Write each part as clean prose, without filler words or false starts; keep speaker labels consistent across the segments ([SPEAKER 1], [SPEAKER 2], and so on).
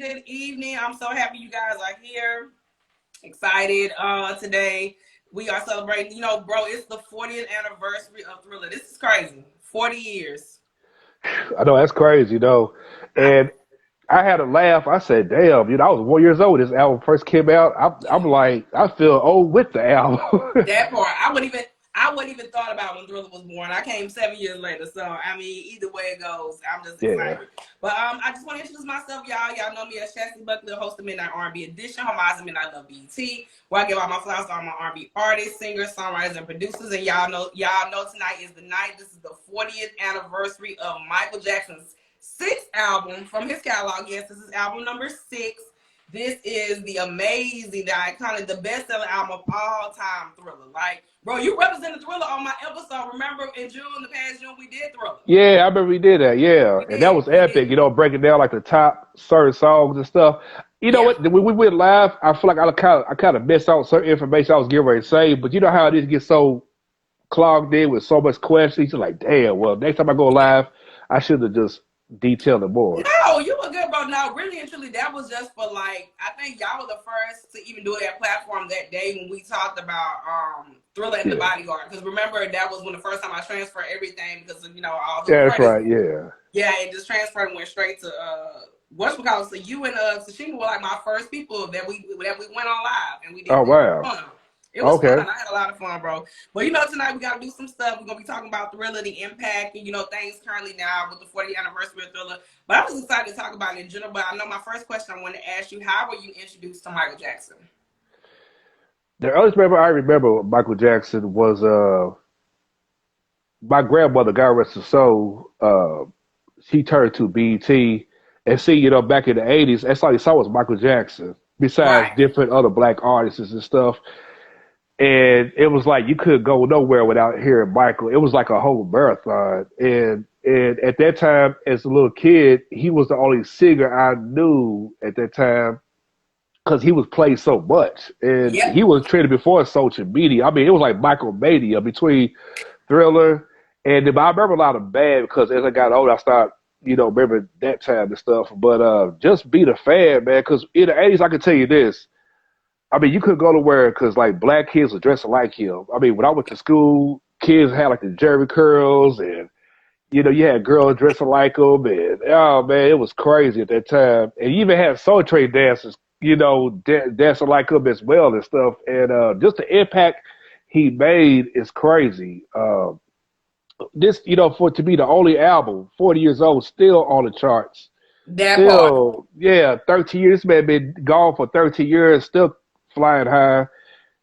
[SPEAKER 1] Good evening. I'm so happy you guys are here. Excited today. We are celebrating, bro, it's the 40th anniversary of Thriller. This is crazy. 40 years.
[SPEAKER 2] I know that's crazy,
[SPEAKER 1] I,
[SPEAKER 2] and I had a laugh. I said, "Damn, I was 1 year old. This album first came out. I'm like, I feel old with the album."
[SPEAKER 1] that part. I wouldn't even thought about when Thriller was born. I came 7 years later. So I mean, either way it goes, I'm just
[SPEAKER 2] Yeah,
[SPEAKER 1] excited. But I just want to introduce myself, y'all. Y'all know me as Chassie Buckley, host of Midnight R&B Edition, homage Midnight Love BET, where I give all my flowers to all my R&B artists, singers, songwriters, and producers. And y'all know tonight is the night. This is the 40th anniversary of Michael Jackson's sixth album from his catalog. Yes, this is album number 6. This is the amazing, the iconic, the best-selling album of all time, Thriller. Like, bro, you represented Thriller on my episode. Remember in June, the past June, we did Thriller.
[SPEAKER 2] yeah, I remember we did that. Yeah,
[SPEAKER 1] We
[SPEAKER 2] and that
[SPEAKER 1] did,
[SPEAKER 2] was
[SPEAKER 1] we did.
[SPEAKER 2] epic. Breaking down like the top certain songs and stuff. You know
[SPEAKER 1] Yeah.
[SPEAKER 2] what? When we went live, I feel like I kind of missed out certain information I was getting ready to say. But you know how it is, get so clogged in with so much questions. You're like, damn. Well, next time I go live, I should have just detailed it more.
[SPEAKER 1] No, you were good, bro. No, really and truly, that was just for like, I think y'all were the first to even do that platform that day when we talked about Thriller and the
[SPEAKER 2] Yeah,
[SPEAKER 1] Bodyguard. Because remember, that was when the first time I transferred everything because of, all the
[SPEAKER 2] yeah, that's
[SPEAKER 1] credits.
[SPEAKER 2] right. Yeah.
[SPEAKER 1] Yeah, it just transferred and went straight to whatchamacallit. So you and Sashima were like my first people that we went on live and we did
[SPEAKER 2] Oh
[SPEAKER 1] Thriller.
[SPEAKER 2] wow.
[SPEAKER 1] Fun. It was fun.
[SPEAKER 2] Okay.
[SPEAKER 1] I had a lot of fun, bro. But tonight we gotta do some stuff. We're gonna be talking about Thriller, the impact, and things currently now with the 40th anniversary of Thriller. But I was excited to talk about it in general. But I know my first question I wanted to ask you: how were you introduced to Michael Jackson?
[SPEAKER 2] The earliest memory I remember of Michael Jackson was my grandmother, God rest her soul. She turned to BET and see, back in the '80s, that's all you saw was Michael Jackson. Besides
[SPEAKER 1] Right.
[SPEAKER 2] different other black artists and stuff, and it was like you couldn't go nowhere without hearing Michael. It was like a whole marathon, and at that time, as a little kid, he was the only singer I knew at that time because he was played so much, and
[SPEAKER 1] Yep.
[SPEAKER 2] he was trending before social media. I mean, it was like Michael Mania between Thriller and I remember a lot of bad because as I got older, I started, remember that time and stuff. But just be the fan, man, because in the '80s, I can tell you this. I mean, you could go to where because like black kids were dressing like him. I mean, when I went to school, kids had like the Jerry curls, and you had girls dressing like them, and oh man, it was crazy at that time. And you even had Soul Train dancers, dancing like him as well and stuff. And just the impact he made is crazy. This, for it to be the only album, 40 years old, still on the charts.
[SPEAKER 1] That part.
[SPEAKER 2] Still, yeah, 13 years. This man been gone for 13 years, still flying high.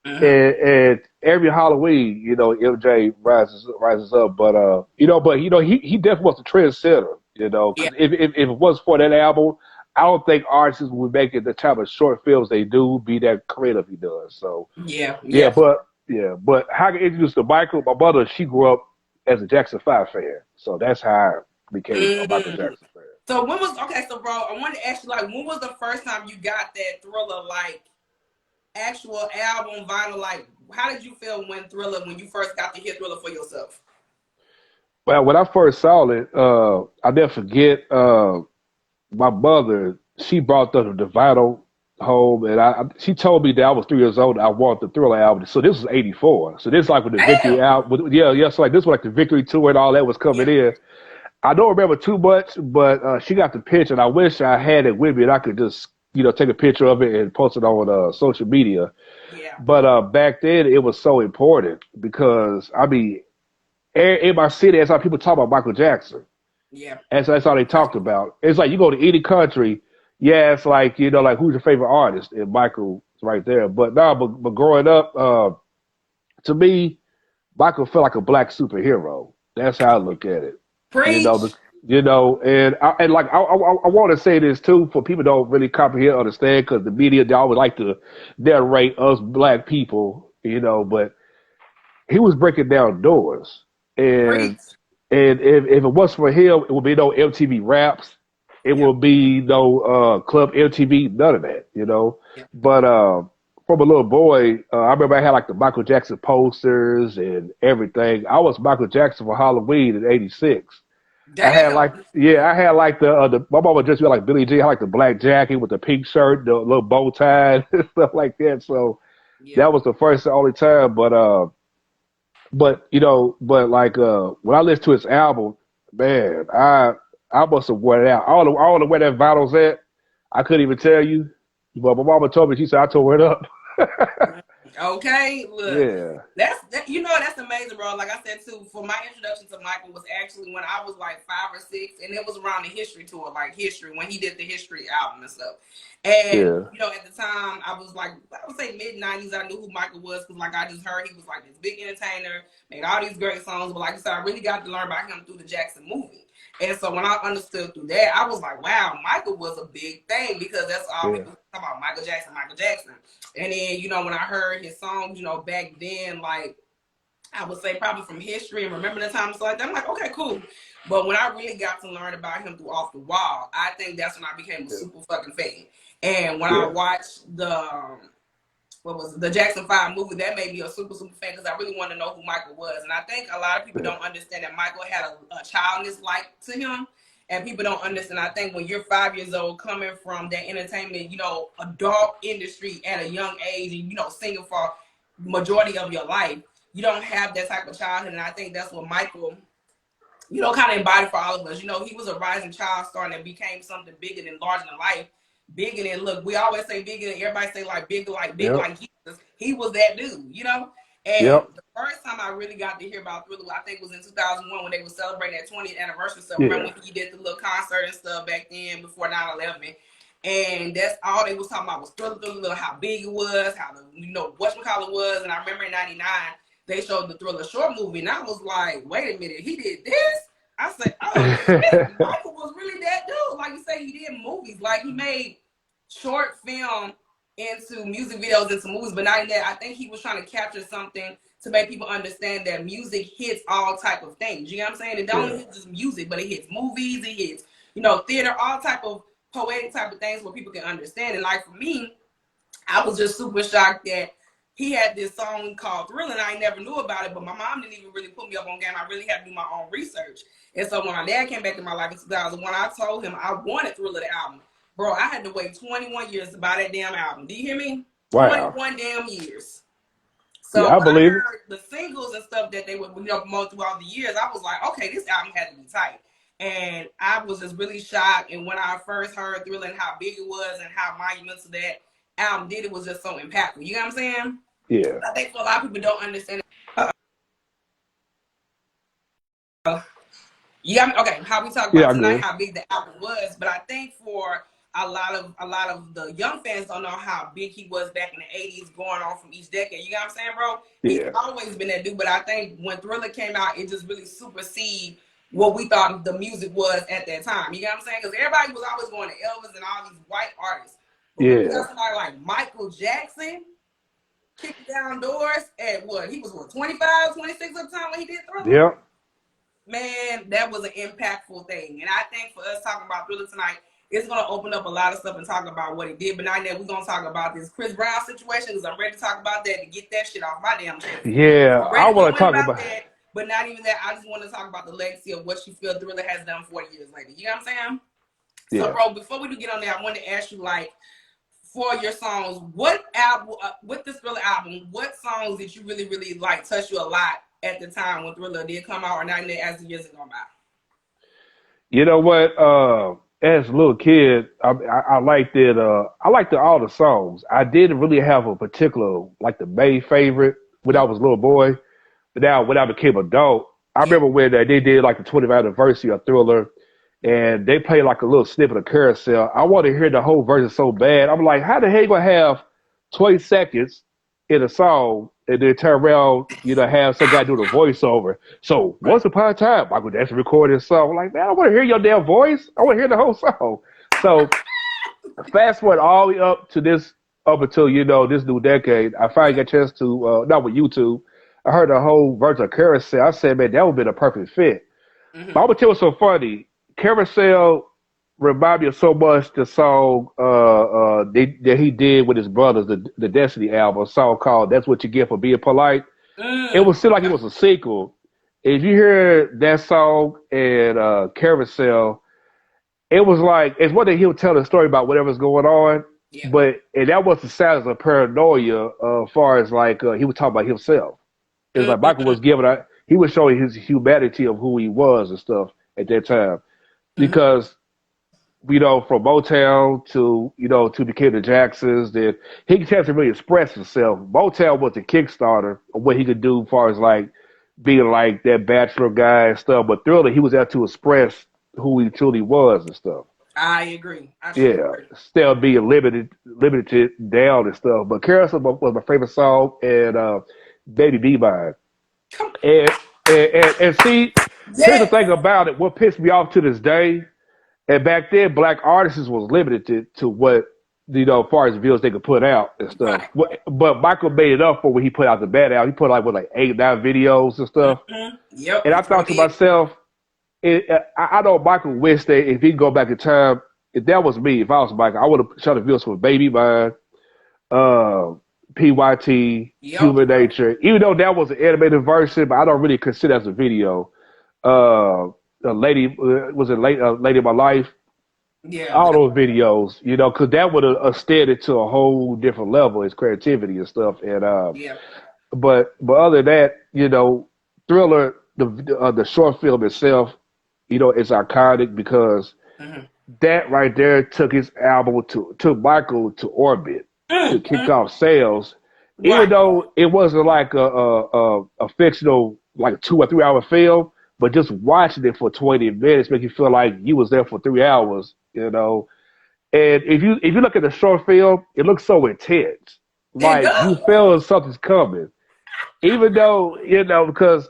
[SPEAKER 1] Hmm.
[SPEAKER 2] And every Halloween, MJ rises up. But he definitely was the trendsetter.
[SPEAKER 1] Yeah.
[SPEAKER 2] Because if it was for that album, I don't think artists would make it the type of short films they do, be that creative he does. So
[SPEAKER 1] Yeah.
[SPEAKER 2] yeah,
[SPEAKER 1] Yeah.
[SPEAKER 2] but how I get introduced to Michael, my mother, she grew up as a Jackson 5 fan. So that's how I became a Michael
[SPEAKER 1] Mm.
[SPEAKER 2] Jackson fan.
[SPEAKER 1] So when was okay? So bro, I wanted to ask you like, when was the first time you got that Thriller like actual album vinyl? Like, how did you feel when you first got to hear Thriller for yourself?
[SPEAKER 2] Well, when I first saw it, I never forget my mother, she brought the vinyl home, and she told me that I was 3 years old and I wanted the Thriller album. So this was '84. So this is like when the Victory
[SPEAKER 1] Damn.
[SPEAKER 2] album, yeah. So like this was like the Victory tour and all that was coming
[SPEAKER 1] Yeah.
[SPEAKER 2] in. I don't remember too much, but she got the picture, and I wish I had it with me, and I could just, take a picture of it and post it on social media.
[SPEAKER 1] Yeah.
[SPEAKER 2] But back then, it was so important because I mean, in my city, that's how people talk about Michael Jackson.
[SPEAKER 1] Yeah.
[SPEAKER 2] And so that's all they talked about. It's like you go to any country, yeah, it's like, like who's your favorite artist? And Michael's right there. But no, but growing up, to me, Michael felt like a black superhero. That's how I look at it. You know,
[SPEAKER 1] Preach.
[SPEAKER 2] bec- and like I want to say this too for people who don't really comprehend, understand, because the media they always like to narrate us black people, but he was breaking down doors, and
[SPEAKER 1] Preach.
[SPEAKER 2] if it was for him, it would be no MTV Raps, it
[SPEAKER 1] Yeah.
[SPEAKER 2] would be no Club MTV, none of that.
[SPEAKER 1] Yeah.
[SPEAKER 2] But from a little boy, I remember I had like the Michael Jackson posters and everything. I was Michael Jackson for Halloween in '86. I had like,
[SPEAKER 1] Damn.
[SPEAKER 2] I had like my mama just like Billie Jean, I had like the black jacket with the pink shirt, the little bow tie, and stuff like that. So
[SPEAKER 1] Yeah.
[SPEAKER 2] that was the first and only time. But but like when I listened to his album, man, I must have worn it out. I don't know where that vinyl's at. I couldn't even tell you. But my mama told me, she said I tore it up.
[SPEAKER 1] Okay, look,
[SPEAKER 2] Yeah,
[SPEAKER 1] that's amazing, bro. Like I said too, for my introduction to Michael was actually when I was like 5 or 6, and it was around the history tour, like history when he did the history album and stuff. And
[SPEAKER 2] yeah,
[SPEAKER 1] at the time I was like, I would say mid 90s. I knew who Michael was because like I just heard he was like this big entertainer, made all these great songs. But like I said, I really got to learn about him through the Jackson movie. And so when I understood through that, I was like, wow, Michael was a big thing because that's all
[SPEAKER 2] yeah,
[SPEAKER 1] people talk about, Michael Jackson, Michael Jackson. And then, when I heard his songs, back then, like I would say probably from history and remember the time, so like that, I'm like, okay, cool. But when I really got to learn about him through Off the Wall, I think that's when I became a super fucking fan. And when I
[SPEAKER 2] yeah,
[SPEAKER 1] watched the Jackson 5 movie, that made me a super fan because I really wanted to know who Michael was. And I think a lot of people
[SPEAKER 2] yeah,
[SPEAKER 1] don't understand that Michael had a childness like to him. And people don't understand. I think when you're 5 years old, coming from that entertainment, adult industry at a young age, and singing for majority of your life, you don't have that type of childhood. And I think that's what Michael, kind of embodied for all of us. He was a rising child star that became something bigger than larger than life. Bigger than, look, we always say bigger than, everybody say like bigger, like big,
[SPEAKER 2] yep,
[SPEAKER 1] like Jesus. He was that dude, And
[SPEAKER 2] yep,
[SPEAKER 1] the first time I really got to hear about Thriller, I think was in 2001 when they were celebrating that 20th anniversary stuff. Remember
[SPEAKER 2] yeah,
[SPEAKER 1] when he did the little concert and stuff back then before 9/11? And that's all they was talking about was Thriller, how big it was, how the, whatchamacallit was. And I remember in 99, they showed the Thriller short movie. And I was like, wait a minute, he did this? I said, oh shit, Michael was really that dude. Like you say, he did movies. Like he made short film into music videos, into movies, but not in that. I think he was trying to capture something to make people understand that music hits all type of things. You know what I'm saying? It don't
[SPEAKER 2] yeah,
[SPEAKER 1] hit just music, but it hits movies, it hits, theater, all type of poetic type of things where people can understand. And like for me, I was just super shocked that he had this song called Thrill, and I never knew about it, but my mom didn't even really put me up on game. I really had to do my own research. And so when my dad came back to my life in 2001, I told him I wanted Thriller the album. Bro, I had to wait 21 years to buy that damn album. Do you hear me?
[SPEAKER 2] wow,
[SPEAKER 1] 21 damn years.
[SPEAKER 2] yeah,
[SPEAKER 1] So
[SPEAKER 2] I
[SPEAKER 1] when I
[SPEAKER 2] believe it.
[SPEAKER 1] heard the singles and stuff that they would promote throughout the years, I was like, okay, this album had to be tight. And I was just really shocked. And when I first heard Thriller and how big it was and how monumental that album did, it was just so impactful. You know what I'm saying?
[SPEAKER 2] Yeah,
[SPEAKER 1] I think for a lot of people don't understand it. Okay, how we talk
[SPEAKER 2] yeah,
[SPEAKER 1] about
[SPEAKER 2] I
[SPEAKER 1] tonight,
[SPEAKER 2] agree.
[SPEAKER 1] how big the album was, but I think for a lot of the young fans don't know how big he was back in the 80s, going on from each decade. You know what I'm saying, bro? He's
[SPEAKER 2] Yeah,
[SPEAKER 1] always been that dude, but I think when Thriller came out, it just really superseded what we thought the music was at that time. You know what I'm saying? Because everybody was always going to Elvis and all these white artists. But when you
[SPEAKER 2] yeah,
[SPEAKER 1] got somebody like Michael Jackson kicking down doors at he was 25, 26 at the time when he did Thriller?
[SPEAKER 2] yep,
[SPEAKER 1] Man, that was an impactful thing. And I think for us talking about Thriller tonight, it's going to open up a lot of stuff and talk about what it did. But not that we're going to talk about this Chris Brown situation because I'm ready to talk about that to get that shit off my damn chest.
[SPEAKER 2] yeah.
[SPEAKER 1] I'm
[SPEAKER 2] I
[SPEAKER 1] ready to
[SPEAKER 2] want
[SPEAKER 1] go
[SPEAKER 2] to
[SPEAKER 1] in
[SPEAKER 2] talk
[SPEAKER 1] about
[SPEAKER 2] about.
[SPEAKER 1] that. But not even that. I just want to talk about the legacy of what you feel Thriller has done 40 years later. You know what I'm saying? So,
[SPEAKER 2] Yeah,
[SPEAKER 1] bro, before we do get on there, I wanted to ask you, like, for your songs, what album, with this Thriller album, what songs did you really, really like touch you a lot at the time when Thriller did come out, or not as the years have gone by?
[SPEAKER 2] you know what? As a little kid, I liked it. I liked all the songs. I didn't really have a particular like the main favorite when I was a little boy. But now when I became adult, I
[SPEAKER 1] Yeah.
[SPEAKER 2] remember when they did like the 20th anniversary of Thriller, and they played like a little snippet of Carousel. I wanted to hear the whole version so bad. I'm like, how the hell you gonna have 20 seconds in a song and then turn around, have some guy do the voiceover? So
[SPEAKER 1] Right.
[SPEAKER 2] once upon a time, Michael Jackson recorded a song. I'm like, man, I want to hear your damn voice. I want to hear the whole song. So fast forward all the way up until this new decade. I finally
[SPEAKER 1] Yeah.
[SPEAKER 2] got a chance to not with YouTube. I heard the whole version of Carousel. I said, man, that would have been a perfect fit. But I'm
[SPEAKER 1] Mm-hmm.
[SPEAKER 2] gonna tell you what's so funny. Carousel remind me of so much the song that he did with his brothers, the Destiny album, a song called "That's What You Get for Being Polite." It was still like it
[SPEAKER 1] Okay.
[SPEAKER 2] was a sequel, if you hear that song and Carousel, it was like it's one thing he would tell a story about whatever's going on,
[SPEAKER 1] Yeah.
[SPEAKER 2] but and that was the sounds of paranoia. As far as like he was talking about himself. It was like Michael was giving out. He was showing his humanity of who he was and stuff at that time because from Motown to to the Kid Jacksons, that he could have to really express himself. Motown was the Kickstarter of what he could do as far as like being like that bachelor guy and stuff. But Thriller, he was out to express who he truly was and stuff.
[SPEAKER 1] I agree. I truly
[SPEAKER 2] Yeah,
[SPEAKER 1] agree.
[SPEAKER 2] still being limited down and stuff. But Carousel was my favorite song, and Baby Be Mine. And and see, here's the
[SPEAKER 1] Yes.
[SPEAKER 2] thing about it. What pissed me off to this day, and back then, black artists was limited to what as far as views they could put out and stuff.
[SPEAKER 1] Right.
[SPEAKER 2] But Michael made it up for when he put out the bad out. He put like 8, 9 videos and stuff.
[SPEAKER 1] Yep.
[SPEAKER 2] And I
[SPEAKER 1] He sure
[SPEAKER 2] thought to
[SPEAKER 1] did.
[SPEAKER 2] myself, I know Michael wished that if he could go back in time, if that was me, if I was Michael, I would have shot the videos for Baby Mine, uh, PYT,
[SPEAKER 1] Yep.
[SPEAKER 2] Human Nature. Even though that was an animated version, but I don't really consider that as a video. A lady was a lady of my life.
[SPEAKER 1] Yeah.
[SPEAKER 2] All those videos, because that would have extended to a whole different level, his creativity and stuff. And
[SPEAKER 1] Yeah.
[SPEAKER 2] but other than that, Thriller, the short film itself, it's iconic because that right there took his album took Michael to orbit to kick off sales, even
[SPEAKER 1] Right.
[SPEAKER 2] though it wasn't like a fictional like 2 or 3 hour film, but just watching it for 20 minutes make you feel like you was there for 3 hours, And if you look at the short film, it looks so intense,
[SPEAKER 1] It
[SPEAKER 2] like you
[SPEAKER 1] does.
[SPEAKER 2] feel something's coming, even though because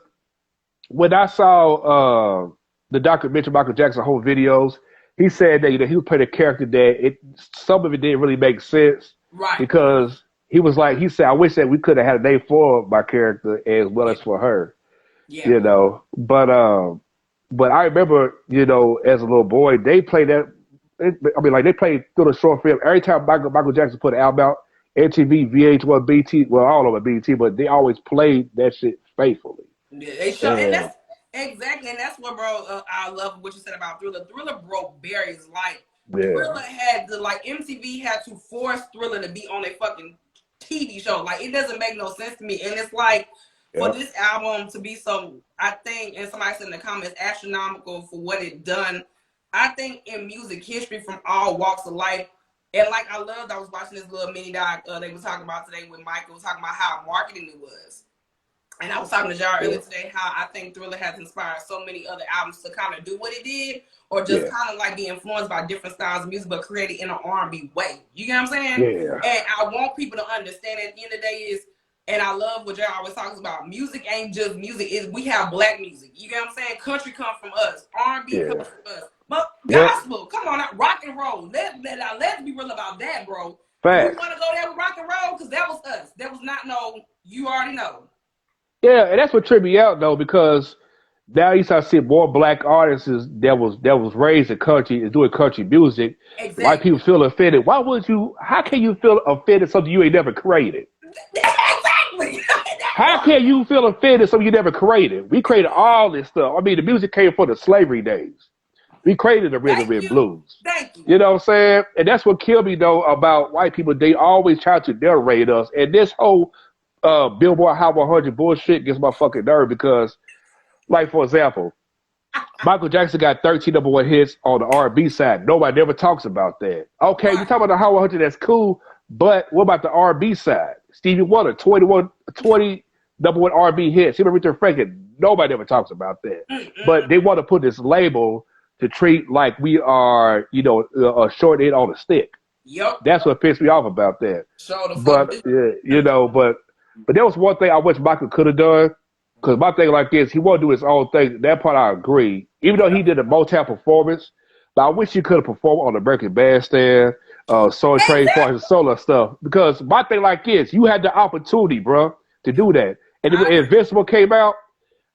[SPEAKER 2] when I saw the documentary Michael Jackson whole videos, he said that he was playing a character that some of it didn't really make sense
[SPEAKER 1] Right.
[SPEAKER 2] because he said I wish that we could have had a name for my character as well
[SPEAKER 1] Yeah.
[SPEAKER 2] as for her,
[SPEAKER 1] Yeah.
[SPEAKER 2] but I remember as a little boy they played that. I mean, like they played through the short film every time Michael Jackson put an album out. MTV, VH1, BT, well, all over BT, but they always played that shit faithfully.
[SPEAKER 1] Yeah, they show, and
[SPEAKER 2] And
[SPEAKER 1] that's exactly, and that's what, bro. I love what you said about Thriller. Thriller broke barriers. Like
[SPEAKER 2] yeah,
[SPEAKER 1] Thriller had to, like MTV had to force Thriller to be on a fucking TV show. Like it doesn't make no sense to me. And it's like for
[SPEAKER 2] yeah,
[SPEAKER 1] this album to be so, I think, and somebody said in the comments, astronomical for what it done. I think in music history from all walks of life. And like I was watching this little mini doc they were talking about today with Michael talking about how marketing it was. And I was talking to Jar earlier today how I think Thriller has inspired so many other albums to kind of do what it did, or just
[SPEAKER 2] yeah,
[SPEAKER 1] kind of like be influenced by different styles of music, but create it in an R&B way. You get what I'm saying?
[SPEAKER 2] yeah,
[SPEAKER 1] And I want people to understand at the end of the day is, and I love what Jar always talks about. Music ain't just music; is we have black music. You get what I'm saying? Country comes from us. R&B
[SPEAKER 2] yeah,
[SPEAKER 1] comes from us. But
[SPEAKER 2] yep.
[SPEAKER 1] gospel, come on, rock and roll. Let's be real about that, bro. You
[SPEAKER 2] Facts.
[SPEAKER 1] want to go there with rock and roll? Because that was us. That was not you already know.
[SPEAKER 2] Yeah, and that's what tripped me out though, because now you start seeing more black artists that was raised in country and doing country music. White
[SPEAKER 1] Exactly.
[SPEAKER 2] people feel offended. How can you feel offended something you ain't never created?
[SPEAKER 1] Exactly.
[SPEAKER 2] How can you feel offended something you never created? We created all this stuff. I mean, the music came from the slavery days. We created the rhythm
[SPEAKER 1] Thank
[SPEAKER 2] and
[SPEAKER 1] you.
[SPEAKER 2] blues.
[SPEAKER 1] Thank you.
[SPEAKER 2] You know what I'm saying? And that's what killed me though about white people. They always try to narrate us. And this whole Billboard Hot 100 bullshit gets my fucking nerve because, like for example, Michael Jackson got 13 number one hits on the R&B side. Nobody ever talks about that. Okay, you
[SPEAKER 1] Right.
[SPEAKER 2] talk about the Hot 100, that's cool, but what about the R&B side? Stevie Wonder, 20 number one R&B hits. Him and Richard Franklin. Nobody ever talks about that. But they want to put this label to treat like we are, a short end on a stick.
[SPEAKER 1] Yep.
[SPEAKER 2] That's what pissed me off about that.
[SPEAKER 1] So the
[SPEAKER 2] But but there was one thing I wish Michael could have done. Because my thing like this, he won't do his own thing. That part I agree. Even though he did a Motown performance, but I wish he could have performed on the American Bandstand, Soul Train for his solo stuff. Because my thing like this, you had the opportunity, bro, to do that. And when Invincible came out,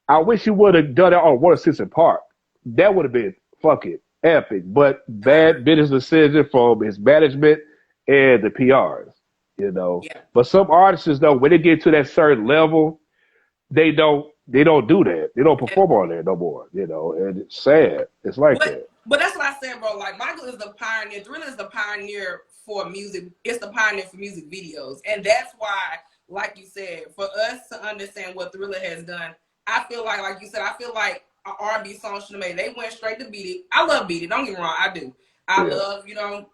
[SPEAKER 2] I wish you would have done it on Water Simpson Park. That would have been fucking epic. But bad business decision from his management and the PRs.
[SPEAKER 1] Yeah.
[SPEAKER 2] But some artists, though, when they get to that certain level, they don't they don't do that. They don't perform on there no more, you know, and it's sad. It's like that.
[SPEAKER 1] But that's what I said, bro. Like, Michael is the pioneer. Thriller is the pioneer for music. It's the pioneer for music videos. And that's why, like you said, for us to understand what Thriller has done, I feel like you said, I feel like an R&B song should have made. They went straight to Beat It. I love Beat It. Don't get me wrong. I do. I love, you know,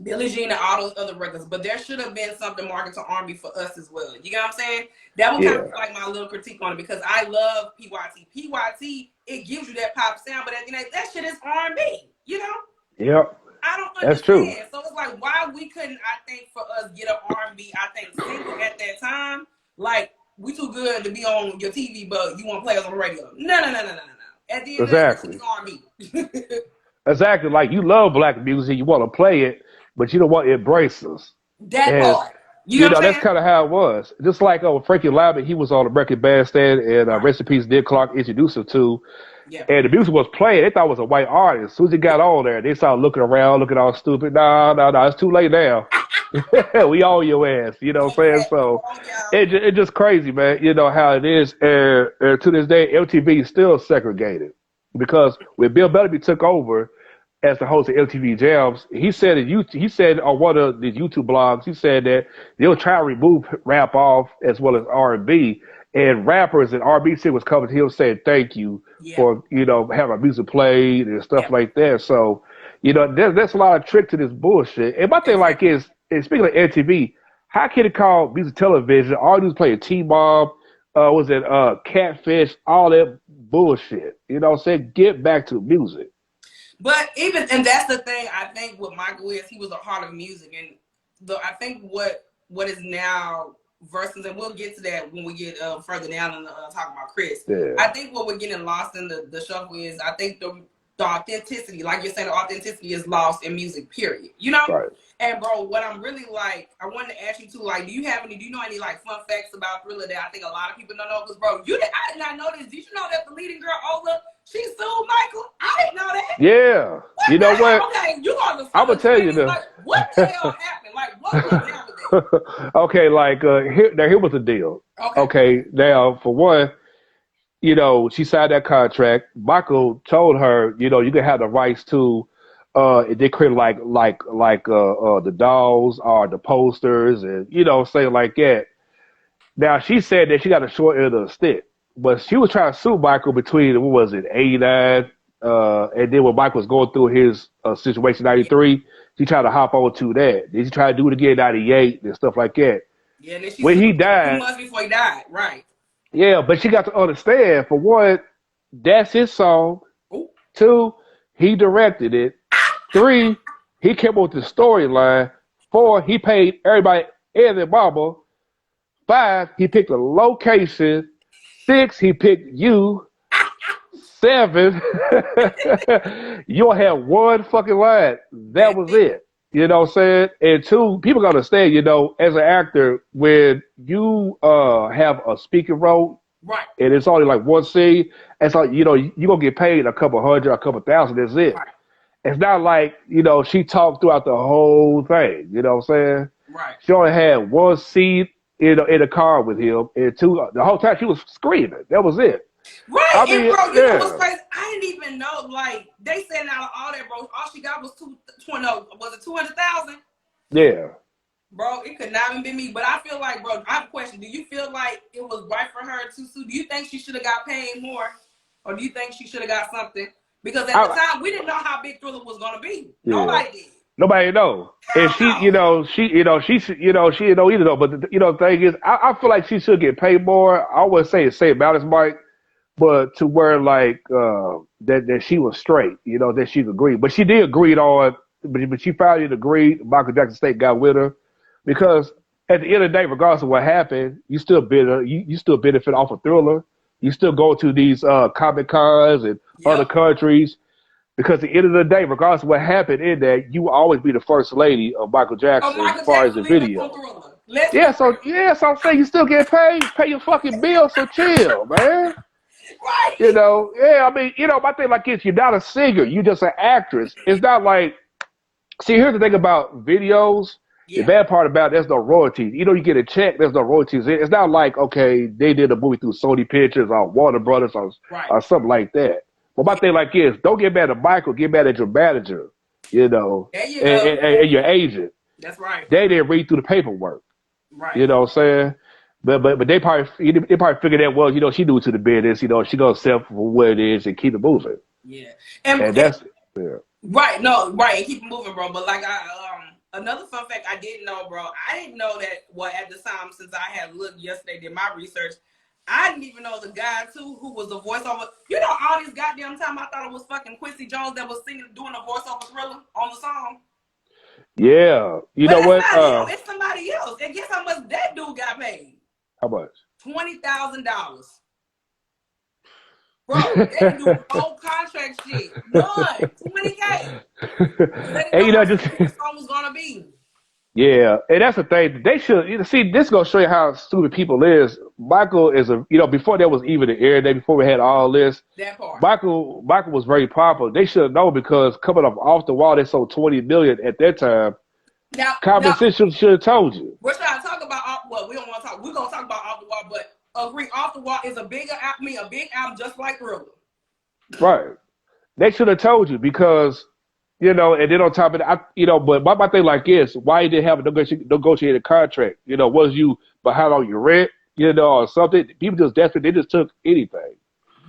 [SPEAKER 1] Billie Jean and all those other records, but there should have been something marketed to R&B for us as well. You know what I'm saying? That would kind of like my little critique on it, because I love PYT. PYT, it gives you that pop sound, but at the end, that shit is R&B. You know?
[SPEAKER 2] Yep.
[SPEAKER 1] I don't understand. That's true. So it's like, why we couldn't, I think, for us get an R&B, I think, single at that time. Like, we too good to be on your TV, but you want to play us on the radio. No. At the end of the day, it's R&B.
[SPEAKER 2] Exactly. Like, you love black music, you want to play it, but you don't want to embrace us.
[SPEAKER 1] That part. You know
[SPEAKER 2] that's kind of how it was. Just like Frankie Lyman, he was on the American Bandstand, and Rest in Peace, Dick Clark introduced him to. Yeah. And the music was playing. They thought it was a white artist. As soon as he got on there, they started looking around, looking all stupid. No, it's too late now. We own your ass. You know what I'm saying? So it's just crazy, man. You know how it is. And to this day, MTV is still segregated, because when Bill Bellamy took over as the host of MTV Jams, he said on one of the YouTube blogs, he said that they'll try to remove rap off as well as R&B, and rappers and R&B singers coming to him saying thank you for, you know, having music played and stuff like that. So, you know, there's a lot of trick to this bullshit. And my thing like is, and speaking of MTV, how can it call music television? All these playing T-Mob, was it Catfish, all that bullshit. You know what I'm saying? Get back to music.
[SPEAKER 1] But and that's the thing, I think with Michael is he was a heart of music, and I think what is now versus, and we'll get to that when we get further down and talk about Chris. Yeah. I think what we're getting lost in the shuffle is, I think the authenticity, like you're saying, the authenticity is lost in music, period. You know? Right. And bro, what I'm really like, I wanted to ask you too, like, do you know any like fun facts about Thriller that I think a lot of people don't know? Because bro, I did not know this. Did you know that the leading girl, Ola, she sued Michael? I didn't know that. Yeah.
[SPEAKER 2] You know what?
[SPEAKER 1] Okay, you gonna
[SPEAKER 2] I'm gonna tell you this.
[SPEAKER 1] Like, what the hell happened? Like, what went down with that?
[SPEAKER 2] Okay, like here was the deal. Okay, now for one, you know, she signed that contract. Michael told her, you know, you can have the rights to they create like the dolls or the posters, and you know, saying like that. Now she said that she got a short end of the stick, but she was trying to sue Michael between, what was it, 89, and then when Michael was going through his situation 93, she tried to hop on to that. Then she tried to do it again 98 and stuff like that.
[SPEAKER 1] Yeah, and then
[SPEAKER 2] when he died,
[SPEAKER 1] 2 months before he died, right?
[SPEAKER 2] Yeah, but she got to understand, for one, that's his song. Ooh. 2, he directed it. 3, he came up with the storyline. 4, he paid everybody and their mama. 5, he picked a location. 6, he picked you. 7, you'll have one fucking line. That was it. You know what I'm saying? And 2, people gotta understand, you know, as an actor, when you have a speaking role,
[SPEAKER 1] right,
[SPEAKER 2] and it's only like one scene, it's like, you know, you're gonna get paid a couple hundred, a couple thousand, that's it. Right. It's not like, you know, she talked throughout the whole thing. You know what I'm saying?
[SPEAKER 1] Right.
[SPEAKER 2] She only had one seat in the car with him, and 2, the whole time she was screaming. That was it.
[SPEAKER 1] Right. I mean, and bro, you know what's crazy? I didn't even know. Like, they said out of all that, bro, all she got was 200,000.
[SPEAKER 2] Yeah.
[SPEAKER 1] Bro, it could not have been me. But I feel like, bro, I have a question. Do you feel like it was right for her to sue? Do you think she should have got paid more, or do you think she should have got something? Because at the time, we didn't know how big Thriller was going to be. Yeah. Nobody did. Nobody
[SPEAKER 2] know. And she didn't know either though. But the thing is, I feel like she should get paid more. I wouldn't say the same amount as Mike, but to where like that she was straight, you know, that she agreed. But she did agree on, but she finally agreed. Michael Jackson State got with her, because at the end of the day, regardless of what happened, you still benefit off of Thriller. You still go to these Comic Cons and other countries, because at the end of the day, regardless of what happened in that, you will always be the first lady of Michael Jackson as far as the video. So I'm saying you still get paid. Pay your fucking bills, so chill, man.
[SPEAKER 1] Right.
[SPEAKER 2] You know, I mean, my thing like this, you're not a singer, you're just an actress. It's not like, see, here's the thing about videos. The
[SPEAKER 1] Yeah.
[SPEAKER 2] bad part about it, there's no royalties. You know, you get a check, there's no royalties. It's not like, okay, they did a movie through Sony Pictures or Warner Brothers
[SPEAKER 1] Right.
[SPEAKER 2] or something like that. But my
[SPEAKER 1] Yeah.
[SPEAKER 2] thing like is, don't get mad at Michael, get mad at your manager, you know,
[SPEAKER 1] There you
[SPEAKER 2] and,
[SPEAKER 1] go.
[SPEAKER 2] and your agent.
[SPEAKER 1] That's right.
[SPEAKER 2] They didn't read through the paperwork.
[SPEAKER 1] Right.
[SPEAKER 2] You know what I'm saying? But they probably figured that, well, you know, she knew to the business, you know, she gonna sell for what it is and keep it moving.
[SPEAKER 1] Yeah.
[SPEAKER 2] And that's yeah.
[SPEAKER 1] Right, no, right, and keep it moving, bro. But like another fun fact I didn't know, bro. I didn't know that. Well, at the time, since I had looked yesterday, did my research. I didn't even know the guy too, who was the voiceover. You know, all this goddamn time I thought it was fucking Quincy Jones that was singing, doing a voiceover Thriller on the song.
[SPEAKER 2] Yeah, you
[SPEAKER 1] But
[SPEAKER 2] know
[SPEAKER 1] it's
[SPEAKER 2] what?
[SPEAKER 1] not him. It's somebody else. And guess how much that dude got paid?
[SPEAKER 2] How much?
[SPEAKER 1] $20,000. Bro, they do whole contract shit. None. $20K.
[SPEAKER 2] And you know, just
[SPEAKER 1] the song was gonna be.
[SPEAKER 2] yeah, and that's the thing. They should see. This is gonna show you how stupid people is. Michael is before there was even the air day, before we had all this.
[SPEAKER 1] That part.
[SPEAKER 2] Michael was very popular. They should know because coming off the wall, they sold 20 million at that time.
[SPEAKER 1] Now,
[SPEAKER 2] Competition should have told you.
[SPEAKER 1] We're trying to talk about well, we don't want to talk. We're gonna talk about Off the Wall, but agree, Off the Wall is a big album just like Thriller.
[SPEAKER 2] Right. They should have told you because, you know, and then on top of that, but my thing like this, why you didn't have a negotiated contract? You know, was you behind on your rent, you know, or something? People just desperate. They just took anything.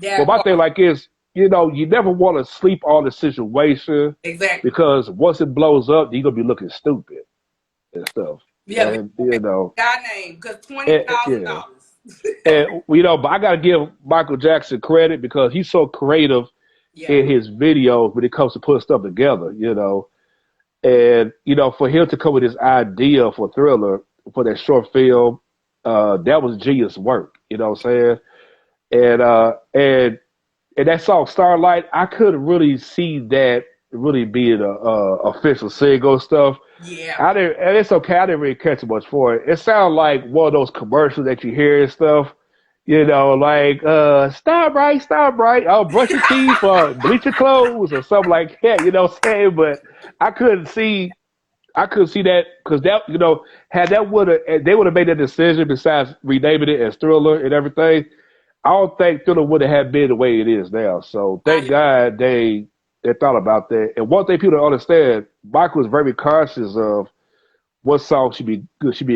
[SPEAKER 1] Yeah.
[SPEAKER 2] But my thing like this, you know, you never want to sleep on the situation.
[SPEAKER 1] Exactly.
[SPEAKER 2] Because once it blows up, you're going to be looking stupid and stuff.
[SPEAKER 1] Yeah.
[SPEAKER 2] And, you know.
[SPEAKER 1] God name, because $20,000.
[SPEAKER 2] And, you know, but I got to give Michael Jackson credit because he's so creative in his videos when it comes to putting stuff together, you know. And, you know, for him to come with this idea for Thriller, for that short film, that was genius work, you know what I'm saying? And that song Starlight, I couldn't really see that really being a official single stuff.
[SPEAKER 1] Yeah.
[SPEAKER 2] And it's okay. I didn't really catch much for it. It sounded like one of those commercials that you hear and stuff. You know, like Star Bright, I'll brush your teeth or bleach your clothes or something like that. You know what I'm saying? But I couldn't see that because that, you know, had that they would have made that decision besides renaming it as Thriller and everything. I don't think Thriller would have been the way it is now. So thank God they thought about that. And one thing people don't understand, Michael was very conscious of what song should be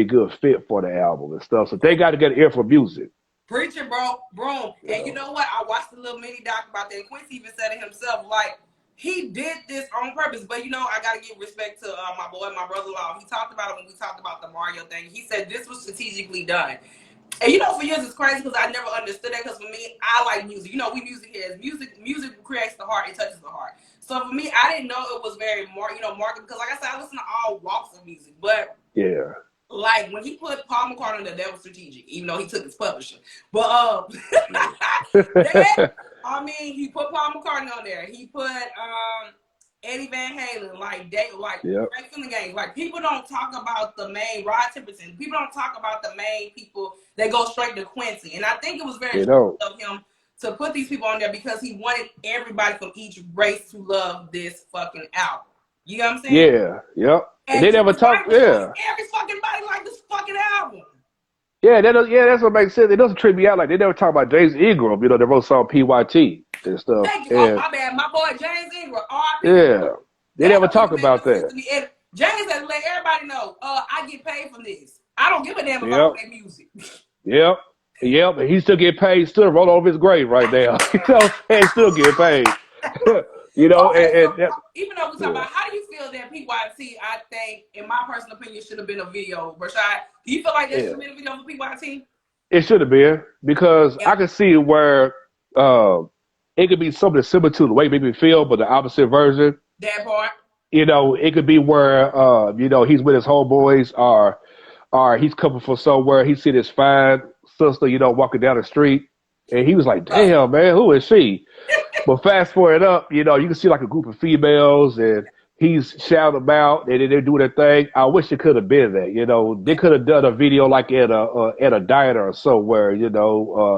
[SPEAKER 2] a good fit for the album and stuff. So they got to get an ear for music.
[SPEAKER 1] Preaching, bro. And you know what? I watched a little mini doc about that. Quincy even said it himself. Like, he did this on purpose. But, you know, I got to give respect to my brother-in-law. He talked about it when we talked about the Mario thing. He said this was strategically done. And, you know, for years it's crazy because I never understood that because for me, I like music. You know, we music heads. Music creates the heart. It touches the heart. So for me, I didn't know it was very, market because, like I said, I listen to all walks of music. But,
[SPEAKER 2] yeah.
[SPEAKER 1] Like when he put Paul McCartney on there, that was strategic, even though he took his publisher. But he put Paul McCartney on there. He put Eddie Van Halen, Frank Finnegan. Like people don't talk about the main Rod Temperton. People don't talk about the main people that go straight to Quincy. And I think it was very of him to put these people on there because he wanted everybody from each race to love this fucking album. You know what I'm saying?
[SPEAKER 2] Yeah, yep. And they never talk. Yeah.
[SPEAKER 1] Every fucking body like this fucking album.
[SPEAKER 2] Yeah, that's what makes sense. It doesn't trip me out. Like they never talk about James Ingram. You know, they wrote song PYT and stuff.
[SPEAKER 1] Thank you.
[SPEAKER 2] And,
[SPEAKER 1] oh my bad, my boy James Ingram.
[SPEAKER 2] Yeah, they never talk about that.
[SPEAKER 1] James has let everybody know. I get paid from this. I don't give a damn about that music.
[SPEAKER 2] Yep. And he still get paid. Still roll over his grave right now. You know what I'm saying? Still get paid. You know,
[SPEAKER 1] okay, even though we talk about how do you feel that PYT, I think, in my personal opinion, should have been a video. Rashad, do you feel like there should have been a video for PYT? It
[SPEAKER 2] should have been because I could see where it could be something similar to the way it made me feel, but the opposite version.
[SPEAKER 1] That part.
[SPEAKER 2] You know, it could be where he's with his homeboys or he's coming from somewhere. He see this fine sister, walking down the street, and he was like, "Damn, man, who is she?" But fast forward up, you can see like a group of females and he's shouting about and they're doing their thing. I wish it could have been that, they could have done a video like at a diner or somewhere,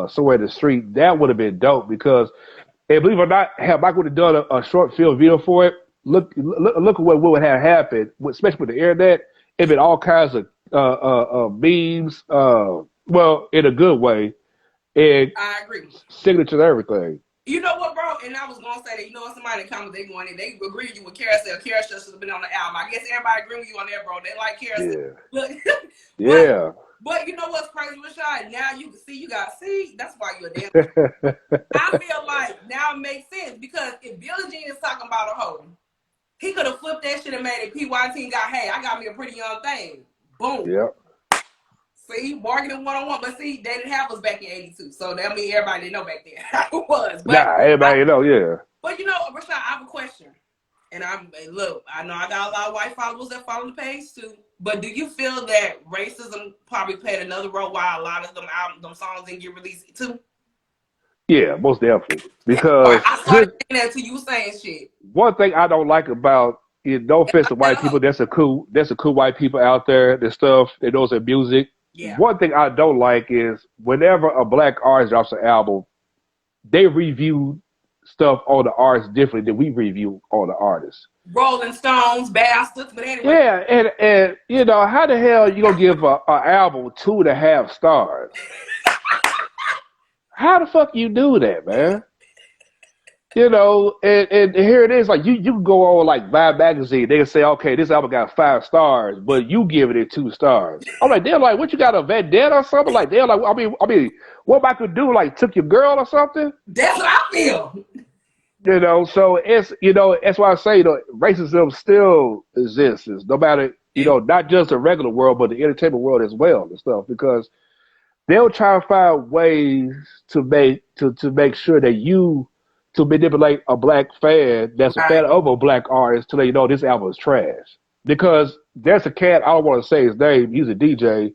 [SPEAKER 2] somewhere in the street. That would have been dope because, and believe it or not, had Mike would have done a short film video for it, look at what would have happened, especially with the internet. It been all kinds of memes. Well, in a good way, and
[SPEAKER 1] I agree.
[SPEAKER 2] signature and everything.
[SPEAKER 1] You know what, bro? And I was gonna say that. You know what? Somebody in the comments they going in, they agree with you with Carousel. Carousel should have been on the album. I guess everybody agree with you on that, bro. They like Carousel.
[SPEAKER 2] Yeah.
[SPEAKER 1] But,
[SPEAKER 2] Yeah.
[SPEAKER 1] but you know what's crazy, Rashad? Now you can see. You got see. That's why you're a damn. I feel like now it makes sense because if Billie Jean is talking about a hoe, he could have flipped that shit and made it PYT got, hey, I got me a pretty young thing. Boom.
[SPEAKER 2] Yep.
[SPEAKER 1] See, bargaining 101. But see, they didn't have us back in 82. So that means everybody didn't know back then how it was. But
[SPEAKER 2] nah, everybody know, yeah.
[SPEAKER 1] But you know, Rashad, I have a question. And look, I know I got a lot of white followers that follow the page too. But do you feel that racism probably played another role why a lot of them songs didn't get released too?
[SPEAKER 2] Yeah, most definitely. Because
[SPEAKER 1] I started saying that to you saying shit.
[SPEAKER 2] One thing I don't like about no offense to white people, there's a cool white people out there, there's stuff, they knows their music.
[SPEAKER 1] Yeah.
[SPEAKER 2] One thing I don't like is whenever a black artist drops an album, they review stuff on the artist differently than we review on the artist.
[SPEAKER 1] Rolling Stones, bastards, but anyway.
[SPEAKER 2] Yeah, and you know, how the hell you gonna give an album 2.5 stars? How the fuck you do that, man? You know, and here it is, like you can go on like Vibe magazine, they can say, okay, this album got 5 stars, but you give it 2 stars. I'm like, they're like, what you got, a vendetta or something? Like they're like, I mean, what I could do, like took your girl or something?
[SPEAKER 1] That's what I feel.
[SPEAKER 2] You know, so it's, you know, that's why I say, you know, racism still exists, no matter, you know, not just the regular world, but the entertainment world as well and stuff, because they'll try to find ways to make sure that you, to manipulate a black fan that's a fan of a black artist to let you know this album is trash. Because there's a cat, I don't want to say his name, he's a DJ,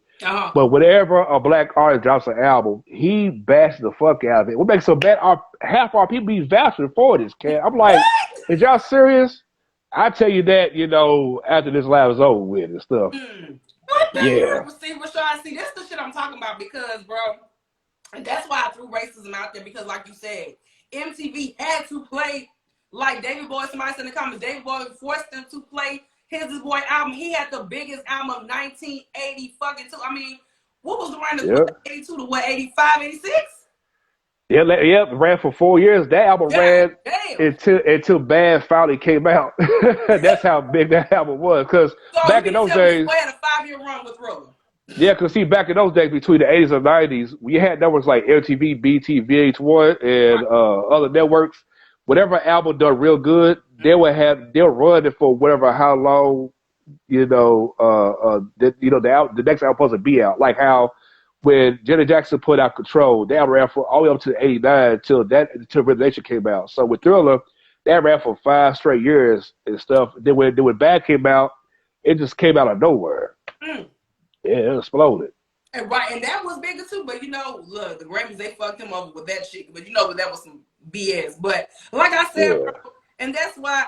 [SPEAKER 2] but whenever a black artist drops an album, he bashes the fuck out of it. What makes so bad, half our people be vouching for this cat. I'm like, is y'all serious? I tell you that, you know, after this live is over with and stuff.
[SPEAKER 1] Yeah. See, Rashad, see, that's the shit I'm talking about because, bro, and that's why I threw racism out there because, like you said, MTV had to play, like David Boy, somebody said in the comments, David Boy forced them to play his Boy album. He had the biggest album of 1980 fucking two. I mean, what was the run? 82 to what, 85, 86? Yeah,
[SPEAKER 2] ran for 4 years. That album ran until Bad finally came out. That's how big that album was. Because back in those days,
[SPEAKER 1] we had a 5-year run with Thriller.
[SPEAKER 2] Yeah, because see, back in those days, between the 80s and 90s, we had networks like MTV, BT, VH1, and other networks. Whatever album done real good, they'll run it for whatever, how long, you know, the next album supposed to be out. Like how when Janet Jackson put out Control, that ran for all the way up to 89 until Revelation came out. So with Thriller, that ran for 5 straight years and stuff. Then when Bad came out, it just came out of nowhere. Yeah, it exploded.
[SPEAKER 1] And that was bigger too. But you know, look, the Grammys, they fucked him over with that shit. But you know, that was some BS. But like I said, bro, and that's why.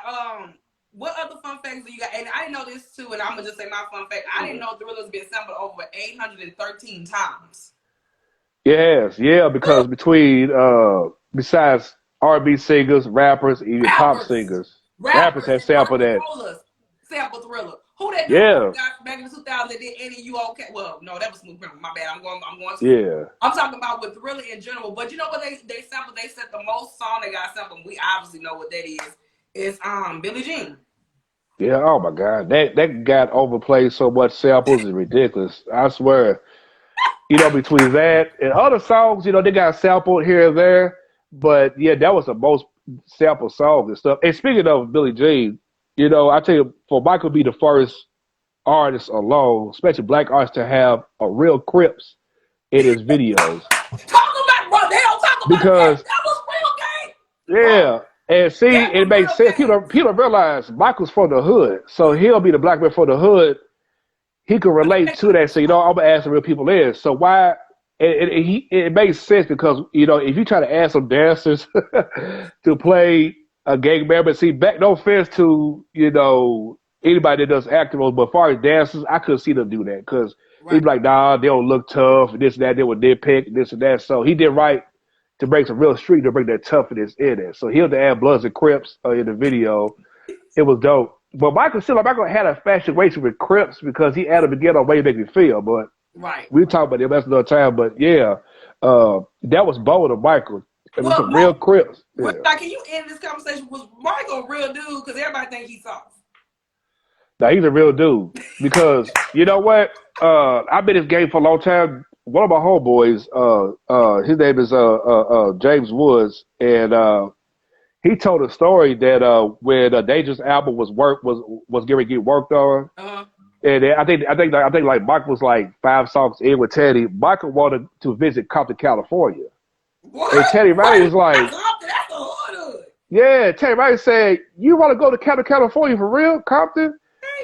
[SPEAKER 1] What other fun facts do you got? And I didn't know this too. And I'm gonna just say my fun fact. I didn't know Thriller's been sampled over 813 times.
[SPEAKER 2] Yes, yeah, because between besides R&B singers, rappers, even pop singers, rappers have sampled that.
[SPEAKER 1] Sample Thriller. Who that dude got back in 2000 that did Any You Okay? Well, no, that was Smooth Criminal. My bad. I'm going. I'm talking about with Thriller in general. But you know what they sampled? They said the most song they got sampled. We obviously know what that is Billie Jean.
[SPEAKER 2] Yeah. Oh my God, that got overplayed so much. Samples is ridiculous. I swear. You know, between that and other songs, you know, they got sampled here and there. But yeah, that was the most sampled song and stuff. And speaking of Billie Jean. You know, I tell you, for Michael to be the first artist alone, especially black artist, to have a real Crips in his videos.
[SPEAKER 1] Talk about, bro, they don't talk about
[SPEAKER 2] because
[SPEAKER 1] that was real game.
[SPEAKER 2] Yeah, and see, it makes sense. People realize Michael's from the hood, so he'll be the black man from the hood. He can relate to that. So, you know, I'm going to ask the real people in. So why, it makes sense because, you know, if you try to add some dancers to play a gang member. See, no offense to, you know, anybody that does acting roles, but as far as dancers, I couldn't see them do that because he'd be like, nah, they don't look tough, and this and that, they would nitpick, this and that. So he did right to bring some real street, to bring that toughness in it. So he'll add Bloods and Crips in the video. It was dope. but Michael had a infatuation with Crips because he had to begin on Way to Make Me Feel. But
[SPEAKER 1] Right.
[SPEAKER 2] we talk about him that's another time. But yeah, that was bold of Michael. It was some
[SPEAKER 1] Mo,
[SPEAKER 2] real Crips. Yeah.
[SPEAKER 1] can you end this conversation? Was Michael a real dude? Because everybody think he's soft.
[SPEAKER 2] Now he's a real dude because you know what? I've been in this game for a long time. One of my homeboys, his name is James Woods, and he told a story that when a Dangerous album was getting ready to get worked on, and I think like Michael was like 5 songs in with Teddy. Michael wanted to visit Compton, California,
[SPEAKER 1] what?
[SPEAKER 2] and Teddy Riley was like,
[SPEAKER 1] "That's the hood."
[SPEAKER 2] "Yeah." Teddy Riley said, "You want to go to Compton, California for real, Compton?"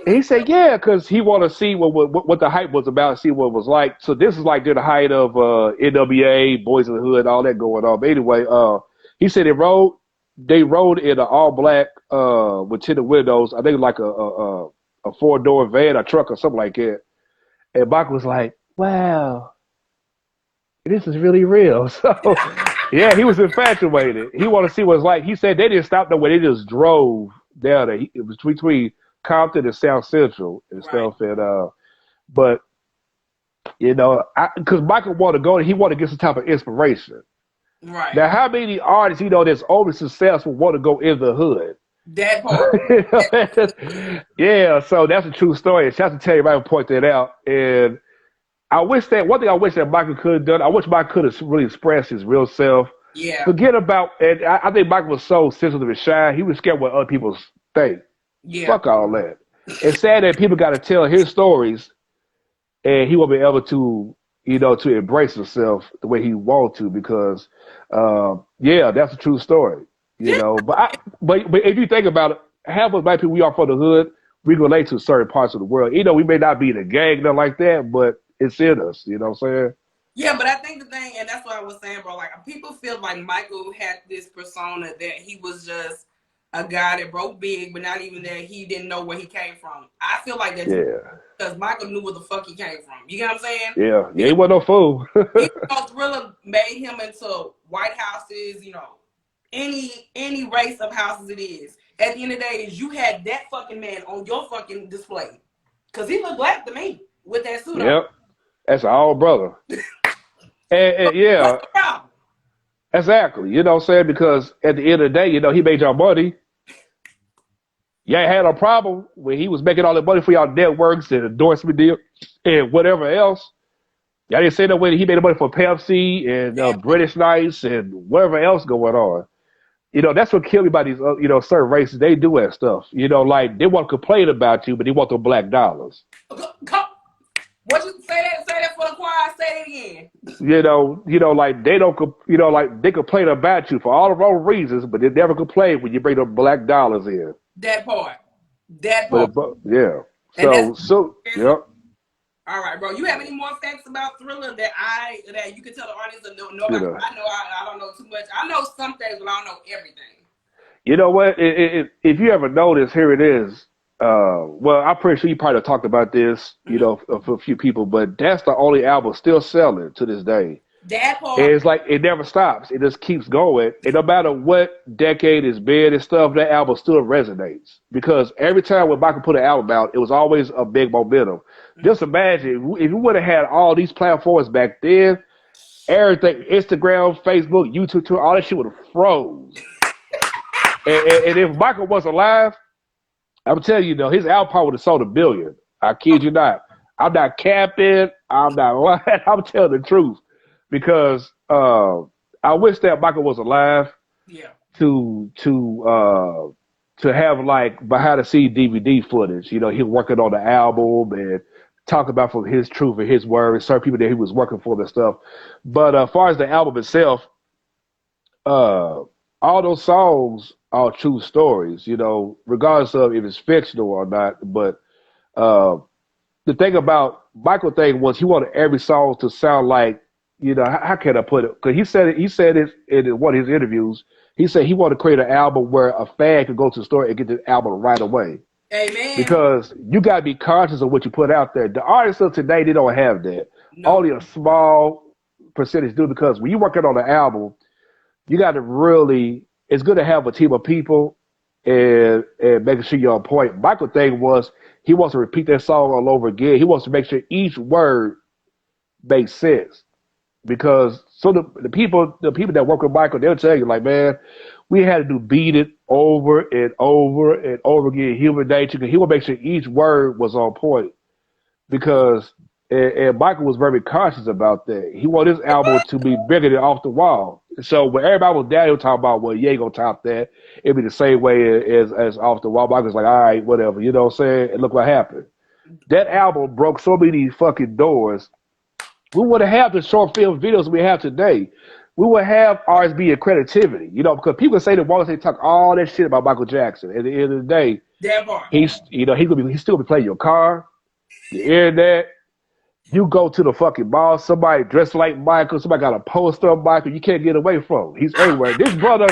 [SPEAKER 2] And he said, "Yeah," because he wanted to see what the hype was about, see what it was like. So this is like during the height of NWA, Boys in the Hood, all that going on. But anyway, he said they rode in an all black with tinted windows. I think like a 4-door van, a truck, or something like that. And Michael was like, "Wow, this is really real." So yeah, he was infatuated. He wanted to see what it's like. He said they didn't stop nowhere; they just drove down there. It was between Compton and South Central and stuff. And but you know, because Michael wanted to go, he wanted to get some type of inspiration.
[SPEAKER 1] Right.
[SPEAKER 2] Now, how many artists that's over successful want to go in the hood?
[SPEAKER 1] That part.
[SPEAKER 2] Yeah, so that's a true story. Shout out to Terry Right point that out. And I wish that one thing I wish that Michael could have done. I wish Michael could have really expressed his real self.
[SPEAKER 1] Yeah.
[SPEAKER 2] Forget about, and I think Michael was so sensitive and shy. He was scared what other people think.
[SPEAKER 1] Yeah.
[SPEAKER 2] Fuck all that. It's sad that people got to tell his stories, and he won't be able to, to embrace himself the way he wants to because, yeah, that's a true story, But if you think about it, half of black people we are from the hood, we relate to certain parts of the world. We may not be in a gang nothing like that, but it's in us. You know what I'm saying?
[SPEAKER 1] Yeah, but I think the thing, and that's what I was saying, bro. Like people feel like Michael had this persona that he was just a guy that broke big, but not even that he didn't know where he came from. I feel like that's because Michael knew where the fuck he came from. You get what I'm saying?
[SPEAKER 2] Yeah, he wasn't no fool.
[SPEAKER 1] Thriller made him into White Houses, any race of houses it is. At the end of the day, is you had that fucking man on your fucking display. Because he looked black to me with that suit on.
[SPEAKER 2] Yep. That's our brother. and yeah.
[SPEAKER 1] What's the problem?
[SPEAKER 2] Exactly. You know what I'm saying? Because at the end of the day, he made y'all money. You ain't had no problem when he was making all the money for y'all networks and endorsement deal and whatever else. Y'all didn't say no way he made the money for Pepsi and British Nights and whatever else going on. That's what killed me about these, certain races. They do that stuff. Like they want to complain about you, but they want the black dollars.
[SPEAKER 1] What you say that for the choir? Say it again.
[SPEAKER 2] Like they don't, like they complain about you for all the wrong reasons, but they never complain when you bring the black dollars in.
[SPEAKER 1] That part.
[SPEAKER 2] But, yeah. So, yep.
[SPEAKER 1] All right, bro. You have any more facts about Thriller that you can tell the audience to know about? I don't know too much. I know some things, but I don't know everything.
[SPEAKER 2] You know what? If you ever notice, here it is. Well, I'm pretty sure you probably talked about this, for a few people, but that's the only album still selling to this day.
[SPEAKER 1] That part.
[SPEAKER 2] And it's like it never stops. It just keeps going. And no matter what decade it's been and stuff, that album still resonates. Because every time when Michael put an album out, it was always a big momentum. Just imagine if you would have had all these platforms back then, everything, Instagram, Facebook, YouTube, Twitter, all that shit would have froze. and if Michael was alive, I'm telling you, his album probably would have sold 1 billion. I kid you not. I'm not capping. I'm not lying. I'm telling the truth. Because I wish that Michael was alive to have like behind the scenes DVD footage. He was working on the album and talk about from his truth and his words, certain people that he was working for and stuff. But as far as the album itself, all those songs are true stories, regardless of if it's fictional or not. But the thing about Michael thing was he wanted every song to sound like, how can I put it? Because he said it in one of his interviews. He said he wanted to create an album where a fan could go to the store and get the album right away.
[SPEAKER 1] Amen.
[SPEAKER 2] Because you got to be conscious of what you put out there. The artists of today, they don't have that. No. Only a small percentage do, because when you're working on an album, you got to really, it's good to have a team of people and making sure you're on point. Michael thing was he wants to repeat that song all over again. He wants to make sure each word makes sense. Because so the people that work with Michael, they'll tell you like, man, we had to do beat it over and over and over again, human nature. He will make sure each word was on point because and Michael was very conscious about that. He wanted his album to be bigger than Off the Wall. So when everybody was down, he was talking about, well, you ain't gonna top that. It'd be the same way as Off the Wall. Michael's like, all right, whatever, you know what I'm saying? And look what happened. That album broke so many fucking doors. We wouldn't have the short film videos we have today. We would have RSB and creativity, you know, because people say that once they talk all that shit about Michael Jackson. At the end of the day, he's still be playing your car, the internet. You go to the fucking mall, somebody dressed like Michael, somebody got a poster of Michael, you can't get away from him. He's everywhere. This brother,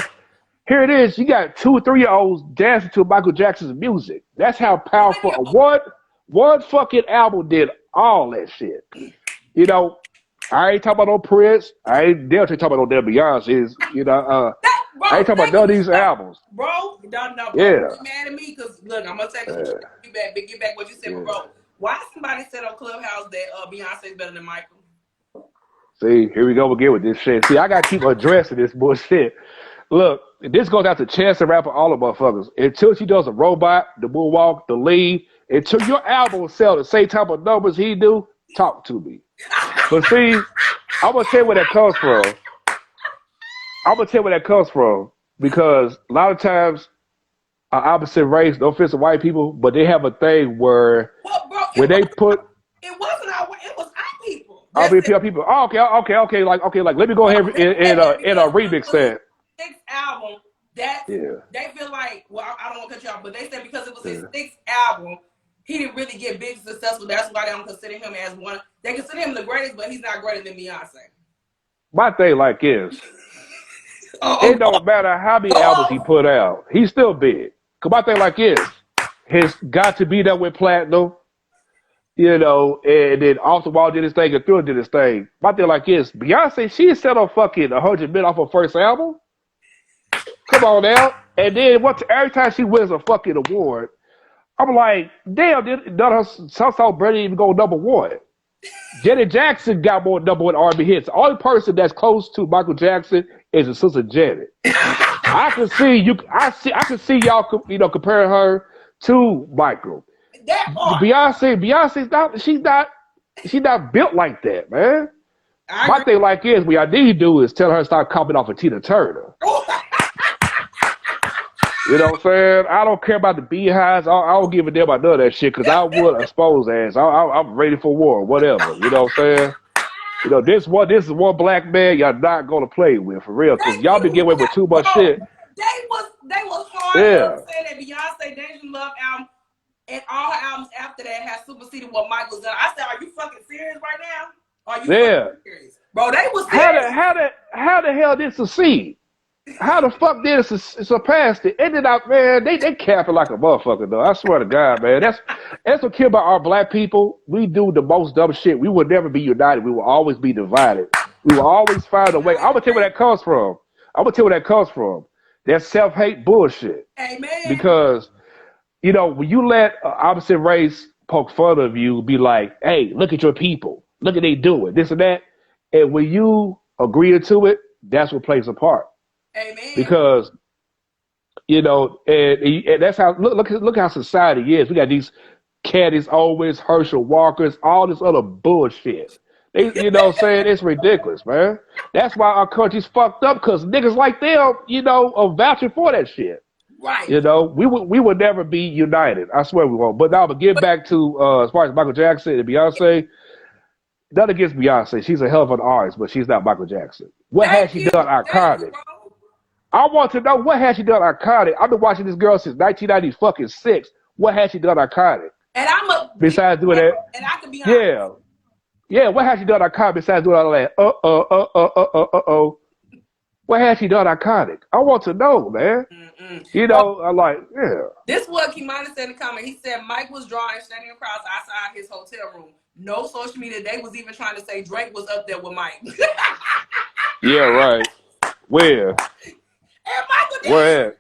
[SPEAKER 2] here it is. You got 2 or 3-year-olds dancing to Michael Jackson's music. That's how powerful one fucking album did all that shit. You know, I ain't talking about no Prince. I ain't dare talk about no damn Beyonce's. You know, I ain't talking about none of these albums.
[SPEAKER 1] Bro, no, bro.
[SPEAKER 2] Yeah.
[SPEAKER 1] You're mad at me because look, I'm gonna take get back what you said, bro. Why somebody said on Clubhouse that Beyonce is better than Michael?
[SPEAKER 2] See, here we go again with this shit. See, I gotta keep addressing this bullshit. Look, this goes out to Chance the Rapper, all the motherfuckers. Until she does a robot, the moonwalk, the lead, until your album sell the same type of numbers he do, talk to me. But see, I'm gonna tell you where that comes from. Because a lot of times, opposite race, no offense to white people, but they have a thing where when they put
[SPEAKER 1] it was our people.
[SPEAKER 2] People. Oh, okay. Like let me go ahead and a remix that.
[SPEAKER 1] 6th album. They feel like, well, I don't want to cut you off, but they said because it was his 6th album, he didn't really get big and successful. That's why they don't consider him as one. They consider him the greatest, but he's not greater than Beyonce. My
[SPEAKER 2] thing like is, it don't matter how many albums he put out, he's still big. Cause my thing like is, his Got to Be That with Platinum, you know, and then Off the Wall did his thing and Thriller did his thing. My thing like is, Beyonce, she set on fucking 100 million off her first album. Come on now. And then every time she wins a fucking award, I'm like, damn, none of her song didn't even go #1. Janet Jackson got more #1 R&B hits. The only person that's close to Michael Jackson is his sister Janet. I can see y'all, you know, comparing her to Michael. Beyonce's she's not built like that, man. My thing like is, what I need to do is tell her to stop copying off of Tina Turner. You know what I'm saying? I don't care about the beehives. I don't give a damn about none of that shit because I would expose ass. I'm ready for war, whatever. You know what I'm saying? You know, this is one black man y'all not gonna play with for real because y'all been getting away with too much shit.
[SPEAKER 1] They was hard to say that Beyonce Dangerous Love album and all her albums after that has superseded what Michael's done. I said, are you fucking serious right now? Are you fucking serious? Bro, they was serious.
[SPEAKER 2] How the hell did it succeed? How the fuck did it surpass it? Ended up, man, they capping like a motherfucker, though. I swear to God, man. That's what killed about our black people. We do the most dumb shit. We will never be united. We will always be divided. We will always find a way. I'm going to tell you where that comes from. That self-hate bullshit.
[SPEAKER 1] Amen.
[SPEAKER 2] Because, you know, when you let opposite race poke fun of you, be like, hey, look at your people. Look at they doing this and that. And when you agree to it, that's what plays a part.
[SPEAKER 1] Amen.
[SPEAKER 2] Because, you know, and that's how look how society is. We got these Candace Owens, Herschel Walkers, all this other bullshit. You know what I'm saying? It's ridiculous, man. That's why our country's fucked up because niggas like them, you know, are vouching for that shit.
[SPEAKER 1] Right.
[SPEAKER 2] You know, we would never be united. I swear we won't. But now to get back to as far as Michael Jackson and Beyonce, nothing against Beyonce. She's a hell of an artist, but she's not Michael Jackson. What has she done iconic? I want to know what has she done iconic. I've been watching this girl since 1996. What has she done iconic?
[SPEAKER 1] And
[SPEAKER 2] besides doing that,
[SPEAKER 1] and I can be honest.
[SPEAKER 2] Yeah. What has she done iconic besides doing all that? What has she done iconic? I want to know, man. You know, I'm like, yeah.
[SPEAKER 1] This is what Kimani said in the comment. He said Mike was drawing standing across outside his hotel room. No social media. They was even trying to say Drake was up there with Mike.
[SPEAKER 2] Yeah, right. Where?
[SPEAKER 1] And Michael did.
[SPEAKER 2] Where?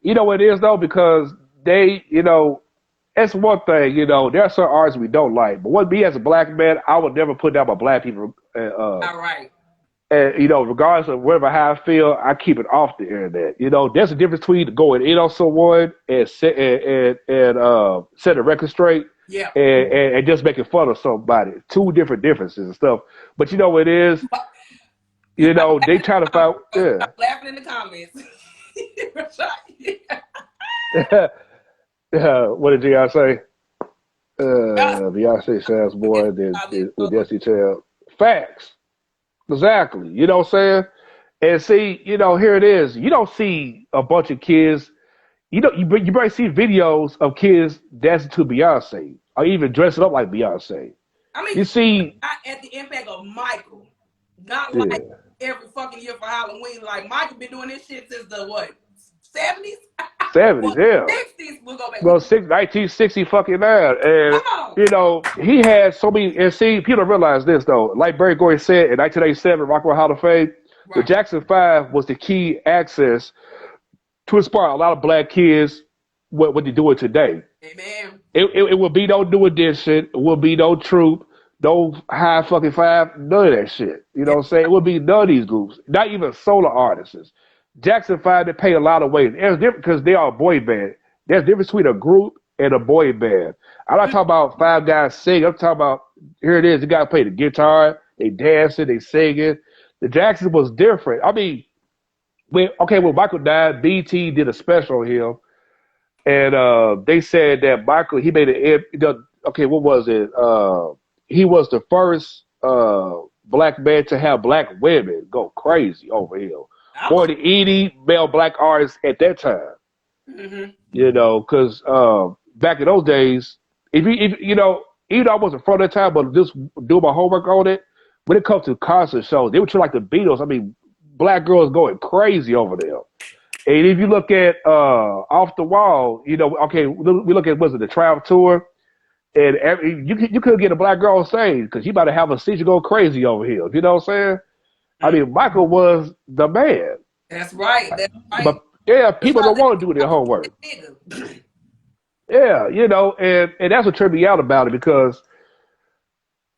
[SPEAKER 2] You know what it is though, because they, that's one thing. There are certain artists we don't like, but what me as a black man, I would never put down my black people.
[SPEAKER 1] All right.
[SPEAKER 2] And regardless of whatever how I feel, I keep it off the internet. There's a difference between going in on someone and set a record straight,
[SPEAKER 1] yeah,
[SPEAKER 2] and just making fun of somebody. Two different differences and stuff. But you know what it is? They try to find. Yeah.
[SPEAKER 1] I'm laughing in the comments.
[SPEAKER 2] What did Beyonce say? Beyonce sounds more than with Destiny Child. Facts. Exactly. You know what I'm saying? And see, here it is. You don't see a bunch of kids. You probably see videos of kids dancing to Beyonce or even dressing up like Beyonce.
[SPEAKER 1] I mean,
[SPEAKER 2] you see,
[SPEAKER 1] not at the impact of Michael. Not like every fucking year for Halloween. Like Michael been doing this shit since the what? 70s?
[SPEAKER 2] 70s, yeah.
[SPEAKER 1] 60s, we'll go back.
[SPEAKER 2] Well, 1960 fucking 9. And, he had so many, and see, people don't realize this, though. Like Barry Gordy said in 1987, Rockwell Hall of Fame, the Jackson 5 was the key access to inspire a lot of black kids what they're doing today.
[SPEAKER 1] Amen.
[SPEAKER 2] It will be no New Edition. It will be no Troop, no High fucking Five, none of that shit. You know what I'm saying? It will be none of these groups, not even solo artists. Jackson 5, they pay a lot of weight. It's different because they are a boy band. There's a difference between a group and a boy band. I'm not talking about 5 guys singing. I'm talking about, here it is, you got to play the guitar, they dancing, they singing. The Jacksons was different. I mean, when Michael died, BT did a special on him, and they said that Michael, he made what was it? He was the first black man to have black women go crazy over him. More than any male black artist at that time. Mm-hmm. Because back in those days, even though I wasn't from that time, but just doing my homework on it, when it comes to concert shows, they were treated like the Beatles. I mean, black girls going crazy over there. And if you look at Off the Wall, we look at, was it the Travel Tour? And you couldn't get a black girl on stage because you about to have a seizure go crazy over here. You know what I'm saying? I mean, Michael was the man.
[SPEAKER 1] That's right.
[SPEAKER 2] But yeah, people don't want to do their homework. Yeah, and that's what tripped me out about it because,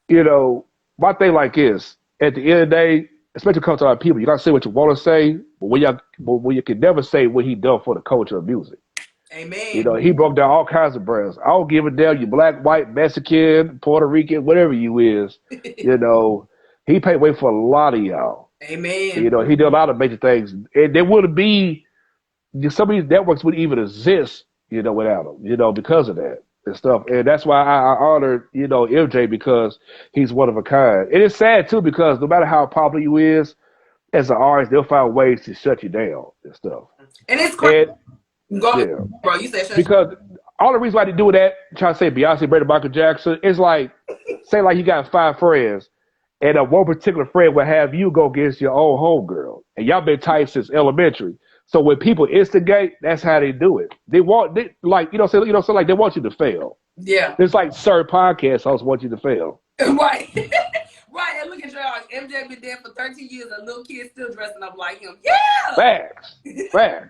[SPEAKER 2] my thing like is, at the end of the day, especially when it comes to our people, you got to say what you want to say, but when you can never say what he done for the culture of music.
[SPEAKER 1] Amen.
[SPEAKER 2] He broke down all kinds of brands. I don't give a damn, you black, white, Mexican, Puerto Rican, whatever you is, He paid way for a lot of y'all.
[SPEAKER 1] Amen.
[SPEAKER 2] He did a lot of major things. And there wouldn't be, some of these networks wouldn't even exist, without him, because of that and stuff. And that's why I honor, MJ, because he's one of a kind. And it's sad, too, because no matter how popular you is, as an artist, they'll find ways to shut you down and stuff.
[SPEAKER 1] And it's crazy. Go ahead, bro. You said shut
[SPEAKER 2] because all the reason why they do that, trying to say Beyonce, Brandon, Michael Jackson, is like, say like you got 5 friends, and one particular friend will have you go against your own homegirl. And y'all been tight since elementary. So when people instigate, that's how they do it. They want they want you to fail.
[SPEAKER 1] Yeah.
[SPEAKER 2] It's like certain podcast hosts want you to fail.
[SPEAKER 1] Right. Right. And look at y'all. MJ been dead for 13 years and little kids still dressing up like him. Yeah.
[SPEAKER 2] Facts.
[SPEAKER 1] Right.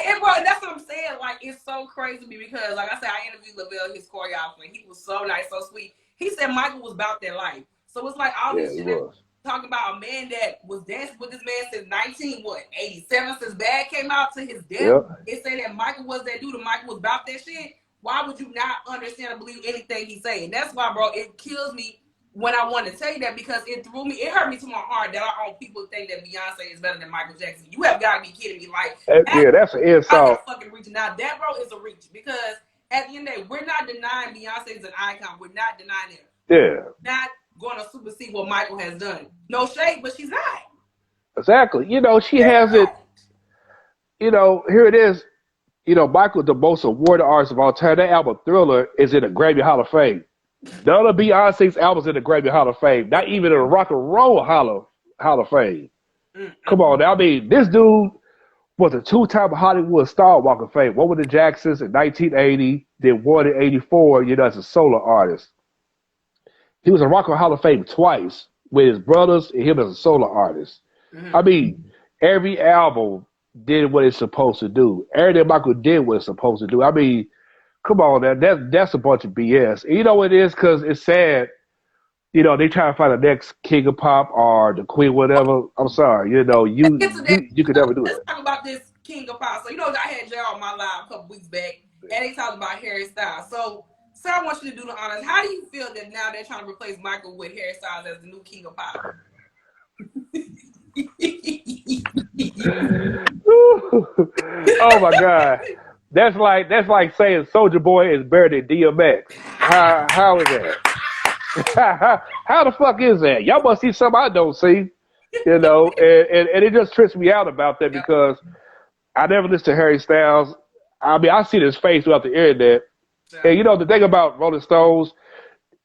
[SPEAKER 1] And bro, that's what I'm saying. Like, it's so crazy to me because, like I said, I interviewed Lavelle, his choreographer, and he was so nice, so sweet. He said Michael was about that life. So it's like all this shit talking about a man that was dancing with this man since 1987, since Bad came out to his death. Yep. They say that Michael was that dude and Michael was about that shit. Why would you not understand and believe anything he's saying? That's why, bro, it kills me when I want to tell you that because it hurt me to my heart that people think that Beyonce is better than Michael Jackson. You have got to be kidding me. Like,
[SPEAKER 2] that's an insult.
[SPEAKER 1] I'm fucking reaching. Now, that, bro, is a reach because at the end of the day, we're not denying Beyonce is an icon. We're not denying it.
[SPEAKER 2] Yeah.
[SPEAKER 1] Not going to supersede what Michael has done. No shade, but she's not.
[SPEAKER 2] Exactly. She has it. Here it is. Michael, the most awarded artist of all time. That album Thriller is in the Grammy Hall of Fame. None of Beyonce's albums in the Grammy Hall of Fame. Not even in the Rock and Roll Hall of Fame. Come on now. I mean, this dude was a 2-time Hollywood star Walk of Fame. One with the Jacksons in 1980, then one in 84, as a solo artist. He was a Rock and Roll Hall of Fame twice with his brothers and him as a solo artist. I mean, every album did what it's supposed to do. Everything Michael did what it's supposed to do. I mean, come on, that's a bunch of BS. And you know what it is? Because it's sad. You know, they try to find the next king of pop or the queen, whatever. I'm sorry. You know, you could never do
[SPEAKER 1] Let's
[SPEAKER 2] that.
[SPEAKER 1] talk about this king of pop. So, I had Jay on my live a couple weeks back, and they talked about Harry Styles. So, sir, I want you to do the honors. How do you feel that now they're trying to replace Michael with Harry Styles as the new king of pop?
[SPEAKER 2] Oh my God. That's like saying Soldier Boy is better than DMX. How is that? How the fuck is that? Y'all must see something I don't see. You know, and it just trips me out about that because I never listened to Harry Styles. I mean, I see his face throughout the internet. And you know the thing about Rolling Stones,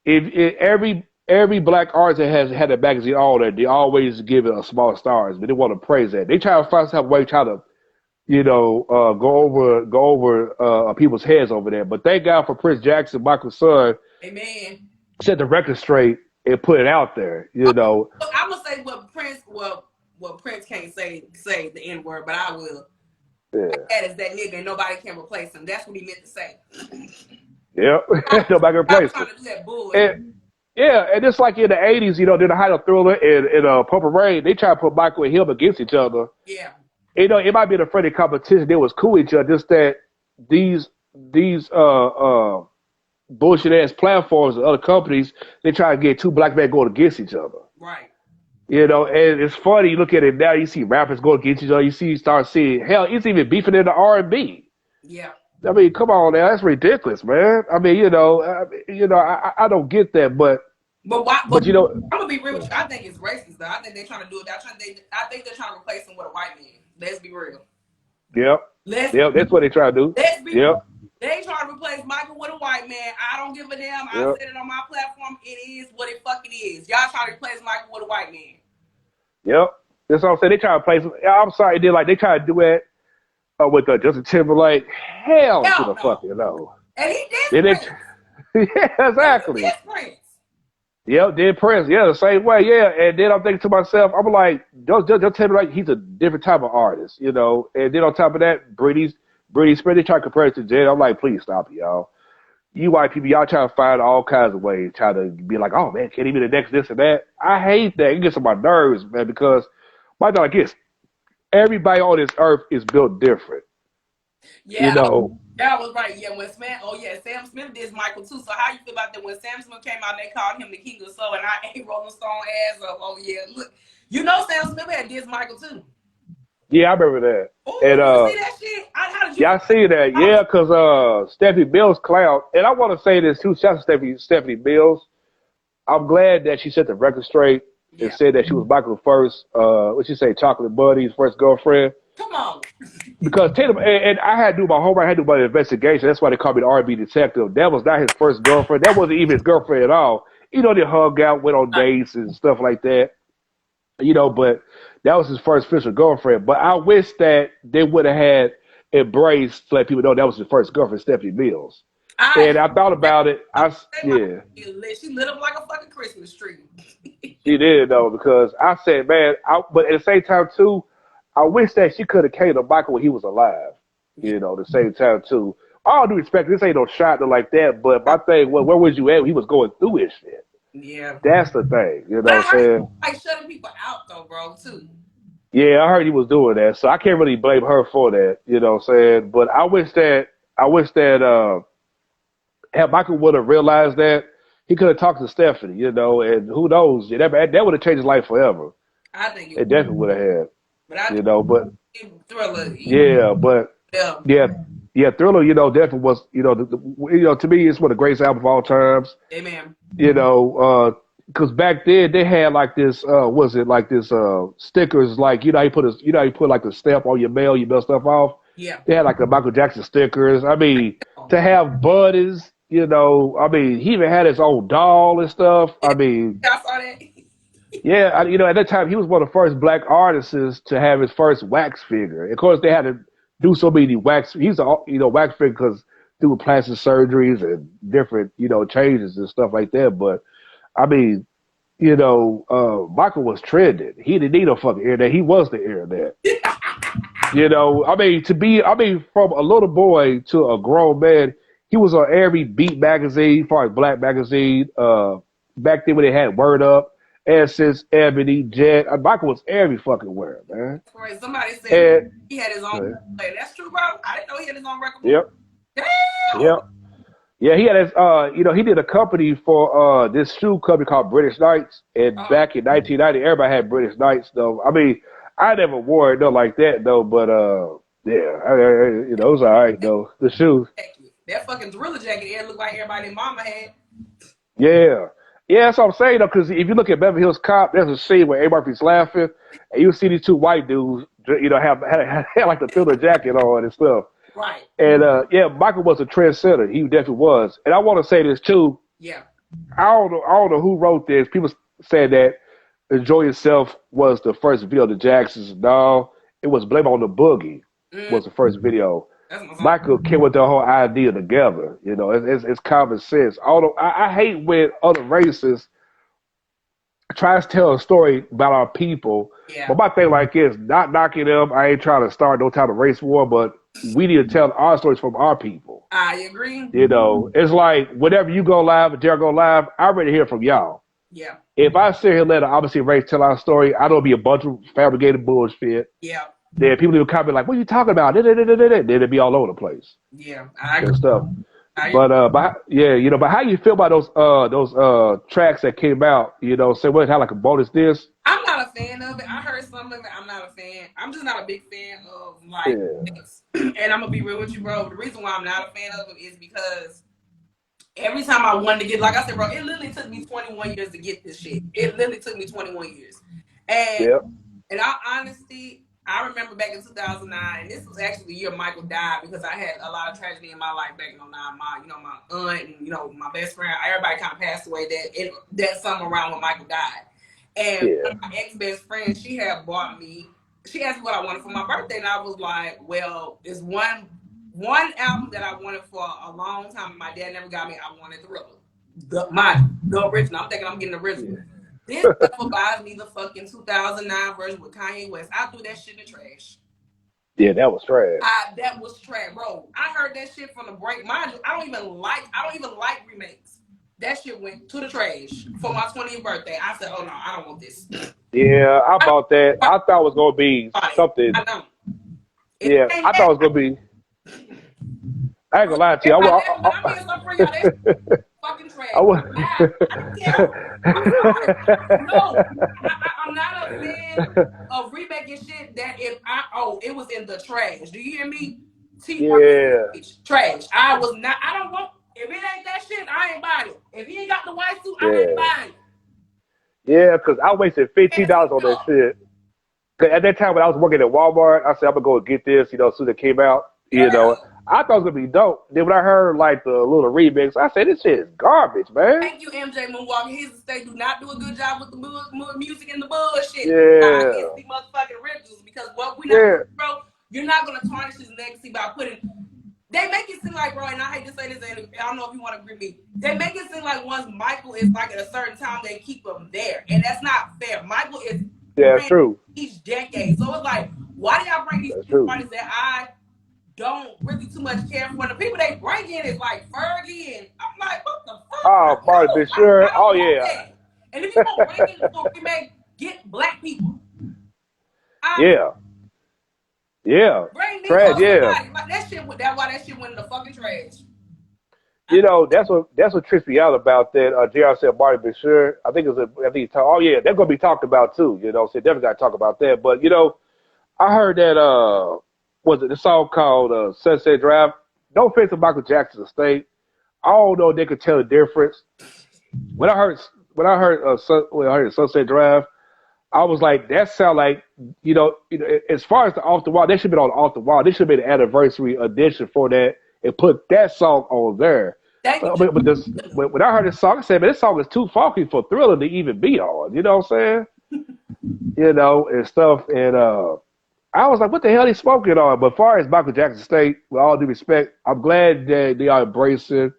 [SPEAKER 2] if every black artist that has had a magazine all that, they always give it a small stars, but they want to praise that. They try to find some way, try to, go over people's heads over there. But thank God for Prince Jackson, Michael's son.
[SPEAKER 1] Amen.
[SPEAKER 2] Set the record straight and put it out there. You know.
[SPEAKER 1] I'm gonna say what Prince can't say the N word, but I will.
[SPEAKER 2] Yeah.
[SPEAKER 1] That is that nigga, and nobody can replace him. That's what he meant to say.
[SPEAKER 2] Yep. Nobody can replace him.
[SPEAKER 1] To do that bull.
[SPEAKER 2] Yeah, and it's like in the 80s, during the height of Thriller and Purple Rain, they try to put Michael and him against each other.
[SPEAKER 1] Yeah.
[SPEAKER 2] It might be a friendly competition. They was cool with each other. Just that these bullshit ass platforms and other companies, they try to get two black men going against each other.
[SPEAKER 1] Right.
[SPEAKER 2] And it's funny. You look at it now. You see rappers going against each other. You start seeing hell. It's even beefing in the R&B.
[SPEAKER 1] Yeah.
[SPEAKER 2] I mean, come on now. That's ridiculous, man. I mean, I don't get that, but
[SPEAKER 1] why?
[SPEAKER 2] But
[SPEAKER 1] I'm gonna be real with you. I think it's racist though. I think they're trying to do it. I think they're trying to replace him with a white man. Let's be real.
[SPEAKER 2] Yep. That's what they try to do.
[SPEAKER 1] Let's be real. They try to replace Michael with a white man. I don't give a damn. I said it on my platform. It is what it fucking is. Y'all try to replace Michael with a white man.
[SPEAKER 2] Yep. That's what I'm saying. They try to replace him. I'm sorry. They try to do it with Justin Timberlake. Hell to the fucking no.
[SPEAKER 1] And he did Prince.
[SPEAKER 2] Yeah, exactly.
[SPEAKER 1] He did Prince.
[SPEAKER 2] Yep, did Prince. Yeah, the same way. Yeah, and then I'm thinking to myself, I'm like, Justin Timberlake, he's a different type of artist, And then on top of that, Britney Spears, they try to compare it to Jay. I'm like, please stop it, y'all. You white people, y'all try to find all kinds of ways, try to be like, oh man, can he be the next this and that? I hate that. It gets on my nerves, man, because my thing like this, everybody on this earth is built different.
[SPEAKER 1] Yeah, that was right. Yeah, Sam Smith did Michael too. So how you feel about that? When Sam Smith came out, they called him the King of Soul, and I ain't Rolling Stone ass up. Oh yeah, look, Sam Smith had did Michael too.
[SPEAKER 2] Yeah, I remember that.
[SPEAKER 1] Ooh, you see that shit? How did you?
[SPEAKER 2] Yeah, I see that. Yeah, because Stephanie Mills clown, and I want to say this too. Shout out to Stephanie Mills. I'm glad that she set the record straight and said that she was Michael's first. What she say? Chocolate Buddy's first girlfriend.
[SPEAKER 1] Come on.
[SPEAKER 2] Because Tatum, and I had to do my homework, I had to do my investigation. That's why they called me the R&B detective. That was not his first girlfriend. That wasn't even his girlfriend at all. They hung out, went on dates and stuff like that. But that was his first official girlfriend. But I wish that they would have had embraced to let people know that was his first girlfriend, Stephanie Mills. And I thought about it. She
[SPEAKER 1] lit up like a fucking Christmas tree.
[SPEAKER 2] She did, though, because I said, man, but at the same time, too, I wish that she could have came to Michael when he was alive. The same time too. All due respect, this ain't no shot like that. But my thing, where was you at when he was going through his shit?
[SPEAKER 1] Yeah,
[SPEAKER 2] that's the thing. You know what I'm saying?
[SPEAKER 1] Like shutting people out though, bro, too.
[SPEAKER 2] Yeah, I heard he was doing that, so I can't really blame her for that. You know what I'm saying? But I wish that had Michael would have realized that, he could have talked to Stephanie. And who knows? That would have changed his life forever.
[SPEAKER 1] I think
[SPEAKER 2] it definitely would have had.
[SPEAKER 1] But Thriller.
[SPEAKER 2] Thriller, definitely was, to me, it's one of the greatest albums of all times.
[SPEAKER 1] Amen.
[SPEAKER 2] Because back then they had like this, stickers, like, how you put like the stamp on your mail stuff off.
[SPEAKER 1] Yeah.
[SPEAKER 2] They had like the Michael Jackson stickers. I mean, to have buddies, he even had his own doll and stuff. I mean,
[SPEAKER 1] I saw that.
[SPEAKER 2] Yeah, at that time, he was one of the first black artists to have his first wax figure. Of course, they had to do so many wax. He's a wax figure because through plastic surgeries and different changes and stuff like that. But I mean, Michael was trending. He didn't need no fucking internet. He was the internet. You know, from a little boy to a grown man, he was on every Beat magazine, as far as black magazine. Back then when they had Word Up, Essence, Ebony, Jet. Michael was every fucking where, man.
[SPEAKER 1] Right. Somebody said he had his own play. That's true, bro. I didn't know he had his own record.
[SPEAKER 2] Yep.
[SPEAKER 1] Damn.
[SPEAKER 2] Yep. Yeah, he had his, he did a company for this shoe company called British Knights, and back in 1990, everybody had British Knights, though. I mean, I never wore it, though, like that, though, but, it was all right, though, the shoes.
[SPEAKER 1] That fucking Thriller jacket, it looked like everybody in Mama had.
[SPEAKER 2] Yeah. Yeah, that's what I'm saying, though, because if you look at Beverly Hills Cop, there's a scene where everybody's laughing, and you see these two white dudes, had like the Thriller jacket on and stuff.
[SPEAKER 1] Right.
[SPEAKER 2] And, Michael was a trendsetter. He definitely was. And I want to say this, too.
[SPEAKER 1] Yeah.
[SPEAKER 2] I don't know who wrote this. People said that Enjoy Yourself was the first video of the Jacksons. No, it was Blame on the Boogie was the first video. Michael came with the whole idea together. You know, it's common sense. Although I hate when other races try to tell a story about our people.
[SPEAKER 1] Yeah.
[SPEAKER 2] But my thing like is not knocking them. I ain't trying to start no type of race war, but we need to tell our stories from our people.
[SPEAKER 1] I agree.
[SPEAKER 2] You know, it's like whenever you go live and Derek go live, I'm ready to hear from y'all.
[SPEAKER 1] Yeah.
[SPEAKER 2] If I sit here and let an opposite race tell our story, I know it'll be a bunch of fabricated bullshit.
[SPEAKER 1] Yeah.
[SPEAKER 2] Then people will comment like, "What are you talking about?" Then it'll be all over the place.
[SPEAKER 1] Yeah, I agree.
[SPEAKER 2] Stuff. But how you feel about those tracks that came out? You know, say what, how like a bonus disc?
[SPEAKER 1] I'm not a fan of it. I heard some of it. I'm not a fan. I'm just not a big fan of and I'm gonna be real with you, bro. The reason why I'm not a fan of it is because every time I wanted to get, like I said, bro, it literally took me 21 years to get this shit. It literally took me 21 years. And in all honesty, I remember back in 2009, and this was actually the year Michael died because I had a lot of tragedy in my life back in 2009. My aunt and, my best friend, everybody kind of passed away that summer around when Michael died. And one of my ex-best friends, she had bought me, she asked me what I wanted for my birthday, and I was like, well, there's one album that I wanted for a long time, and my dad never got me. I wanted the original. I'm thinking I'm getting the original. This stuff buys me the fucking 2009 version with Kanye West. I threw that shit in the trash.
[SPEAKER 2] Yeah, that was trash.
[SPEAKER 1] That was trash, bro. I heard that shit from the break. Mind you, I don't even like remakes. That shit went to the trash for my 20th birthday. I said, oh no, I don't want this.
[SPEAKER 2] Yeah, I bought that. I thought it was gonna be something.
[SPEAKER 1] I don't.
[SPEAKER 2] I thought it was gonna be. I ain't gonna lie to you.
[SPEAKER 1] Fucking trash.
[SPEAKER 2] I'm
[SPEAKER 1] not a fan of remaking shit that it was in the trash. Do you hear me? Trash. I don't want, if it ain't that shit, I ain't buying it. If he ain't got the white suit, I ain't buying it.
[SPEAKER 2] Yeah, because I wasted $15 on that shit. Cause at that time when I was working at Walmart, I said, I'm gonna go get this, as soon as it came out, I thought it was gonna be dope. Then when I heard like the little remix, I said, "This shit is garbage, man."
[SPEAKER 1] Thank you, MJ Moonwalker. His estate do not do a good job with the music and the bullshit.
[SPEAKER 2] Yeah.
[SPEAKER 1] Against the motherfucking originals, because what we not, bro, you're not gonna tarnish his legacy by putting. They make it seem like, bro, and I hate to say this, and I don't know if you want to agree with me. They make it seem like once Michael is like at a certain time, they keep him there, and that's not fair. Michael is
[SPEAKER 2] true.
[SPEAKER 1] Each decade, so it's like, why do y'all bring these parties that I don't really too much care for? The people they bring in is like Fergie, and I'm like, what the fuck?
[SPEAKER 2] Oh, Marty Big Sure. Oh yeah.
[SPEAKER 1] That. And if you don't bring in the remake, get black people.
[SPEAKER 2] Yeah.
[SPEAKER 1] Bring me
[SPEAKER 2] trash.
[SPEAKER 1] Like that shit. That's why that shit went in the fucking trash.
[SPEAKER 2] That's what trips me out about that. JR said Marty Big Sure. I think they're gonna be talked about too. So definitely gotta talk about that. But I heard that was it the song called Sunset Drive? No offense to Michael Jackson's estate. I don't know if they could tell the difference. When I heard Sunset Drive, I was like, that sound like, as far as the Off the Wall, they should have been on Off the Wall. They should have been an anniversary edition for that and put that song on there. But when I heard this song, I said, man, this song is too funky for Thriller to even be on. You know what I'm saying? And stuff. And I was like, what the hell are they smoking on? But as far as Michael Jackson's estate, with all due respect, I'm glad that they are embracing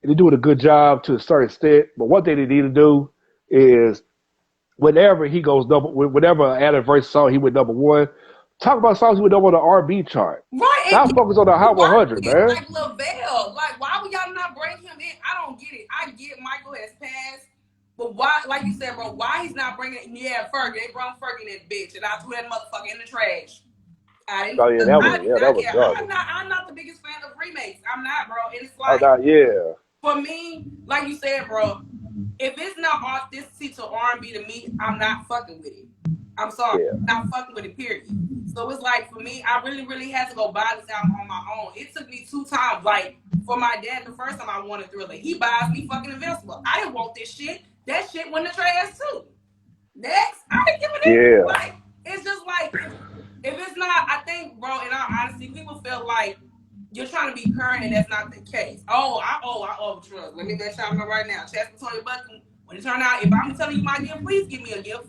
[SPEAKER 2] and they're doing a good job to a certain extent. But one thing they need to do is whenever he goes whenever an anniversary song he went number one, talk about songs you would know on the R&B chart.
[SPEAKER 1] Right, and
[SPEAKER 2] Stop focus on the Hot 100, man.
[SPEAKER 1] like Lavelle. Like, why would y'all not bring him in? I don't get it. I get Michael has passed, but why? Like you said, bro, why he's not bringing? Yeah, Fergie. They brought Fergie in that bitch, and I threw that motherfucker in the trash. I didn't.
[SPEAKER 2] Oh yeah, that was garbage.
[SPEAKER 1] I'm not the biggest fan of remakes. I'm not, bro. And it's
[SPEAKER 2] Oh,
[SPEAKER 1] like,
[SPEAKER 2] yeah.
[SPEAKER 1] for me, like you said, bro, if it's not authenticity to R&B to me, I'm not fucking with it. I'm sorry,
[SPEAKER 2] Yeah.
[SPEAKER 1] I'm not fucking with it, period. So it's like, for me, I really, really had to go buy this album on my own. It took me 2 times. Like, for my dad, the first time I wanted Thriller, he buys me fucking Invincible. I didn't want this shit. That shit went in the trash too. Next, I didn't give a damn.
[SPEAKER 2] Yeah.
[SPEAKER 1] Like, it's just like, if it's not, I think, bro, in all honesty, people feel like you're trying to be current, and that's not the case. I owe trust. Let me let y'all know right now. Chester Tony Button, when it turn out, if I'm telling you my gift, please give me a gift.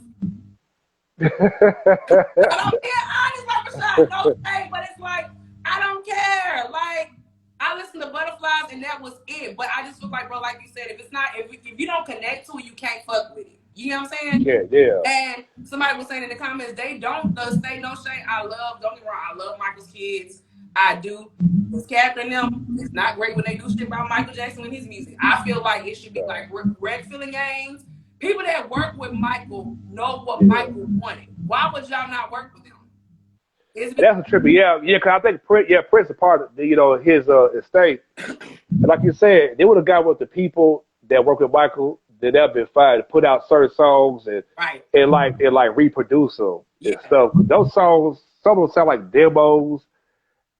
[SPEAKER 1] I don't care. Honest, like Rashad, no shade, but it's like, I don't care. Like, I listened to Butterflies, and that was it. But I just feel like, bro, like you said, if it's not, if you don't connect to it, you can't fuck with it. You know what I'm saying?
[SPEAKER 2] Yeah.
[SPEAKER 1] And somebody was saying in the comments, they don't say no shade. Don't get me wrong, I love Michael's kids. I do. It's Captain them. It's not great when they do shit about Michael Jackson and his music. I feel like it should be like red filling games. People that work with Michael know what Michael wanted. Why would y'all not work with him?
[SPEAKER 2] That's a trippy. Yeah, because I think Prince is part of his estate. And like you said, they would have got with the people that work with Michael. That have been fine to put out certain songs and reproduce them and stuff. Those songs, some of them sound like demos.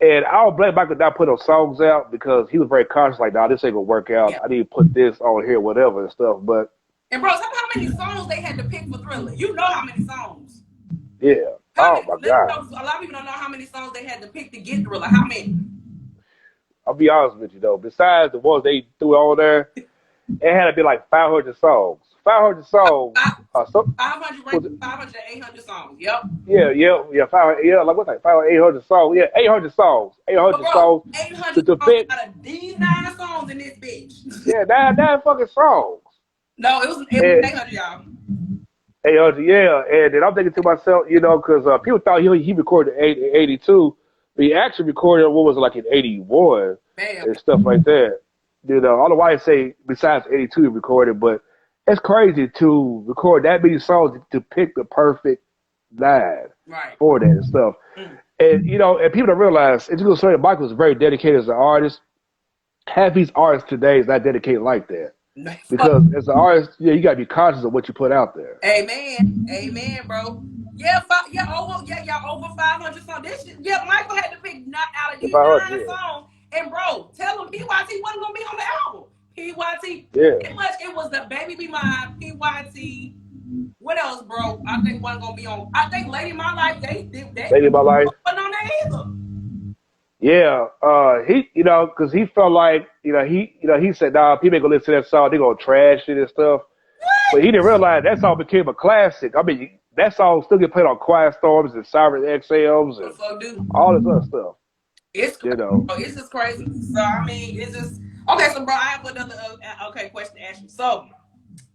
[SPEAKER 2] And I don't blame Michael not putting those songs out because he was very conscious, like, nah, this ain't gonna work out. I need to put this on here, whatever and stuff. But
[SPEAKER 1] bro, tell me how many songs they had to pick for Thriller. You know how many songs?
[SPEAKER 2] Yeah. My God.
[SPEAKER 1] A lot of people don't know how many songs they had to pick to get Thriller. How many?
[SPEAKER 2] I'll be honest with you though. Besides the ones they threw on there. It had to be like 500 songs. 500 songs.
[SPEAKER 1] 500, 800 songs. Yep.
[SPEAKER 2] Yeah. 500. Yeah, like what's that? 500, 800 songs. Yeah, 800 songs. 800 songs.
[SPEAKER 1] 800 songs out of these 9 songs in this bitch.
[SPEAKER 2] Yeah, 9 fucking songs.
[SPEAKER 1] No, it was 800, y'all.
[SPEAKER 2] 800, yeah. And then I'm thinking to myself, because people thought he recorded in 82, but he actually recorded what was it, like in 81 and stuff like that. I don't know why I say besides 82 he recorded, but it's crazy to record that many songs to pick the perfect 9 for that and stuff. And and people don't realize, it's going to say Michael was very dedicated as an artist. Half these artists today is not dedicated like that. Because as an artist, you got to be conscious of what you put out there.
[SPEAKER 1] Amen, bro. Over 500 songs. Michael had to pick out of these 9 songs. And bro, tell him PYT wasn't gonna be on the album. PYT, pretty much it was the Baby Be Mine, PYT. What else, bro? I think wasn't gonna be on. I think Lady My Life. Lady
[SPEAKER 2] My Life
[SPEAKER 1] wasn't on there either.
[SPEAKER 2] Yeah, he, because he felt like, he said, nah, people ain't gonna listen to that song. They gonna trash it and stuff. But he didn't realize that song became a classic. I mean, that song still get played on Quiet Storms and Siren XMs and all this other stuff.
[SPEAKER 1] It's it's just crazy. So I mean, it's just okay. So bro, I have another question to ask you. So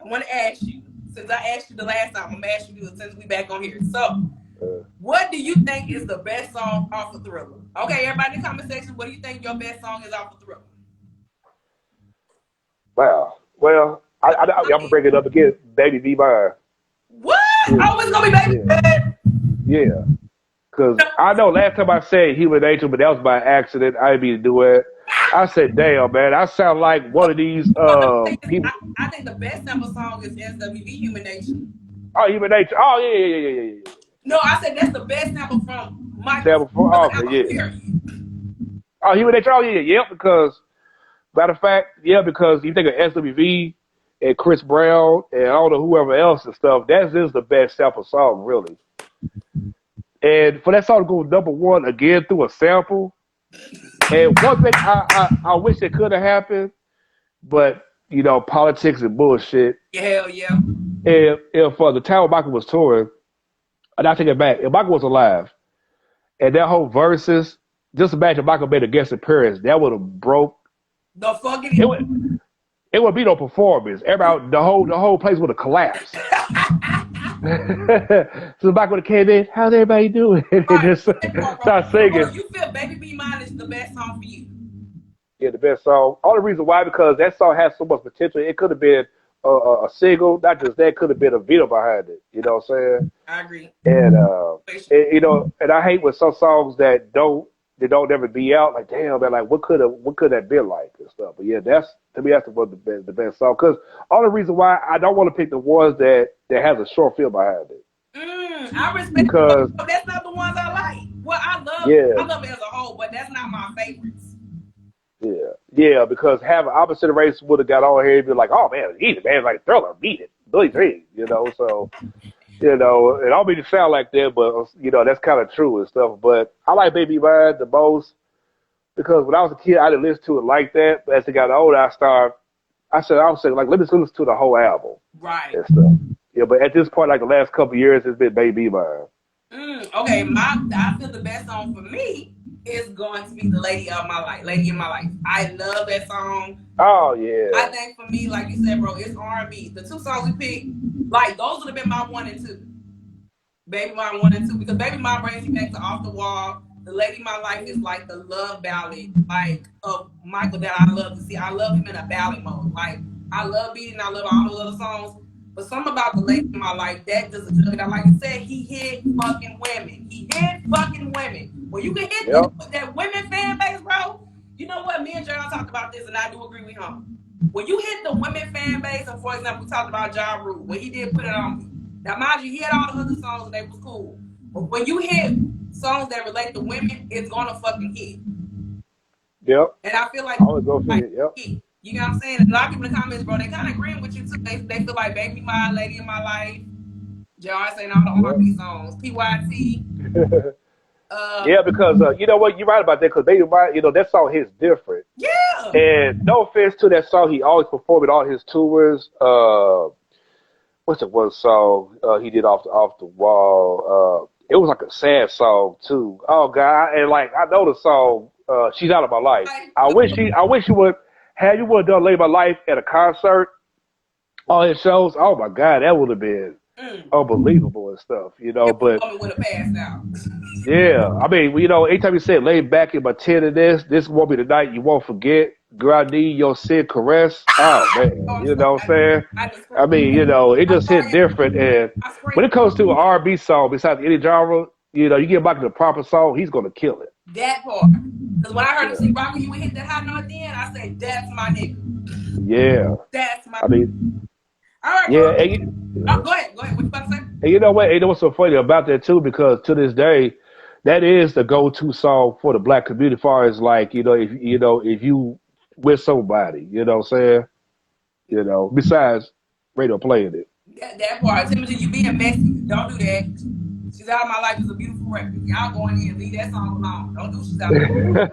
[SPEAKER 1] I want to ask you, since I asked you the last time, I'm gonna ask you since we back on here. So, what do you think is the best song off of Thriller? Okay, everybody in the comment section, what do you think your best song is off of Thriller?
[SPEAKER 2] Wow. Well, I'm gonna bring it up again. Baby Be Mine.
[SPEAKER 1] What? Oh, it's gonna be Baby.
[SPEAKER 2] Yeah. Because I know last time I said Human Nature, but that was by accident. I didn't mean to do it. I said, damn, man, I sound like one of these people.
[SPEAKER 1] I think the best sample song is SWV, Human Nature.
[SPEAKER 2] Oh, Human Nature. Oh, yeah.
[SPEAKER 1] No, I said that's the best sample from
[SPEAKER 2] Oh,
[SPEAKER 1] Michael.
[SPEAKER 2] Oh, Human Nature. Oh, yeah, because, matter of fact, because you think of SWV and Chris Brown and I don't know whoever else and stuff, that is the best sample song, really. And for that song to go #1 again through a sample, and one thing I wish it could have happened, but politics and bullshit.
[SPEAKER 1] Hell yeah.
[SPEAKER 2] If the time Michael was touring, and I take it back, if Michael was alive, and that whole verses, just imagine Michael made a guest appearance, that would have broke.
[SPEAKER 1] The fucking.
[SPEAKER 2] It would be no performance. Everybody, the whole place would have collapsed. So back when it came in, how's everybody doing? And
[SPEAKER 1] Right.
[SPEAKER 2] just
[SPEAKER 1] That part, bro.
[SPEAKER 2] start
[SPEAKER 1] So, bro,
[SPEAKER 2] singing.
[SPEAKER 1] you feel Baby Be Mine is the best song for you.
[SPEAKER 2] Yeah, the best song. Only reason why, because that song has so much potential. It could have been a single, not just that. Could have been a video behind it. You know what I'm saying?
[SPEAKER 1] I agree.
[SPEAKER 2] And I hate with some songs that don't ever be out. Like, damn, man, like what could that been like and stuff. But yeah, that's to me that's the best song. Because all the reason why I don't want to pick the ones that has a short film behind it.
[SPEAKER 1] I respect it,
[SPEAKER 2] Because
[SPEAKER 1] but that's not the ones I like. Well,
[SPEAKER 2] yeah,
[SPEAKER 1] I love it as a whole, but that's not my favorites.
[SPEAKER 2] yeah, because having opposite race would have got on here and be like, oh man, eat it, man, like Thriller, beat it, Billy Three, so. It all mean to sound like that, but that's kind of true and stuff. But I like Baby Mine the most because when I was a kid, I didn't listen to it like that. But as I got older, I was saying like, let me listen to the whole album
[SPEAKER 1] Right.
[SPEAKER 2] and stuff. Yeah, but at this point, like the last couple of years, it's been Baby Mine.
[SPEAKER 1] Okay, I feel the best song for me is going to be the Lady of My Life, Lady in My Life. I love that song.
[SPEAKER 2] Oh yeah.
[SPEAKER 1] I think for me, like you said, bro, it's R&B. The two songs we picked, like those would have been my 1 and 2. Baby Mine 1 and 2, because Baby Mine brings you back to Off the Wall. The Lady of My Life is like the love ballad, like of Michael that I love to see. I love him in a ballad mode. Like I love Beating, I love all those other songs. But something about the Lady of My Life, that does a jug. Like I said, he hit fucking women. He hit fucking women. When you can hit that women fan base, bro, you know what? Me and John talked about this, and I do agree with him. When you hit the women fan base, and for example, we talked about Ja Rule, when he did Put It On Me. Now, mind you, he had all the other songs, and they was cool. But when you hit songs that relate to women, it's gonna fucking hit.
[SPEAKER 2] Yep.
[SPEAKER 1] And I feel like,
[SPEAKER 2] yep.
[SPEAKER 1] You know what I'm saying? A lot of people in the comments, bro, they kind of agreeing with you too. They feel like Baby Mine, Lady in My Life, JR saying all the R&B songs, PYT.
[SPEAKER 2] Yeah, because you know what, you're right about that. Because Baby Mine, that song hits different.
[SPEAKER 1] Yeah.
[SPEAKER 2] And no offense to that song, he always performed at all his tours. What's the one song he did off the wall? It was like a sad song too. Oh God, and like I know the song. She's Out of My Life. I wish you would have done Lay My Life at a concert on his shows. Oh my God, that would have been unbelievable and stuff, but
[SPEAKER 1] would have passed out.
[SPEAKER 2] Yeah, I mean, anytime you say lay back in my tent of this won't be the night you won't forget. Girl, I need your Sid caress. Oh man, you know what I'm saying? I mean, it just hit different. And when it comes to an R&B song, besides any genre, you get back to the proper song, he's gonna kill it.
[SPEAKER 1] That part. Because when I heard him see Rocky, you would hit that high note then, I said, that's my nigga.
[SPEAKER 2] Yeah.
[SPEAKER 1] That's my.
[SPEAKER 2] I mean,
[SPEAKER 1] all right.
[SPEAKER 2] Yeah.
[SPEAKER 1] Go ahead. What you about to say?
[SPEAKER 2] And you know what? And what's so funny about that too? Because to this day, that is the go-to song for the black community. As far as like, if you with somebody, you know what I'm saying? Besides radio playing it.
[SPEAKER 1] That part. Timothy, you being messy. Don't do that. She's Out of My Life is a beautiful record. Y'all go in here and leave that song alone. Don't do She's Out of My Life.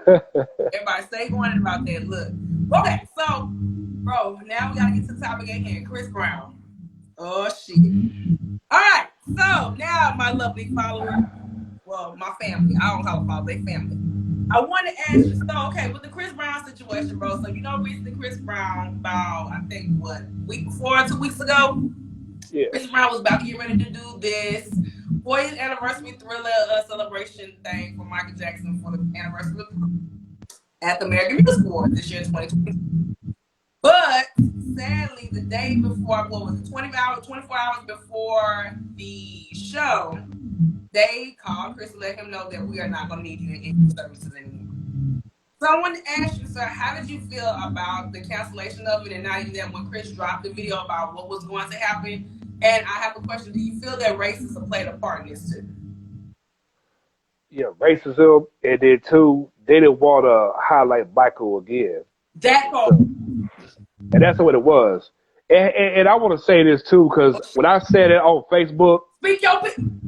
[SPEAKER 1] Everybody stay going about that. Look. Okay, so, bro, now we gotta get to the topic at hand. Chris Brown. Oh shit. All right. So now my lovely followers, well, my family. I don't call them followers, they family. I want to ask you, so okay, with the Chris Brown situation, bro. So recently Chris Brown, about I think week before, 2 weeks ago.
[SPEAKER 2] Yeah.
[SPEAKER 1] Chris Brown was about to get ready to do this for his anniversary Thriller celebration thing for Michael Jackson for the anniversary at the American Music Awards this year, 2020. But sadly, the day before, 24 hours before the show, they called Chris to let him know that we are not going to need you in any services anymore. So I wanted to ask you, sir, how did you feel about the cancellation of it? And now that when Chris dropped the video about what was going to happen, and I have a question: do you feel that racism played a part in this too?
[SPEAKER 2] Yeah, racism, and then too, they didn't want to highlight Michael again.
[SPEAKER 1] That part.
[SPEAKER 2] And that's what it was. And I want to say this too, because when I said it on Facebook,
[SPEAKER 1] speak your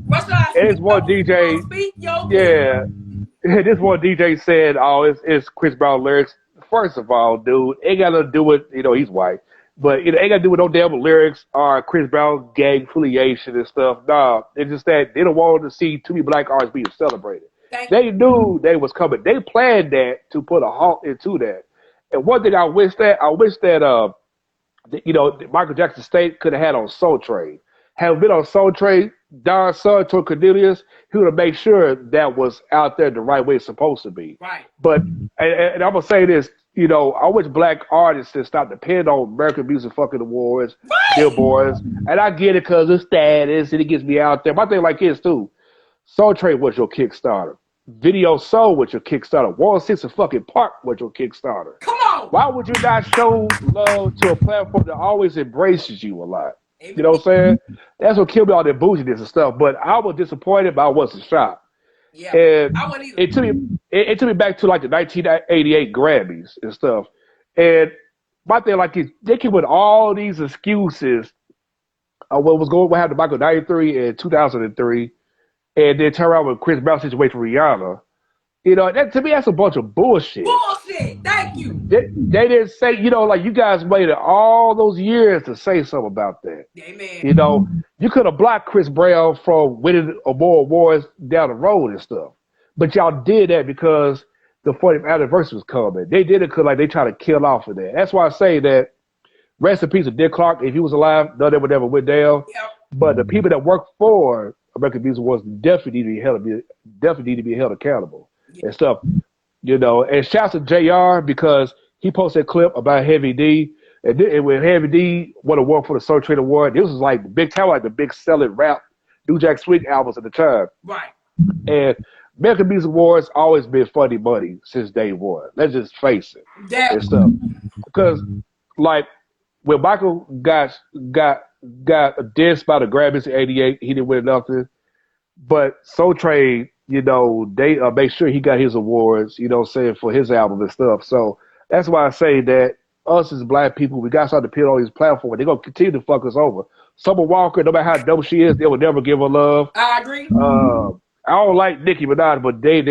[SPEAKER 1] Rashad,
[SPEAKER 2] it's one DJ.
[SPEAKER 1] Speak your
[SPEAKER 2] yeah, this one DJ said, "Oh, it's Chris Brown lyrics." First of all, dude, ain't got to do with he's white, but it ain't got to do with no damn lyrics or Chris Brown gang affiliation and stuff. Nah, it's just that they don't want to see too many black artists being celebrated. They knew they was coming. They planned that to put a halt into that. And one thing I wish that Michael Jackson State could have had on Soul Train. had been on Soul Train, Don's son, Tor Cornelius, he would have made sure that was out there the right way it's supposed to be.
[SPEAKER 1] Right.
[SPEAKER 2] But, and I'm going to say this, you know, I wish black artists to stop depending on American Music fucking awards, billboards. And I get it because of status and it gets me out there. My thing like this, too. Soul Train was your Kickstarter. Video Soul was your Kickstarter. 106 and fucking Park was your Kickstarter.
[SPEAKER 1] Come on.
[SPEAKER 2] Why would you not show love to a platform that always embraces you a lot? You know what I'm saying? That's what killed me, all that bouginess and stuff. But I was disappointed, but I wasn't shocked.
[SPEAKER 1] Yeah,
[SPEAKER 2] and
[SPEAKER 1] I wouldn't either.
[SPEAKER 2] It took me back to like the 1988 Grammys and stuff. And my thing like is they came with all these excuses of what happened to Michael 93 and 2003, and then turn around with Chris Brown situation with Rihanna. You know, that to me that's a bunch of bullshit.
[SPEAKER 1] Bullshit. Thank you.
[SPEAKER 2] They didn't say, you know, like you guys waited all those years to say something about that.
[SPEAKER 1] Amen.
[SPEAKER 2] You know, you could have blocked Chris Brown from winning more awards down the road and stuff. But y'all did that because the 40th anniversary was coming. They did it because like they try to kill off of that. That's why I say that rest in peace of Dick Clark. If he was alive, none of them would ever went down. Yep. But the people that work for American Music Awards definitely need to be held accountable and stuff. You know, and shouts to JR because he posted a clip about Heavy D. And when Heavy D won an award for the Soul Train Award, this was like big time, like the big selling rap New Jack Swing albums at the time.
[SPEAKER 1] Right.
[SPEAKER 2] And American Music Awards always been funny money since day one. Let's just face it. And stuff. Because like when Michael got dissed by the Grammys in '88, he didn't win nothing. But Soul Train, you know, they make sure he got his awards, you know what I'm saying, for his album and stuff. So that's why I say that us as black people, we got to start to put on these platforms. They're going to continue to fuck us over. Summer Walker, no matter how dope she is, they will never give her love.
[SPEAKER 1] I agree.
[SPEAKER 2] I don't like Nicki Minaj, but they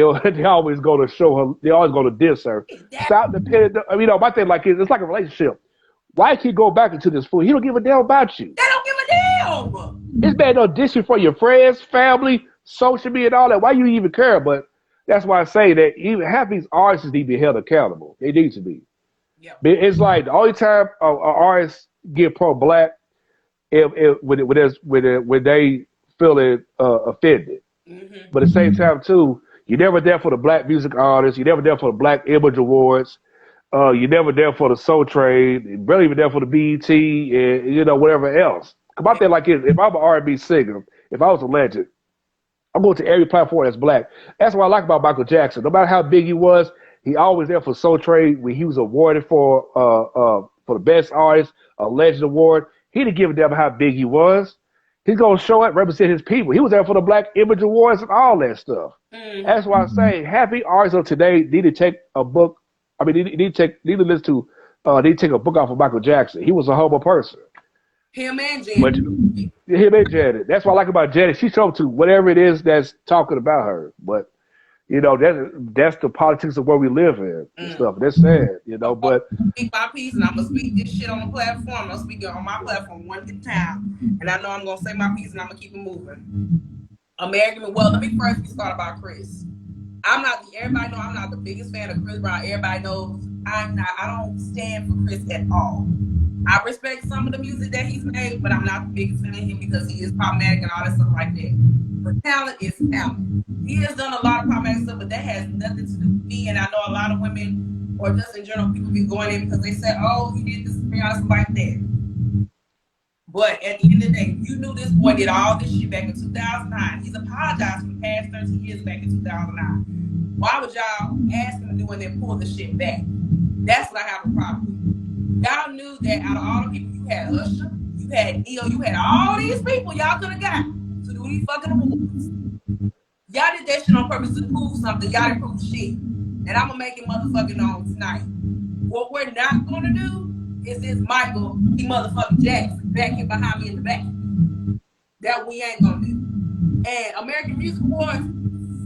[SPEAKER 2] always going to show her, they always going to diss her. Stop depending, you know, my thing like it's like a relationship. Why can't you go back into this fool? He don't give a damn about you.
[SPEAKER 1] They don't give a damn.
[SPEAKER 2] This man don't diss you for your friends, family, social media, and all that. Why you even care? But that's why I say that even half these artists need to be held accountable. They need to be. Yep. It's like the only time an artist get pro-black when they feel offended. Mm-hmm. But at the same time, too, you're never there for the black music artists. You're never there for the Black Image Awards. You're never there for the Soul Train. You're barely even there for the BET and, you know, whatever else. Come out there like this. If I'm an R&B singer, if I was a legend, I'm going to every platform that's black. That's what I like about Michael Jackson. No matter how big he was, he always there for Soul Train when he was awarded for the best artist, a Legend Award. He didn't give a damn how big he was. He's going to show up, represent his people. He was there for the Black Image Awards and all that stuff. Mm-hmm. That's why I say happy artists of today need to take a book. I mean, need to take a book off of Michael Jackson. He was a humble person.
[SPEAKER 1] Him and Janet.
[SPEAKER 2] That's what I like about Janet. She showed to whatever it is that's talking about her. But, you know, that's the politics of where we live in and stuff. That's sad, you know. But
[SPEAKER 1] speak my piece, and I'm gonna speak this shit on the platform. I'm speaking on my platform one at a time, and I know I'm gonna say my piece, and I'm gonna keep it moving. Well, let me first start about Chris. Everybody know I'm not the biggest fan of Chris Brown. Everybody knows I don't stand for Chris at all. I respect some of the music that he's made, but I'm not the biggest fan of him because he is problematic and all that stuff like that. But talent is talent. He has done a lot of problematic stuff, but that has nothing to do with me. And I know a lot of women, or just in general, people be going in because they say, oh, he did this and like that. But at the end of the day, you knew this boy did all this shit back in 2009. He's apologized for the past 13 years back in 2009. Why would y'all ask him to do and then pull the shit back? That's what I have a problem with. Y'all knew that out of all the people, you had Usher, you had E.O., you had all these people y'all could have got to do these fucking awards. Y'all did that shit on purpose to prove something. Y'all didn't prove shit. And I'm going to make it motherfucking known tonight. What we're not going to do is this Michael, he motherfucking Jackson, back here behind me in the back. That we ain't going to do. And American Music Awards,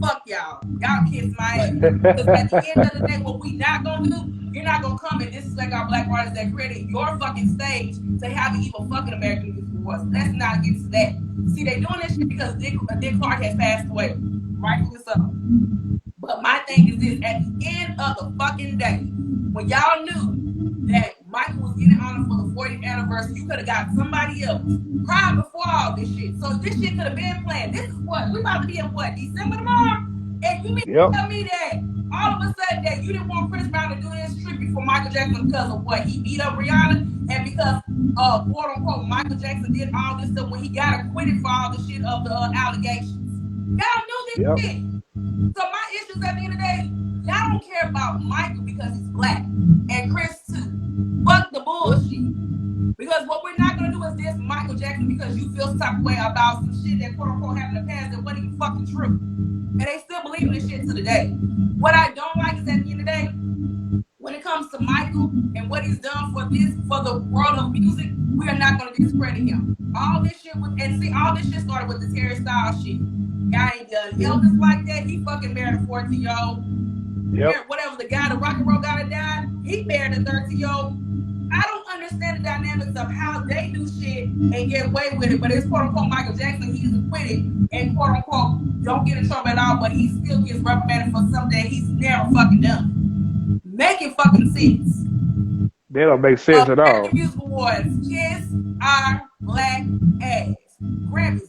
[SPEAKER 1] fuck y'all. Y'all kiss my ass. Because at the end of the day, what we not going to do, you're not going to come and disrespect our black artists that created your fucking stage to have an even fucking American Music Awards. Let's not get to that. See, they doing this shit because Dick Clark has passed away. Rightfully so. But my thing is this, at the end of the fucking day, when y'all knew that Michael was getting honored for the 40th anniversary. You could have got somebody else. Cried before all this shit. So this shit could have been planned. This is what we about to be in what, December tomorrow? And you mean to tell me that all of a sudden that you didn't want Chris Brown to do his tribute for Michael Jackson because of what? He beat up Rihanna, and because quote unquote Michael Jackson did all this stuff when he got acquitted for all the shit of the allegations. Y'all knew this shit. So my issues at the end of the day, y'all don't care about Michael because he's black, and Chris too. Fuck the bullshit. Because what we're not gonna do is diss Michael Jackson because you feel some type of way about some shit that quote unquote happened in the past that wasn't even fucking true. And they still believe in this shit to the day. What I don't like is at the end of the day, when it comes to Michael and what he's done for the world of music, we are not gonna discredit him. All this shit all this shit started with the Terry Styles shit. Y'all ain't done Elvis like that. He fucking married a 14-year-old. Whatever, the guy, the rock and roll guy that died, he married a 13-year-old. I don't understand the dynamics of how they do shit and get away with it, but it's quote unquote Michael Jackson, he's acquitted and quote unquote don't get in trouble at all, but he still gets reprimanded for something he's never fucking done. Making fucking sense.
[SPEAKER 2] They don't make sense at all.
[SPEAKER 1] American Music Awards, kiss our black ass. Grammys,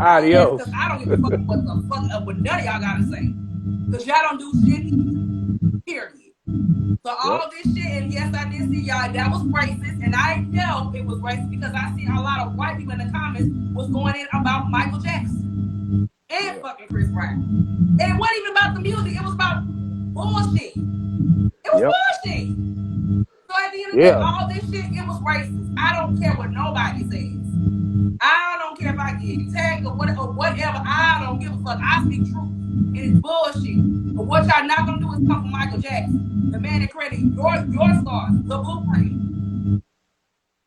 [SPEAKER 2] adios.
[SPEAKER 1] Because I don't give a fuck what the fuck up with none of y'all gotta say. Because y'all don't do shit either. Period. So all this shit, and yes, I did see y'all, that was racist, and I know it was racist because I see a lot of white people in the comments was going in about Michael Jackson and fucking Chris Brown. And it wasn't even about the music, it was about bullshit. It was bullshit. So at the end of the day, all this shit, it was racist. I don't care what nobody says. I don't care if I get tagged or whatever. I don't give a fuck. I speak truth. It is bullshit. But what y'all not gonna do is come from Michael Jackson, the man that created your stars, the blueprint.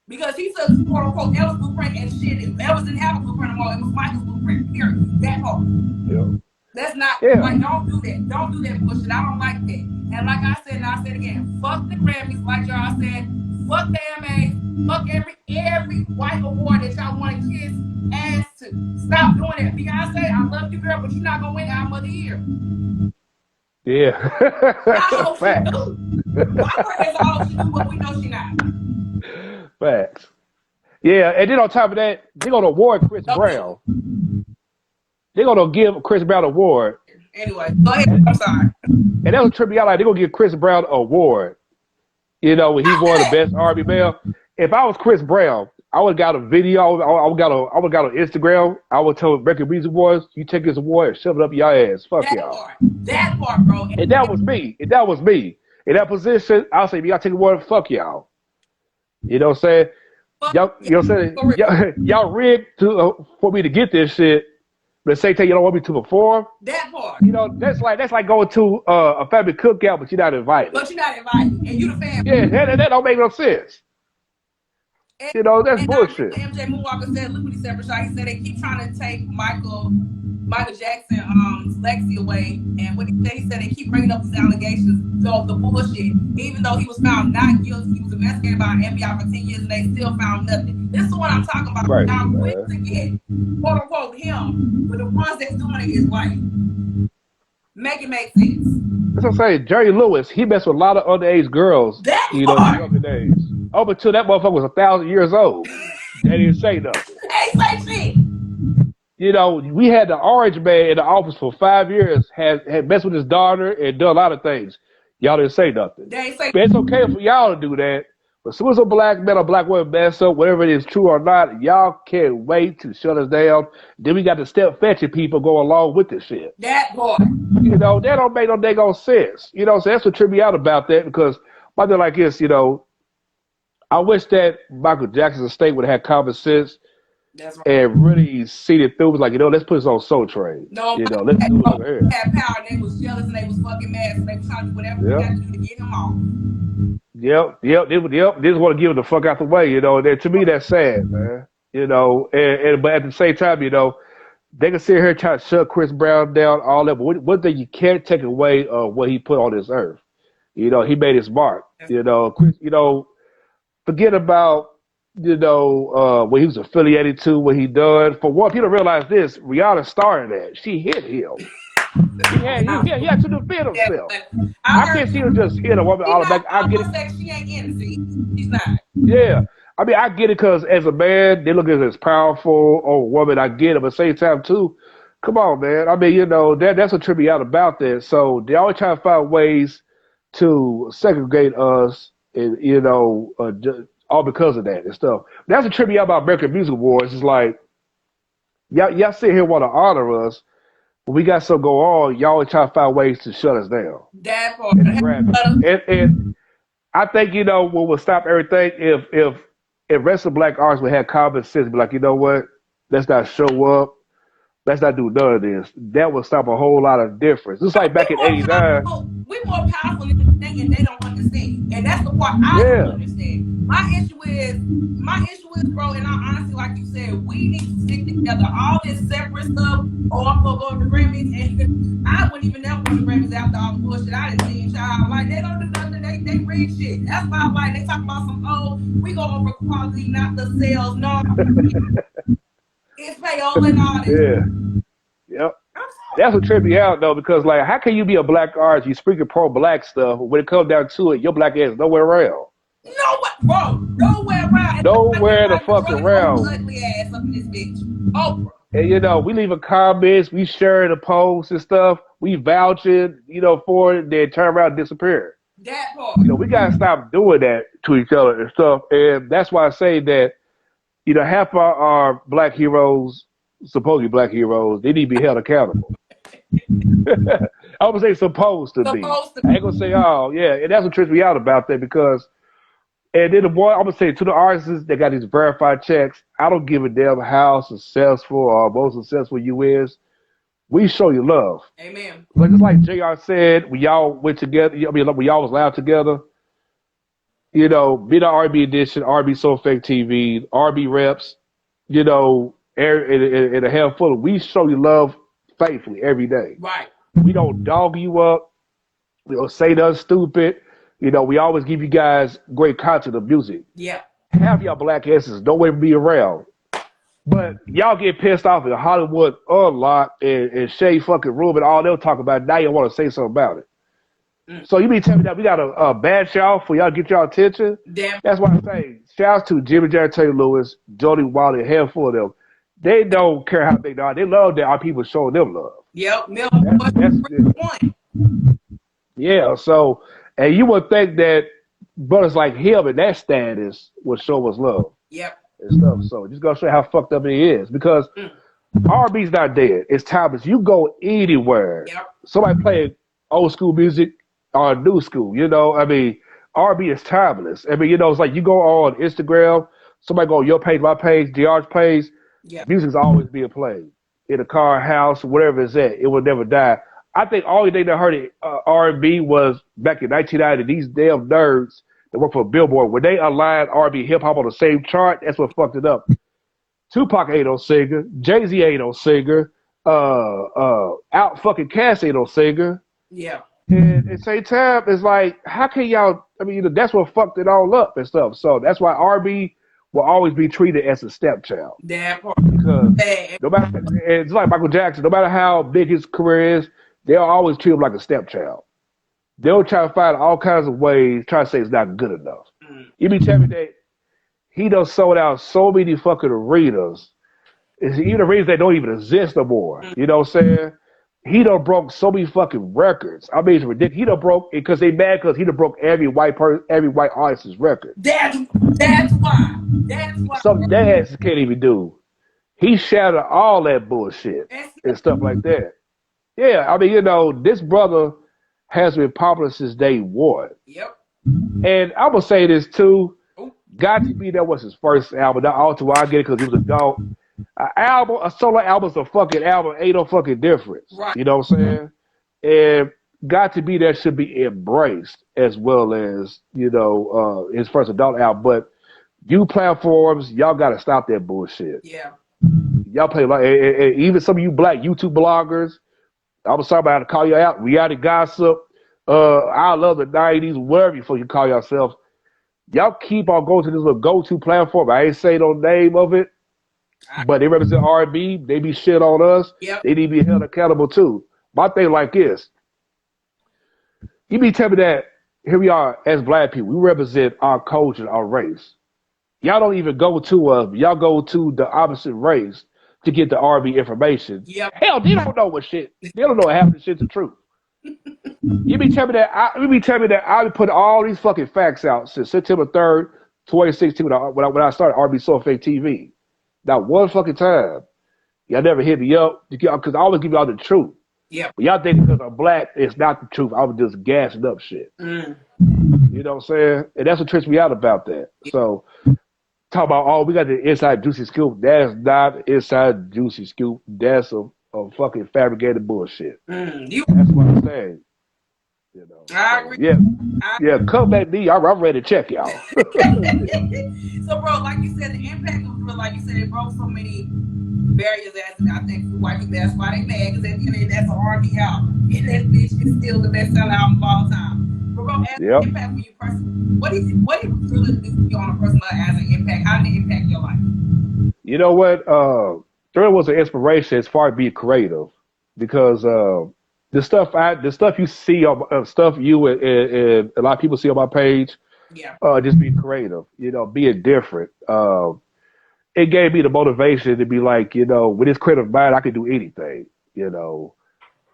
[SPEAKER 1] Because he took quote unquote Elvis blueprint and shit. Elvis didn't have a blueprint anymore. It was Michael's blueprint. Period. That part. That's not like don't do that. Don't do that bullshit. I don't like that. And like I said, and I said again, fuck the Grammys, like y'all said, fuck the AMAs, fuck every white award that y'all want to kiss ass to. Stop doing that. Beyonce, I love you, girl, but you're not gonna win Album of the Year.
[SPEAKER 2] Yeah.
[SPEAKER 1] I hope she do. My prayer is I hope she do, but we know she not.
[SPEAKER 2] Facts. Yeah, and then on top of that, they're gonna award Chris Brown. They're gonna give Chris Brown an award.
[SPEAKER 1] Anyway, go ahead. I'm sorry.
[SPEAKER 2] And that was tripping out. Like they're gonna give Chris Brown an award. You know, when he won the best R&B male. If I was Chris Brown, I would have got a video. I would got on Instagram. I would tell Record Music Awards, you take this award and shove it up your ass. Fuck y'all.
[SPEAKER 1] That part, bro.
[SPEAKER 2] And that was me. In that position, I'll say, you gotta take a award. Fuck y'all. You know what I'm saying? Y'all, you know what I'm saying? Y'all rigged for me to get this shit. But say you don't want me to perform.
[SPEAKER 1] That part.
[SPEAKER 2] You know, that's like going to a family cookout, but you're not invited.
[SPEAKER 1] And you the family.
[SPEAKER 2] Yeah, that don't make no sense.
[SPEAKER 1] And,
[SPEAKER 2] you know, that's bullshit.
[SPEAKER 1] MJ Moonwalker said, look what he said, Rashad. He said they keep trying to take Michael Jackson's legacy away. And what he said they keep bringing up these allegations of the bullshit. Even though he was found not guilty, he was investigated by FBI for 10 years and they still found nothing. This is what I'm talking about.
[SPEAKER 2] Right,
[SPEAKER 1] now, quick to get, quote unquote, him, but the ones that's doing it is white. Make it make sense.
[SPEAKER 2] That's what I'm saying. Jerry Lewis, he messed with a lot of underage girls.
[SPEAKER 1] That
[SPEAKER 2] you know, in the younger days. Up until that motherfucker was 1,000 years old. They didn't say nothing.
[SPEAKER 1] They say shit.
[SPEAKER 2] You know, we had the Orange Man in the office for 5 years, had messed with his daughter and done a lot of things. Y'all didn't say nothing.
[SPEAKER 1] They ain't say
[SPEAKER 2] but it's okay for y'all to do that. But as soon as a black man or black woman mess up, whatever it is, true or not, y'all can't wait to shut us down. Then we got the step fetching people go along with this shit.
[SPEAKER 1] That boy.
[SPEAKER 2] You know, that don't make no daggone sense. You know, so that's what tripped me out about that because my thing like this, you know, I wish that Michael Jackson's estate would have had common sense. That's right. And really seen it through. It was like, you know, let's put this on Soul Train.
[SPEAKER 1] No,
[SPEAKER 2] you know, let's do it over here.
[SPEAKER 1] They had power and they was jealous and they was fucking mad, so they was trying to do whatever they got to do to get him off. Yep.
[SPEAKER 2] They just want to give him the fuck out the way, you know. And to me, that's sad, man. You know, but at the same time, you know, they can sit here and try to shut Chris Brown down, all that. But one thing you can't take away what he put on this earth. You know, he made his mark. You know, Chris, you know, forget about, you know, what he was affiliated to, what he done. For one, people realize this, Rihanna started that. She hit him. He had to defend
[SPEAKER 1] Yeah,
[SPEAKER 2] himself.
[SPEAKER 1] but
[SPEAKER 2] I
[SPEAKER 1] I heard
[SPEAKER 2] can't see him just hit a woman
[SPEAKER 1] she not.
[SPEAKER 2] automatic. I
[SPEAKER 1] I'm
[SPEAKER 2] get it.
[SPEAKER 1] gonna say she ain't innocent. She's not.
[SPEAKER 2] Yeah. I mean, I get it because as a man, they look at it as powerful or a woman. I get it, but at the same time, too, come on, man. I mean, that's what tripped me out about that. So they always try to find ways to segregate us, and all because of that and stuff. That's what tripped me out about American Music Awards. It's like y'all sit here want to honor us, but we got something go on. Y'all always try to find ways to shut us down
[SPEAKER 1] That part.
[SPEAKER 2] and drag us. And I think what will stop everything if rest of black artists would have common sense, be like, you know what, let's not show up, let's not do none of this. That would stop a whole lot of difference. It's like back in '89.
[SPEAKER 1] We more powerful than they think, and they don't understand. And that's the part I don't
[SPEAKER 2] Yeah.
[SPEAKER 1] understand. My issue is, bro, and I honestly, like you said, we need to stick together. All this separate stuff, I'm gonna go to the Grammys, and I wouldn't even know what the Grammys after all the bullshit I done seen, child. Like, they don't do nothing, they read shit. That's why I'm like, they talk about we go over quality, not the sales. No, it's payola and all this.
[SPEAKER 2] Yeah. Yep. That's what tripped me out though, because like, how can you be a black artist? You speaking pro-black stuff, but when it comes down to it, your black ass is nowhere around.
[SPEAKER 1] Nowhere around.
[SPEAKER 2] Nowhere the fuck around.
[SPEAKER 1] Ugly ass up in this bitch. Oprah.
[SPEAKER 2] And we leaving comments, we sharing the posts and stuff, we vouching, for it, then turn around and disappear.
[SPEAKER 1] That part.
[SPEAKER 2] We gotta stop doing that to each other and stuff. And that's why I say that, half our black heroes, supposedly black heroes, they need to be held accountable. I would say supposed to be. I ain't gonna say all, yeah. And that's what trips me out about that because, and then I'm gonna say to the artists that got these verified checks, I don't give a damn how successful or most successful you is. We show you love.
[SPEAKER 1] Amen.
[SPEAKER 2] Just like JR said, we y'all went together. We y'all was loud together. Be the R&B edition, R&B SoulEffect TV, R&B reps. In a handful of, we show you love faithfully every day.
[SPEAKER 1] Right.
[SPEAKER 2] We don't dog you up. We don't say nothing stupid. We always give you guys great content of music.
[SPEAKER 1] Yeah.
[SPEAKER 2] Half y'all black asses don't ever be around. But y'all get pissed off at Hollywood Unlocked and Shay fucking Room and all they'll talk about. Now you want to say something about it. So you mean tell me that we got a bad shout for y'all to get y'all attention?
[SPEAKER 1] Damn.
[SPEAKER 2] That's why I say shouts to Jimmy Jerry Taylor Lewis, Jody Wiley, a handful of them. They don't care how big they are. They love that our people showing them love.
[SPEAKER 1] Yep.
[SPEAKER 2] That's one. Yeah. So, and you would think that brothers like him in that status would show us love.
[SPEAKER 1] Yep.
[SPEAKER 2] And stuff. So just gonna show you how fucked up it is because R&B's not dead. It's timeless. You go anywhere.
[SPEAKER 1] Yep.
[SPEAKER 2] Somebody playing old school music or new school. I mean, R&B is timeless. I mean, it's like you go on Instagram, somebody go on your page, my page, DR's page.
[SPEAKER 1] Yeah.
[SPEAKER 2] Music's always being played in a car, house, whatever it's at. It will never die. I think all thing that heard R&B was back in 1990. These damn nerds that work for Billboard, when they aligned R&B hip hop on the same chart, that's what fucked it up. Tupac ain't no singer. Jay-Z ain't no singer. Out fucking Cass ain't no singer.
[SPEAKER 1] Yeah.
[SPEAKER 2] And at the same time, it's like, how can y'all? I mean, that's what fucked it all up and stuff. So that's why R&B will always be treated as a stepchild.
[SPEAKER 1] That part.
[SPEAKER 2] Because no matter, it's like Michael Jackson. No matter how big his career is, they'll always treat him like a stepchild. They'll try to find all kinds of ways, try to say it's not good enough. You mean tell me that he done sold out so many fucking arenas, even arenas that don't even exist no more. You know what I'm saying? He done broke so many fucking records. I mean, it's ridiculous. He done broke because they mad because he done broke every white artist's record.
[SPEAKER 1] That's why.
[SPEAKER 2] Some dads can't even do. He shattered all that bullshit and stuff like that. Yeah, I mean, this brother has been popular since day one.
[SPEAKER 1] Yep.
[SPEAKER 2] And I'm gonna say this too. Got to Be There was his first album. Not all too I get it because he was a dog. A solo album's a fucking album. Ain't no fucking difference.
[SPEAKER 1] Right.
[SPEAKER 2] You know what I'm saying? And Got to Be There should be embraced as well as his first adult album. But you platforms, y'all gotta stop that bullshit.
[SPEAKER 1] Yeah.
[SPEAKER 2] Y'all play like, and even some of you black YouTube bloggers. I was talking about how to call you out, reality gossip, I love the 90s, whatever you call yourselves. Y'all keep on going to this little go-to platform. I ain't say no name of it, but they represent R&B. They be shit on us.
[SPEAKER 1] Yep.
[SPEAKER 2] They need to be held accountable too. My thing like this, you mean tell me that here we are as black people, we represent our culture, our race. Y'all don't even go to us. Y'all go to the opposite race to get the RV information.
[SPEAKER 1] Yep.
[SPEAKER 2] Hell, they don't know what shit. They don't know half the shit's the truth. You be telling me that I be putting all these fucking facts out since September 3rd, 2016 when I started RB SoulEffect TV. Not one fucking time. Y'all never hit me up because I always give y'all the truth.
[SPEAKER 1] Yep.
[SPEAKER 2] But y'all think because I'm black, it's not the truth. I was just gassing up shit.
[SPEAKER 1] Mm.
[SPEAKER 2] You know what I'm saying? And that's what trips me out about that.
[SPEAKER 1] Yep.
[SPEAKER 2] So talk about, oh, we got the inside juicy scoop. That's not inside juicy scoop. That's a fucking fabricated bullshit. That's what I'm saying. You know,
[SPEAKER 1] I agree.
[SPEAKER 2] Yeah, come back me. I'm ready to check y'all.
[SPEAKER 1] So, bro, like you said, the impact of it, like you said, it broke so many barriers. I think for white people, that's why they mad, because at the end of the day, that's an R&B album, and that bitch is still the best-selling album of all time. But, bro, as an impact for you personally, what did it really do for you on a personal as an impact? How did it impact your life?
[SPEAKER 2] You know what? Thriller was an inspiration as far as being creative, because the stuff you see on stuff you and a lot of people see on my page, just being creative, you know, being different. It gave me the motivation to be like, you know, with this creative mind, I can do anything, you know.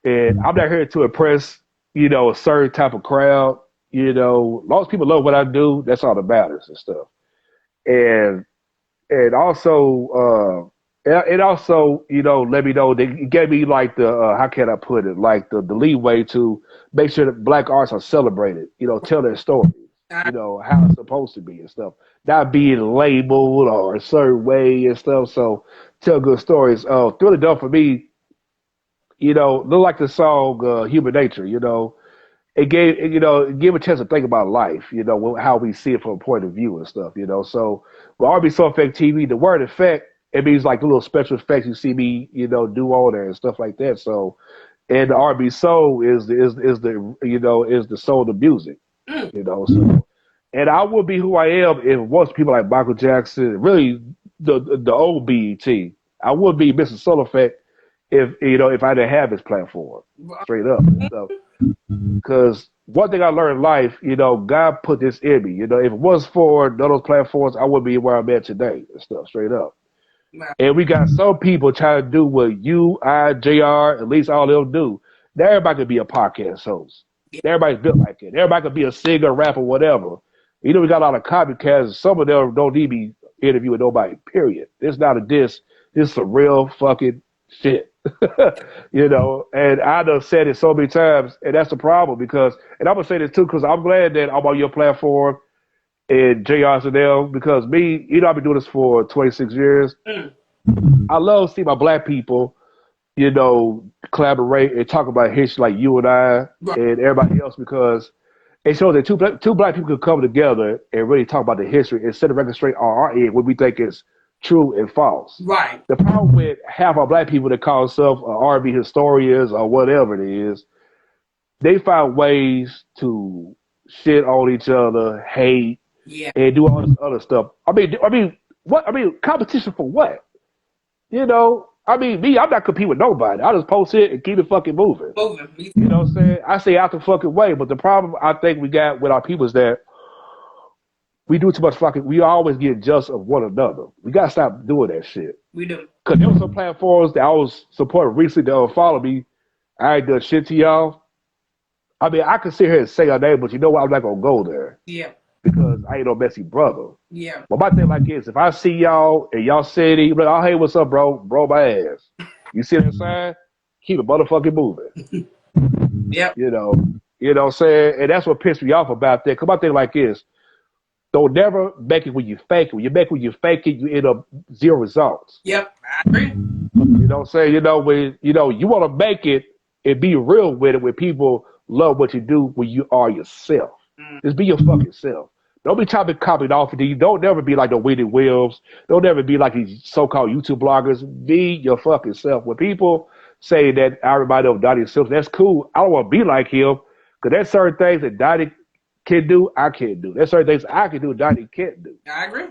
[SPEAKER 2] And I'm not here to impress, you know, a certain type of crowd. You know, as long as people love what I do, that's all that matters and stuff. And also, it also, you know, let me know, it gave me like the, how can I put it, like the leeway to make sure that black arts are celebrated, you know, tell their stories, you know, how it's supposed to be and stuff. Not being labeled or a certain way and stuff. So tell good stories. Thriller done for me, you know, look like the song Human Nature, you know. It gave a chance to think about life, you know, how we see it from a point of view and stuff, you know. So with RB SoulEffect TV, the word effect, it means like the little special effects you see me, you know, do on there and stuff like that. So, and the RB Soul is the soul of the music, you know. So, and I would be who I am if it was people like Michael Jackson, really the old BET. I would be Mr. SoulEffect if I didn't have this platform, straight up and stuff. Because one thing I learned in life, you know, God put this in me. You know, if it was for none of those platforms, I wouldn't be where I'm at today and stuff, straight up. Wow. And we got some people trying to do what you, I, JR, at least all they'll do. Now everybody could be a podcast host. Everybody's built like it. Everybody could be a singer, rapper, whatever. You know, we got a lot of copycats. Some of them don't need me interviewing nobody, period. It's not a diss. This is some real fucking shit. You know, and I done said it so many times, and that's the problem because, and I'm gonna say this too, because I'm glad that I'm on your platform and JRSNL, because me, you know, I've been doing this for 26 years. I love to see my black people, you know, collaborate and talk about history like you and I and everybody else, because it shows that two black people can come together and really talk about the history and set the record straight on our end what we think is true and false.
[SPEAKER 1] Right.
[SPEAKER 2] The problem with half our black people that call themselves R&B historians or whatever it is, they find ways to shit on each other, hate, and do all this other stuff. I mean, what? I mean, competition for what? You know, I mean, me, I'm not competing with nobody. I just post it and keep it fucking moving. You know what I'm saying? I say out the fucking way, but the problem I think we got with our people is that we do too much fucking. We always get jealous of one another. We gotta stop doing that shit.
[SPEAKER 1] We do.
[SPEAKER 2] Cause there were some platforms that I was supporting recently that don't follow me. I ain't done shit to y'all. I mean, I can sit here and say your name, but you know what? I'm not gonna go there.
[SPEAKER 1] Yeah.
[SPEAKER 2] Because I ain't no messy brother.
[SPEAKER 1] Yeah.
[SPEAKER 2] But my thing like this: if I see y'all and y'all say it, like, oh hey, what's up, bro? Bro, my ass. You see what I'm saying? Keep it motherfucking moving.
[SPEAKER 1] Yeah.
[SPEAKER 2] You know what I'm saying? And that's what pissed me off about that. Cause my thing like this. Don't never make it when you fake it. When you make it when you fake it, you end up zero results.
[SPEAKER 1] Yep, I agree.
[SPEAKER 2] You know what I'm saying? You know, when you want to make it and be real with it, when people love what you do, when you are yourself. Just be your fucking self. Don't be trying to copy off of you. Don't never be like the Weedy Wills. Don't ever be like these so-called YouTube bloggers. Be your fucking self. When people say that everybody of Donnie Silks, that's cool. I don't want to be like him, because there's certain things that Donnie can do, I can't do. There's certain things I can do, Donnie can't do.
[SPEAKER 1] I agree.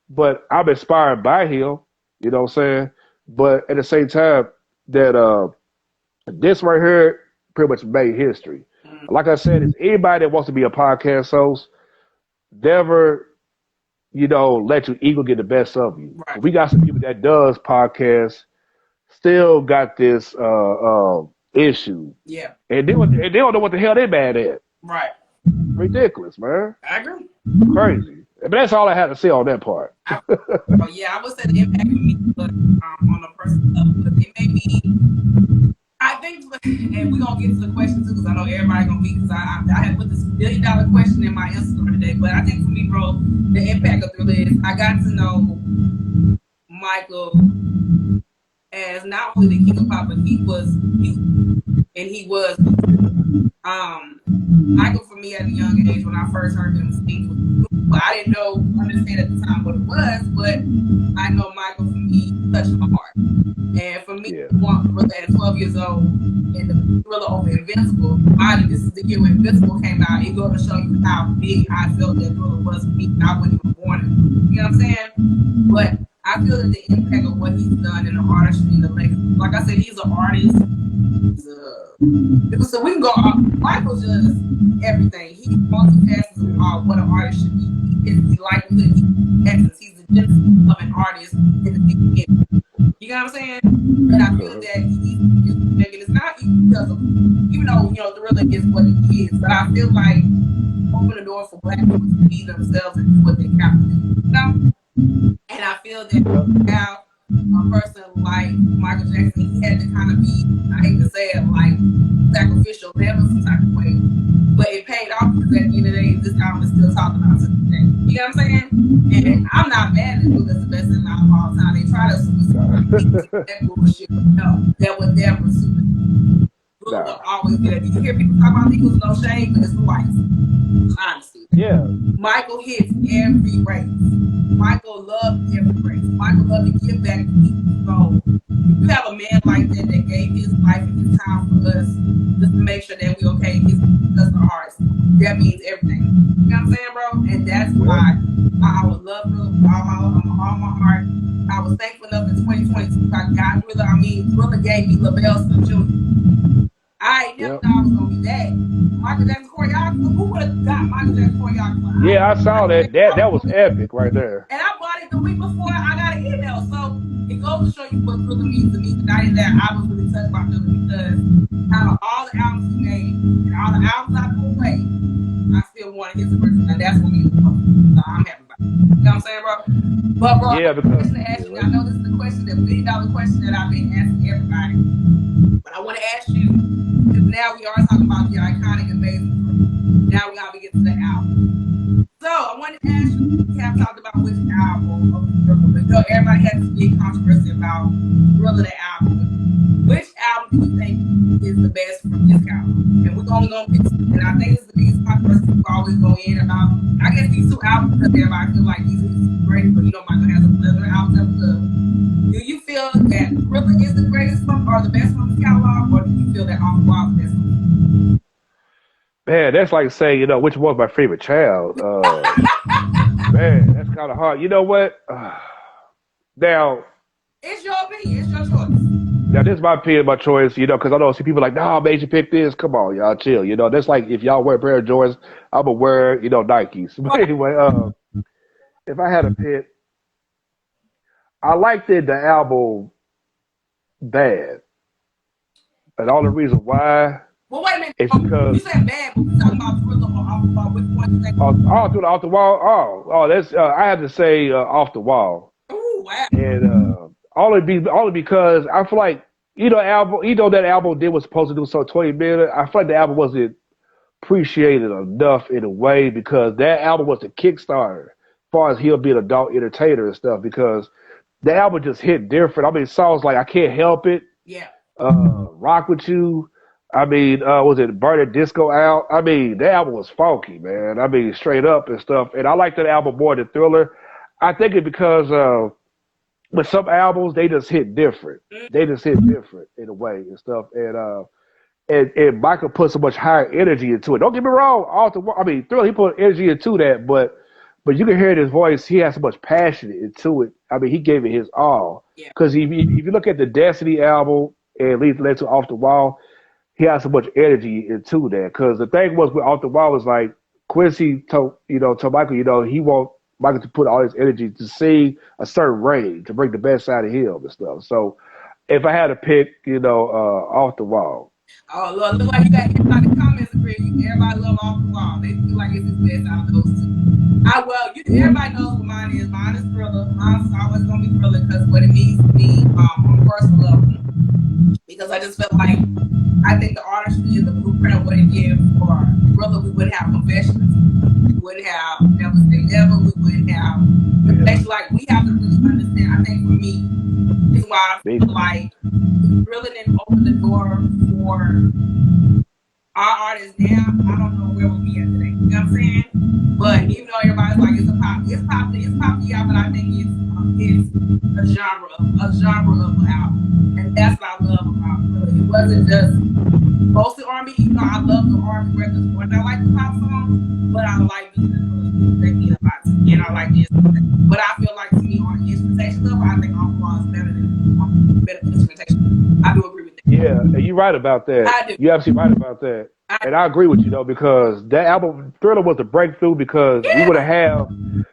[SPEAKER 2] But I'm inspired by him, you know what I'm saying? But at the same time, that This right here pretty much made history. Like I said, it's anybody that wants to be a podcast host, never, let your ego get the best of you.
[SPEAKER 1] Right.
[SPEAKER 2] We got some people that does podcasts, still got this issue.
[SPEAKER 1] Yeah.
[SPEAKER 2] And they don't know what the hell they mad at.
[SPEAKER 1] Right.
[SPEAKER 2] Ridiculous, man.
[SPEAKER 1] I agree.
[SPEAKER 2] Crazy. But that's all I had to say on that part.
[SPEAKER 1] I would say the impact for me, but on a personal level, but it may be. I think, and we're gonna get to the question too, because I know everybody gonna be. Because I had put this $1 billion question in my Instagram today, but I think for me, bro, the impact of Thriller is I got to know Michael as not only the king of pop, but he was music, and he was. Michael, for me, at a young age, when I first heard him sing, I didn't understand at the time what it was, but I know Michael, for me, touched my heart. And for me, at 12 years old, and the Thriller over Invincible, this is the year when Invincible came out, it goes to show you how big I felt that Thriller was for me, and I wasn't even born. You know what I'm saying? But I feel that the impact of what he's done in the artistry and the legacy, like I said, he's an artist. So we can go. Michael's just everything. He's multifaceted of what an artist should be. He likelihood, he's the genesis of an artist in the beginning. You know what I'm saying? And I feel that it's not even because of, even though Thriller is what it is, but I feel like open the door for Black people to be themselves and do what they can do. And I feel that now a person like Michael Jackson, he had to kind of be, I hate to say it, like sacrificial, never some type of way. But it paid off because at the end of the day, this album is still talking about today. You know what I'm saying? And I'm not mad at Thriller the best in of all time. They try to super that bullshit, but no, that would never super. Thriller always good. You hear people talk about Eagles, no shade, but it's the whites. Honestly.
[SPEAKER 2] Yeah.
[SPEAKER 1] Michael hits every race. Michael loved every race. Michael loved to give back to people. So if you have a man like that that gave his life and his time for us, just to make sure that we okay, his us our hearts, that means everything. You know what I'm saying, bro? And that's why I would love Thriller with all my heart. I was thankful enough in 2022. I got Thriller. Thriller gave me LaBelle Smith Jr. I never thought I was gonna be that. Michael Jackson choreographer. Who would have got Michael Jackson choreographer?
[SPEAKER 2] Yeah, I saw that. That was epic right there.
[SPEAKER 1] And I bought it the week before I got an email. So it goes to show you what Thriller means to me. The night that I was really touched by Thriller because out of all the albums he made and all the albums I put away, I still wanted his original, and that's what me. So I'm happy about it. You know what I'm saying, bro? But bro,
[SPEAKER 2] yeah, because
[SPEAKER 1] I know this is the question, the $1 billion question that I've been asking everybody. But I want to ask you, because now we are talking about the iconic, amazing. Now we gotta get to the album. So I wanted to ask you, we have talked about which album of Thriller, but everybody has this big controversy about Thriller the album. Which album do you think is the best from this album? And we're only gonna pick, and I think it's the biggest controversy we always go in about. I guess these two albums because everybody feel like these are great, but Michael has a plethora of albums that we love. Do you feel that Thriller is the greatest from, or the best from the catalog, or do you feel that Off the Wall is the best one?
[SPEAKER 2] Man, that's like saying, which one's my favorite child. Man, that's kind of hard. You know what? Now,
[SPEAKER 1] it's your opinion. It's your choice.
[SPEAKER 2] Now, this is my opinion, my choice, because I know see people like, nah, man, you pick this. Come on, y'all, chill. That's like if y'all wear a pair of Jordans, I'm going to wear, Nikes. But anyway, if I had a pick, I liked the album Bad. And all the reason why.
[SPEAKER 1] Well, wait a minute.
[SPEAKER 2] It's because
[SPEAKER 1] you said Bad, but we're talking about Thriller or Off the Wall. Which one you think?
[SPEAKER 2] Off the Wall. That's I have to say Off the Wall.
[SPEAKER 1] Ooh, wow.
[SPEAKER 2] And only because I feel like that album did was supposed to do so 20 million. I feel like the album wasn't appreciated enough in a way because that album was the Kickstarter as far as he'll be an adult entertainer and stuff because the album just hit different. Songs like I Can't Help It.
[SPEAKER 1] Yeah.
[SPEAKER 2] Rock With You. Was it Burn That Disco Out? That album was funky, man. Straight up and stuff. And I like that album more than Thriller. I think it's because with some albums, they just hit different. They just hit different in a way and stuff. And Michael put so much higher energy into it. Don't get me wrong. Thriller, he put energy into that, but you can hear in his voice, he has so much passion into it. He gave it his all. Because if you look at the Destiny album and led to Off the Wall. He had so much energy into that. Because the thing was with Off the Wall was like Quincy told Michael, he want Michael to put all his energy to sing a certain range to bring the best out of him and stuff. So if I had to pick, Off the Wall.
[SPEAKER 1] Oh, look like you got everybody in the comments agree. Everybody love Off the Wall. They feel like it's his best out of those two. Everybody knows what mine is. Mine is Thriller. Mine's always gonna be Thriller because what it means to me on a personal level. Because I just felt like I think the artistry is the blueprint of what it gives for Thriller. We wouldn't have Confessions. We wouldn't have Never Say Never. We wouldn't have Confessions. Like we have to really understand. I think for me, is why I feel like Thriller didn't open the door for our artists now. I don't know where we'll be at today. You know what I'm saying? But even though everybody's like it's pop, yeah, but I think it's a genre of an album, and that's what I love about it. It wasn't just mostly R&B. I love the R&B records more than I like the pop songs, but I like the they mean a lot to me, and I like this. But I feel like to me on the instrumentation level, I think All is better than instrumentation. I do agree with that.
[SPEAKER 2] Yeah, and you're right about that.
[SPEAKER 1] I do.
[SPEAKER 2] You're absolutely right about that. And I agree with you though, because that album Thriller was the breakthrough because we would have had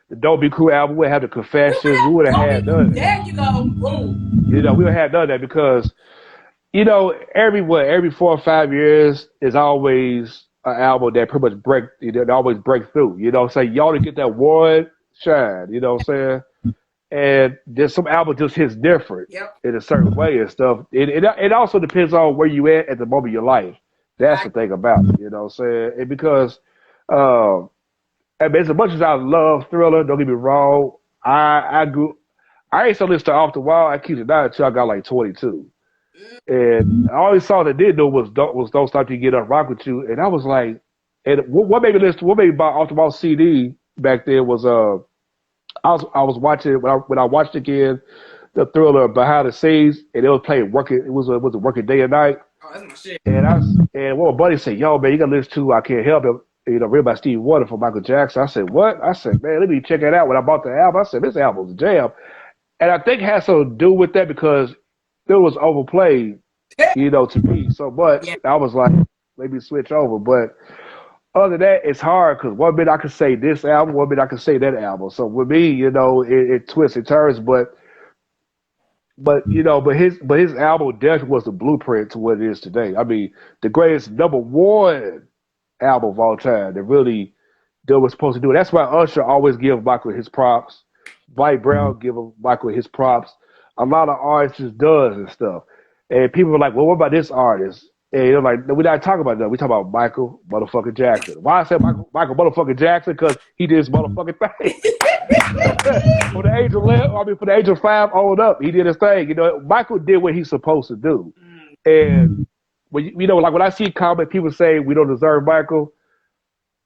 [SPEAKER 2] the Don't Be Cruel album, we would have the Confessions, we would have had none of that.
[SPEAKER 1] There you go, boom.
[SPEAKER 2] We would have had none of that because, every 4 or 5 years is always an album that pretty much always break through. So you only get that one shine, you know what I'm saying? And there's some album just hits different in a certain way and stuff. It also depends on where you at the moment of your life. That's the thing about it, you know what I'm saying? And because, as much as I love Thriller, don't get me wrong, I ain't so listen to Off the Wall. I keep it down until I got like 22. And the only song that did know was Don't Stop Till You Get Up, Rock With You. And I was like, and what made me buy Off the Wall CD back then was, I was watching, when I watched again, the Thriller behind the scenes, and it was playing it was a working day and night.
[SPEAKER 1] Oh, that's my shit.
[SPEAKER 2] And one of my buddies said, yo, man, you gotta listen to I Can't Help It, read by Stevie Wonder from Michael Jackson. I said, what? I said, man, let me check it out. When I bought the album, I said, this album's a jam. And I think it has something to do with that because it was overplayed, to me so much. Yeah. I was like, let me switch over. But other than that, it's hard because one minute I can say this album, one minute I can say that album. So with me, it twists and turns, but his album definitely was the blueprint to what it is today. I mean, the greatest #1 album of all time that really did what's supposed to do. That's why Usher always give Michael his props. Mike Brown give Michael his props. A lot of artists does and stuff. And people are like, well, what about this artist? And they're like, no, we're not talking about that. We're talking about Michael motherfucking Jackson. Why I said Michael motherfucking Jackson? Because he did his motherfucking thing. From the age of 5 on up, he did his thing. Michael did what he's supposed to do. And when like when I see comments, people say we don't deserve Michael.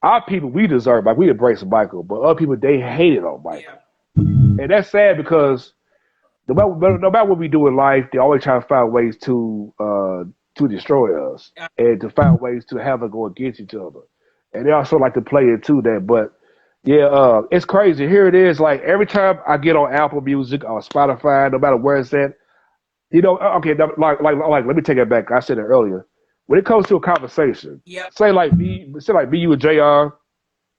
[SPEAKER 2] Our people, we deserve Michael. We embrace Michael, but other people, they hated on Michael. Yeah. And that's sad because no matter what we do in life, they always try to find ways to destroy us and to find ways to have us go against each other. And they also like to play into that. But yeah, it's crazy. Here it is. Like every time I get on Apple Music or Spotify, no matter where it's at, okay, like let me take it back. I said it earlier. When it comes to a conversation, say like me, you and JR, or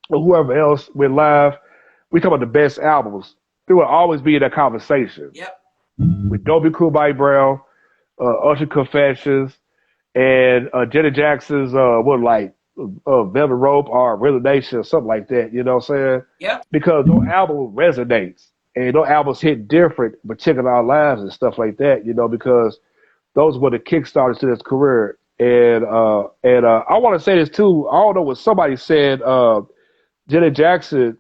[SPEAKER 2] whoever else went live, we talk about the best albums. There will always be in that conversation. Yep. With Don't Be Cruel by Brown, Usher Confessions, and Janet Jackson's Velvet Rope or Realization or something like that. You know what I'm saying? Yep. Because those albums resonates and those albums hit different, particular our lives and stuff like that. Because those were the kickstarters to his career. And I want to say this too. I don't know what somebody said. Janet Jackson,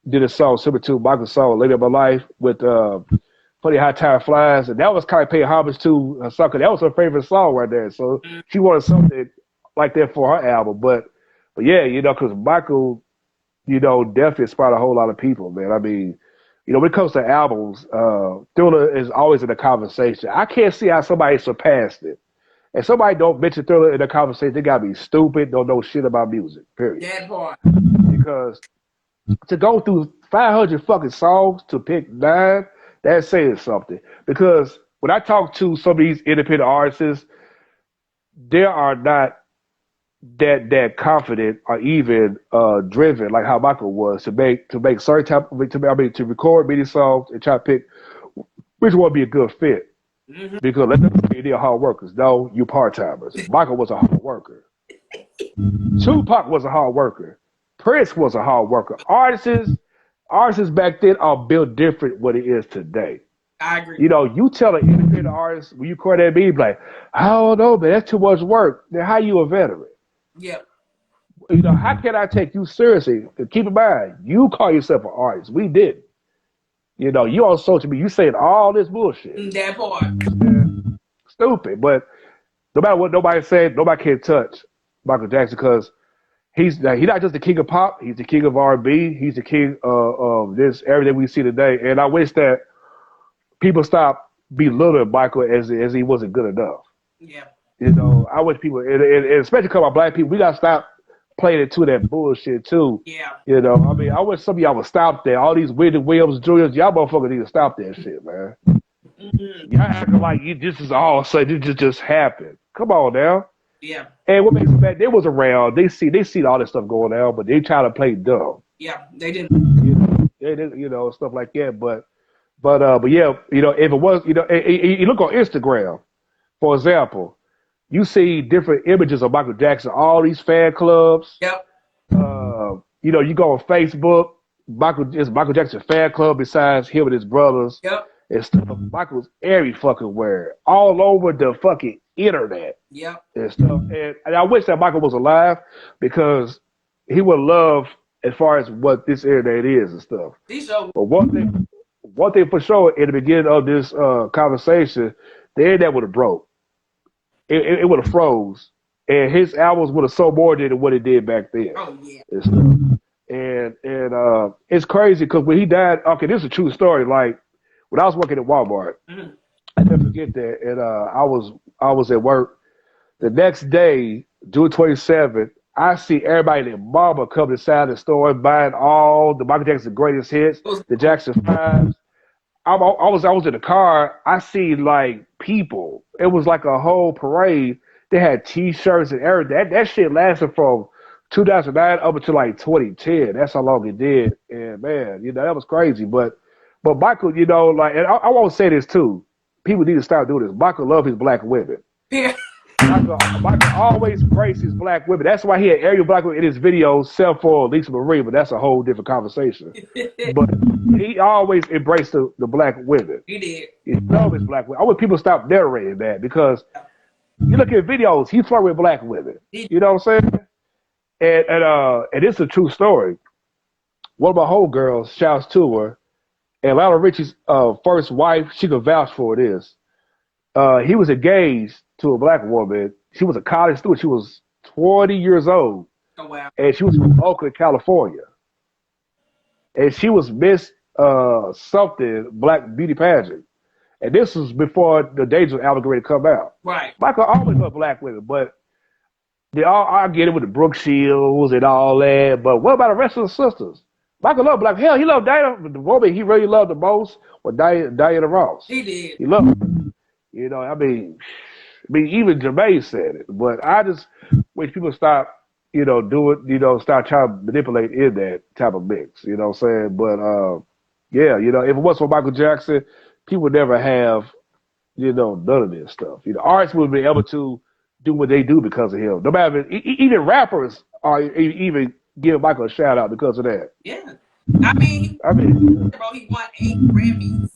[SPEAKER 2] did a song similar to Michael's song "Lady of My Life" with Funny How Time Flies, and that was kind of paying homage to her song. That was her favorite song right there. So she wanted something like that for her album. But yeah, because Michael, definitely inspired a whole lot of people, man. I mean, when it comes to albums, Thriller is always in the conversation. I can't see how somebody surpassed it. If somebody don't mention Thriller in the conversation, they gotta be stupid, don't know shit about music, period.
[SPEAKER 1] That part.
[SPEAKER 2] Because to go through 500 fucking songs to pick 9, that's saying something. Because when I talk to some of these independent artists, they are not that confident or even driven like how Michael was to make certain type to record many songs and try to pick which one would be a good fit.
[SPEAKER 1] Mm-hmm.
[SPEAKER 2] Because let them say they're hard workers. No, you part timers. Michael was a hard worker. Tupac was a hard worker. Prince was a hard worker. Artists back then are built different what it is today.
[SPEAKER 1] I agree.
[SPEAKER 2] You know, you tell an independent artist when you call that beat, like, I don't know, man, that's too much work. Then how you a veteran?
[SPEAKER 1] Yep.
[SPEAKER 2] You know, how can I take you seriously? Keep in mind, you call yourself an artist. We didn't. You know, you on social media, you saying all this bullshit.
[SPEAKER 1] That part.
[SPEAKER 2] Stupid. But no matter what nobody said, nobody can touch Michael Jackson because he's not just the king of pop, he's the king of R&B, he's the king of this, everything we see today. And I wish that people stop belittling Michael as he wasn't good enough.
[SPEAKER 1] Yeah.
[SPEAKER 2] You know, I wish people, and especially because of black people, we got to stop playing into that bullshit too.
[SPEAKER 1] Yeah.
[SPEAKER 2] You know, I mean, I wish some of y'all would stop that. All these Wendy Williams, Juniors, y'all motherfuckers need to stop that shit, man. Mm-hmm. Y'all acting like this is all sudden, it just happened. Come on now.
[SPEAKER 1] Yeah.
[SPEAKER 2] And what makes it bad, they was around, they see all this stuff going on, but they try to play dumb.
[SPEAKER 1] Yeah, they didn't.
[SPEAKER 2] You know, stuff like that. But yeah, you know, if it was, you know, you look on Instagram, for example, you see different images of Michael Jackson, all these fan clubs.
[SPEAKER 1] Yep.
[SPEAKER 2] You know, you go on Facebook, Michael Jackson fan club besides him and his brothers.
[SPEAKER 1] Yep.
[SPEAKER 2] And stuff. Michael's every fucking where, all over the fucking internet.
[SPEAKER 1] Yep.
[SPEAKER 2] And stuff. And I wish that Michael was alive because he would love as far as what this internet is and stuff. But one thing for sure, in the beginning of this conversation, the internet would have broke. It would have froze, and his albums would have sold more than what it did back then.
[SPEAKER 1] Oh yeah.
[SPEAKER 2] And stuff. And it's crazy because when he died, okay, this is a true story. Like when I was working at Walmart, I never forget that, and I was at work. The next day, June 27th, I see everybody in their mama come inside the store buying all the Michael Jackson's greatest hits, the Jackson 5s. I was in the car. I see like people. It was like a whole parade. They had T-shirts and everything. That shit lasted from 2009 up until like 2010. That's how long it did. And man, you know, that was crazy. But Michael, you know, like, and I won't say this too. People need to start doing this. Michael loved his black women.
[SPEAKER 1] Yeah.
[SPEAKER 2] Michael always embraced his black women. That's why he had Ariel black women in his videos, except for Lisa Marie, but that's a whole different conversation. But he always embraced the black women.
[SPEAKER 1] He did.
[SPEAKER 2] He loved his black women. I wish people stop narrating that because you look at videos, he flirt with black women. You know what I'm saying? And it's a true story. One of my homegirls shouts to her, and Lionel Richie's first wife, she could vouch for this. He was engaged to a black woman. She was a college student. She was 20 years old.
[SPEAKER 1] Oh, wow.
[SPEAKER 2] And she was from Oakland, California. And she was Miss something black beauty pageant. And this was before the Dangerous Allegory to come out.
[SPEAKER 1] Right.
[SPEAKER 2] Michael always loved black women, but they all argue with the Brooke Shields and all that. But what about the rest of the sisters? Michael loved black. Hell, he loved Diana. But the woman he really loved the most was Diana Ross.
[SPEAKER 1] He did.
[SPEAKER 2] He loved her. You know, I mean, even Jermaine said it. But I just wish people stop, you know, start trying to manipulate in that type of mix. You know what I'm saying? But, yeah, you know, if it wasn't for Michael Jackson, people would never have, you know, none of this stuff. You know, artists would be able to do what they do because of him. No matter, even rappers are even give Michael a shout out because of that.
[SPEAKER 1] Yeah. I mean, bro, he won 8 Grammys.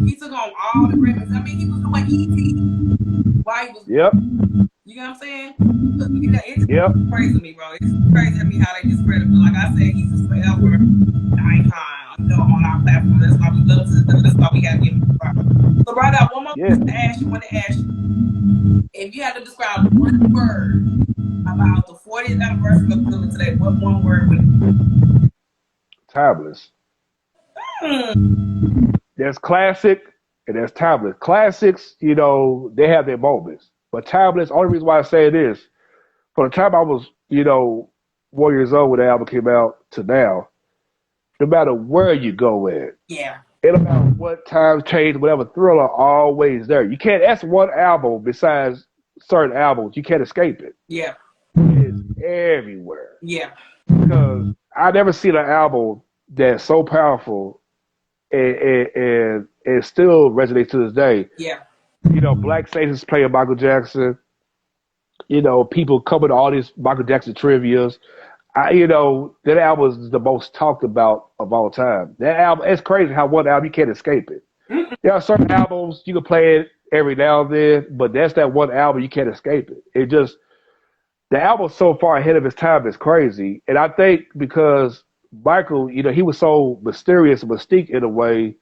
[SPEAKER 1] He took on all the Grammys. I mean, he was doing E.T. while he was.
[SPEAKER 2] Yep.
[SPEAKER 1] You know what I'm saying? It's crazy to me, bro. It's crazy to me how they discredit him. Like I said, he's just forever an icon, you know, on our platform. That's why we love to. That's why we gotta give him a problem. So, right now, one more question to ask you. Want to ask you, if you had to describe one word about the 40th anniversary of Philly today, what one word would it be?
[SPEAKER 2] Timeless. There's classic and there's timeless. Classics, you know, they have their moments. But timeless, only reason why I say it is, from the time I was, you know, 4 years old when the album came out to now, no matter where you go at, it don't matter what times change, whatever, Thriller always there. You can't. That's one album besides certain albums. You can't escape it.
[SPEAKER 1] Yeah.
[SPEAKER 2] It's everywhere.
[SPEAKER 1] Yeah.
[SPEAKER 2] Because I never seen an album that's so powerful and it still resonates to this day.
[SPEAKER 1] Yeah.
[SPEAKER 2] You know, Black Stations playing Michael Jackson. You know, people coming to all these Michael Jackson trivias. You know, that album is the most talked about of all time. That album, it's crazy how one album you can't escape it.
[SPEAKER 1] Mm-hmm.
[SPEAKER 2] There are certain albums you can play it every now and then, but that's that one album you can't escape it. It just the album's so far ahead of its time is crazy, and I think because Michael, you know, he was so mysterious and mystique in a way.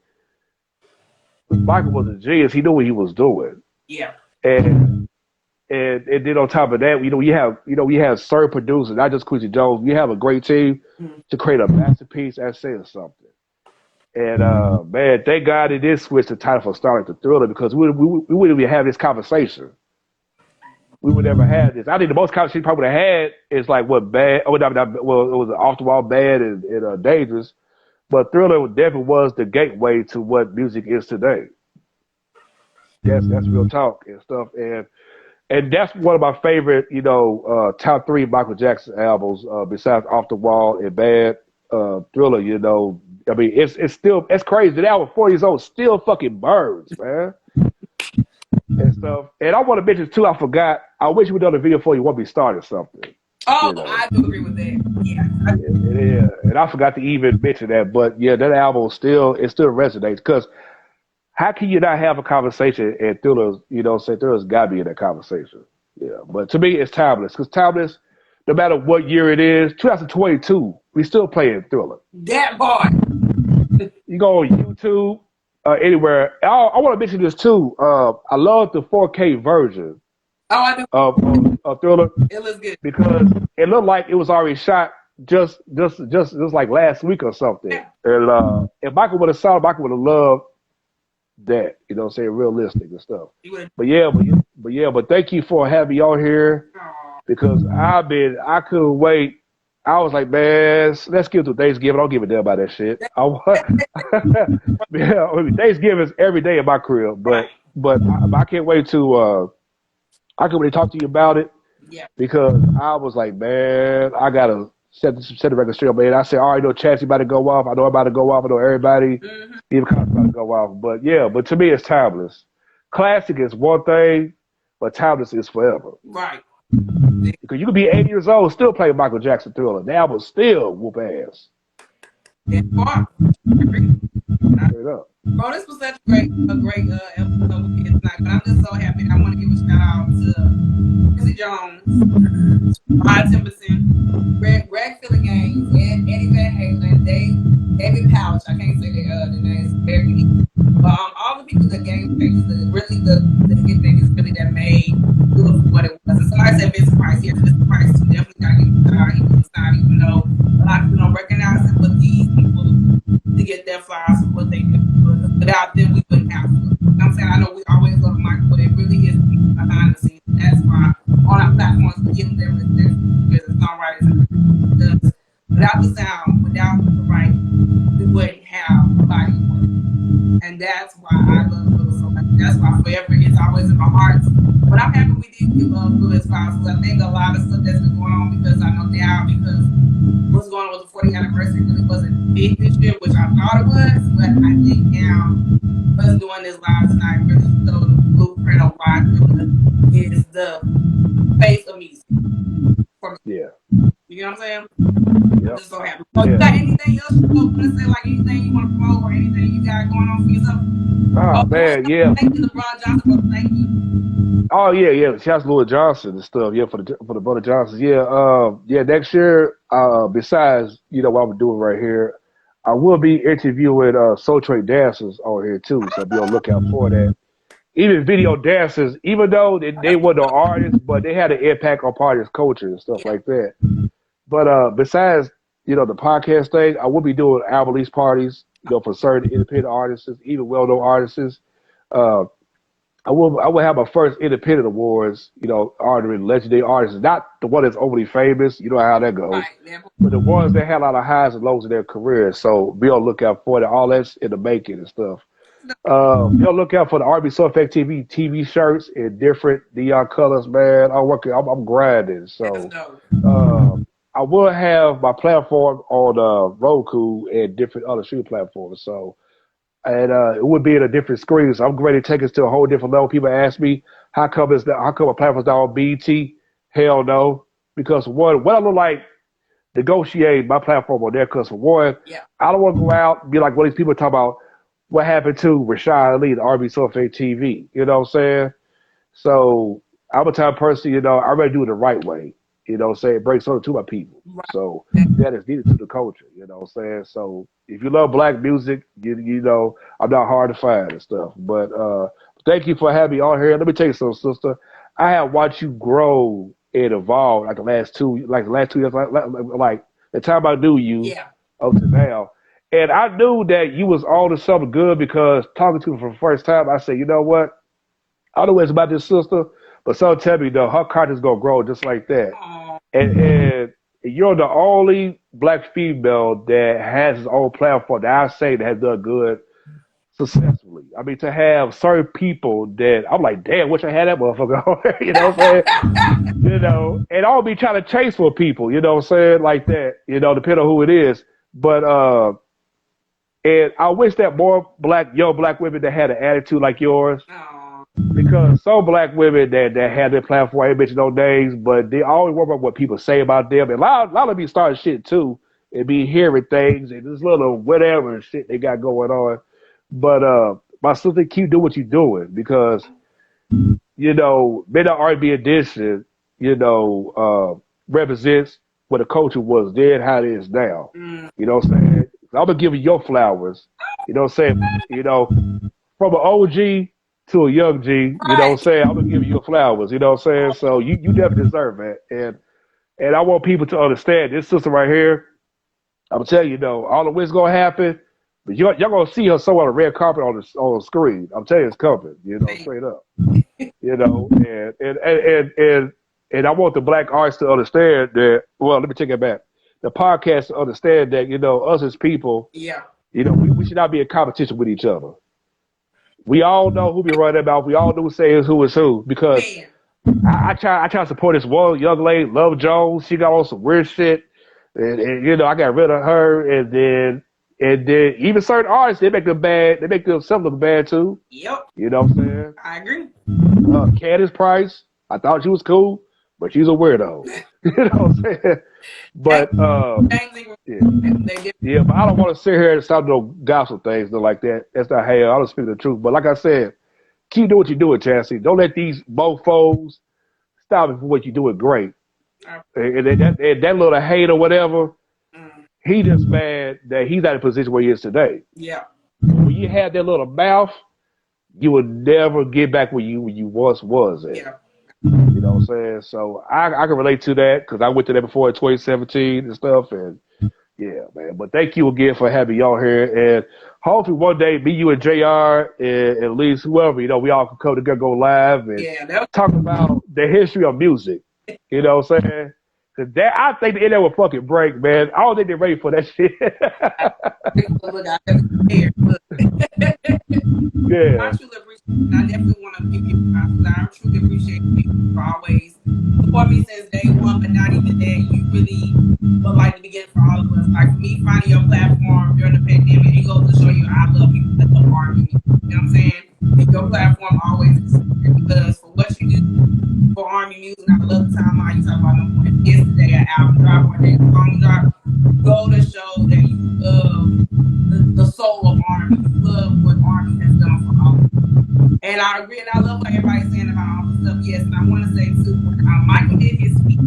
[SPEAKER 2] Michael was a genius. He knew what he was doing.
[SPEAKER 1] Yeah.
[SPEAKER 2] And then on top of that, we have certain producers, not just Quincy Jones. We have a great team to create a masterpiece and saying something. And man, thank God it did switch the title from Starlight to Thriller because we wouldn't even have this conversation. We would never have this. I think the most conversation we probably would have had is like what bad. Well, it was Off the Wall, Bad, and Dangerous. But Thriller definitely was the gateway to what music is today. That's real talk and stuff. And that's one of my favorite, you know, top 3 Michael Jackson albums, besides Off the Wall and Bad. Thriller, you know, I mean, it's crazy. The album 4 years old still fucking burns, man. And stuff. And I want to mention too, I forgot, I wish we'd done a video for You Want Me Started something.
[SPEAKER 1] Oh,
[SPEAKER 2] you know.
[SPEAKER 1] I do agree with that. Yeah.
[SPEAKER 2] Yeah. And I forgot to even mention that, but yeah, that album still resonates because how can you not have a conversation and Thriller, you know, say Thriller's got to be in that conversation? Yeah, but to me, it's timeless because timeless, no matter what year it is, 2022, we still playing Thriller.
[SPEAKER 1] That boy.
[SPEAKER 2] You go on YouTube, anywhere. I want to mention this too. I love the 4K version.
[SPEAKER 1] Oh, I do.
[SPEAKER 2] Of Thriller.
[SPEAKER 1] It looks good
[SPEAKER 2] because it looked like it was already shot just like last week or something.
[SPEAKER 1] Yeah.
[SPEAKER 2] And if Michael would have saw it, Michael would have loved that, you know, say realistic and stuff. But thank you for having me on here because I couldn't wait. I was like, man, let's get through Thanksgiving. I don't give a damn about that shit. Thanksgiving's every day in my crib, but I can't wait to I can't really talk to you about it.
[SPEAKER 1] Yeah.
[SPEAKER 2] Because I was like, man, I gotta set the record straight, man. I said, all right, I know Chassie about to go off. I know I'm about to go off. I know everybody. Even Connor's about to go off. But yeah, but to me, it's timeless. Classic is one thing, but timeless is forever.
[SPEAKER 1] Right.
[SPEAKER 2] Because you could be 80 years old, still playing Michael Jackson Thriller. The album still whoop ass.
[SPEAKER 1] Yeah.
[SPEAKER 2] Straight up.
[SPEAKER 1] Bro, this was such a great episode with you tonight. But I'm just so happy. I want to give a shout out to Quincy Jones, Rod Timberson, Greg Filliganes, Eddie Van Halen, David Pouch. I can't say the names very unique. But all the people that gave things, really the hit things really that made good for what it was. And somebody said Vince Price. Yes, Vince Price too. Definitely got to give a shout out. He was a sign, even though a lot of people don't recognize it, but these people to get their flowers for what they do. Without them, we wouldn't have them. You know what I'm saying? I know we always love Michael, but it really is behind the scenes. That's why on our platforms we give them respect as songwriters and producers. Without the sound, without the right, we wouldn't have a body of work. And that's why I love Little so much. That's why forever it's always in my heart. But I'm happy we did give Little his flowers because I think a lot of stuff that's been going on because I know now because what's going on with the 40th anniversary really wasn't big this year, which I thought it was, but I think now us doing this live tonight really showed the blueprint of why Thriller is the face of music. For me.
[SPEAKER 2] Yeah.
[SPEAKER 1] You know what I'm saying?
[SPEAKER 2] Yep.
[SPEAKER 1] I'm just so happy. So you got anything else you want to say, like anything you want to promote or anything you got going on for yourself?
[SPEAKER 2] Oh, man, yeah.
[SPEAKER 1] Thank you, LeBron Johnson, brother. Thank you.
[SPEAKER 2] Oh yeah. Shouts to Louis Johnson and stuff. Yeah, for the brother Johnsons. Yeah. Next year, besides what I'm doing right here, I will be interviewing Soul Train dancers on here too. So be on the lookout for that. Even video dancers, even though they weren't no artists, but they had an impact on parties' culture and stuff like that. But besides the podcast thing, I will be doing album release parties. For certain independent artists, even well-known artists. I I will have my first independent awards, honoring legendary artists, not the one that's overly famous. You know how that goes.
[SPEAKER 1] Right.
[SPEAKER 2] But the ones that had a lot of highs and lows in their career. So be on the lookout for that. All that's in the making and stuff. Be on the lookout for the RB SoulEffect TV shirts in different neon colors, man. I'm grinding. So I will have my platform on Roku and different other streaming platforms. So and it would be in a different screen. So I'm ready to take us to a whole different level. People ask me, how come a platform's not on BT? Hell no. Because one, what I look like negotiate my platform on there, because for one, I don't want to go out and be like one of these people talk about what happened to Rashad Ali, the RB SoulEffect TV. You know what I'm saying? So I'm a type of person, I rather do it the right way. You know what I'm saying? Bring something to my people.
[SPEAKER 1] Right.
[SPEAKER 2] So that is needed to the culture. You know what I'm saying? So if you love black music, you know, I'm not hard to find and stuff. But thank you for having me on here. Let me tell you something, sister. I have watched you grow and evolve like the last 2 years, like the time I knew you up to now. And I knew that you was on to something good because talking to her for the first time, I said, you know what? I don't know what it's about this sister, but someone tell me, her conscience going to grow just like that. And you're the only black female that has his own platform that I say that has done good successfully. I mean, to have certain people that I'm like, damn, wish I had that motherfucker on there, you know what I'm saying? And I'll be trying to chase for people, you know what I'm saying, like that, depending on who it is. But and I wish that more young black women that had an attitude like yours. Because some black women that have their platform, I ain't mention no names, but they always worry about what people say about them. And a lot of me starting shit too, and be hearing things and this little whatever shit they got going on. But my sister, keep doing what you're doing because, Midnight R&B Edition, represents what the culture was then, how it is now. You know what I'm saying? I'm gonna give you your flowers. You know what I'm saying? From an OG to a young G, you know what I'm saying? I'm gonna give you your flowers, you know what I'm saying? So you definitely deserve it. And I want people to understand this sister right here, I'm telling you, all the what's gonna happen, but y'all gonna see her somewhere on the red carpet on the screen. I'm telling you, it's coming, straight up. And I want the black artists to understand that. Well, let me take it back. The podcast to understand that us as people, we should not be in competition with each other. We all know who we run about. We all know who is who. Because I try to support this one young lady, Love Jones. She got on some weird shit, and I got rid of her. And then even certain artists, they make them bad. They make themselves look bad too.
[SPEAKER 1] Yep.
[SPEAKER 2] You know what I'm saying?
[SPEAKER 1] I agree.
[SPEAKER 2] Candace Price, I thought she was cool, but she's a weirdo. You know what I'm saying? But but I don't want to sit here and start no gossip things like that. That's not how I don't speak the truth. But like I said, keep doing what you're doing, Chassie. Don't let these mofos stop you from what you're doing great. And that little hate or whatever, he just mad that he's not in a position where he is today.
[SPEAKER 1] Yeah.
[SPEAKER 2] When you had that little mouth, you would never get back where you once was at. Yeah. You know what I'm saying? So I can relate to that because I went to that before in 2017 and stuff. And yeah, man. But thank you again for having y'all here. And hopefully one day, me, you, and JR, and at least whoever, we all can come together, go live and talk about the history of music. You know what I'm saying? Because I think the internet will fucking break, man. I don't think they're ready for that shit. Yeah.
[SPEAKER 1] I truly appreciate it. I definitely want to give you I truly appreciate you for always support me since day one, but not even that. You really would like to begin for all of us. Like for me, finding your platform during the pandemic, it goes to show you I love people that love R&B. You know what I'm saying? And your platform always exists because for what you do for R&B music, I love the timeline you talk about yesterday, an album drop, one day, a song drop. Go to show that you love the soul of R&B. You love what R&B has done for all. And I agree, and I love what everybody's saying about all the stuff. Yes, and I want to say too, when Michael did his speech,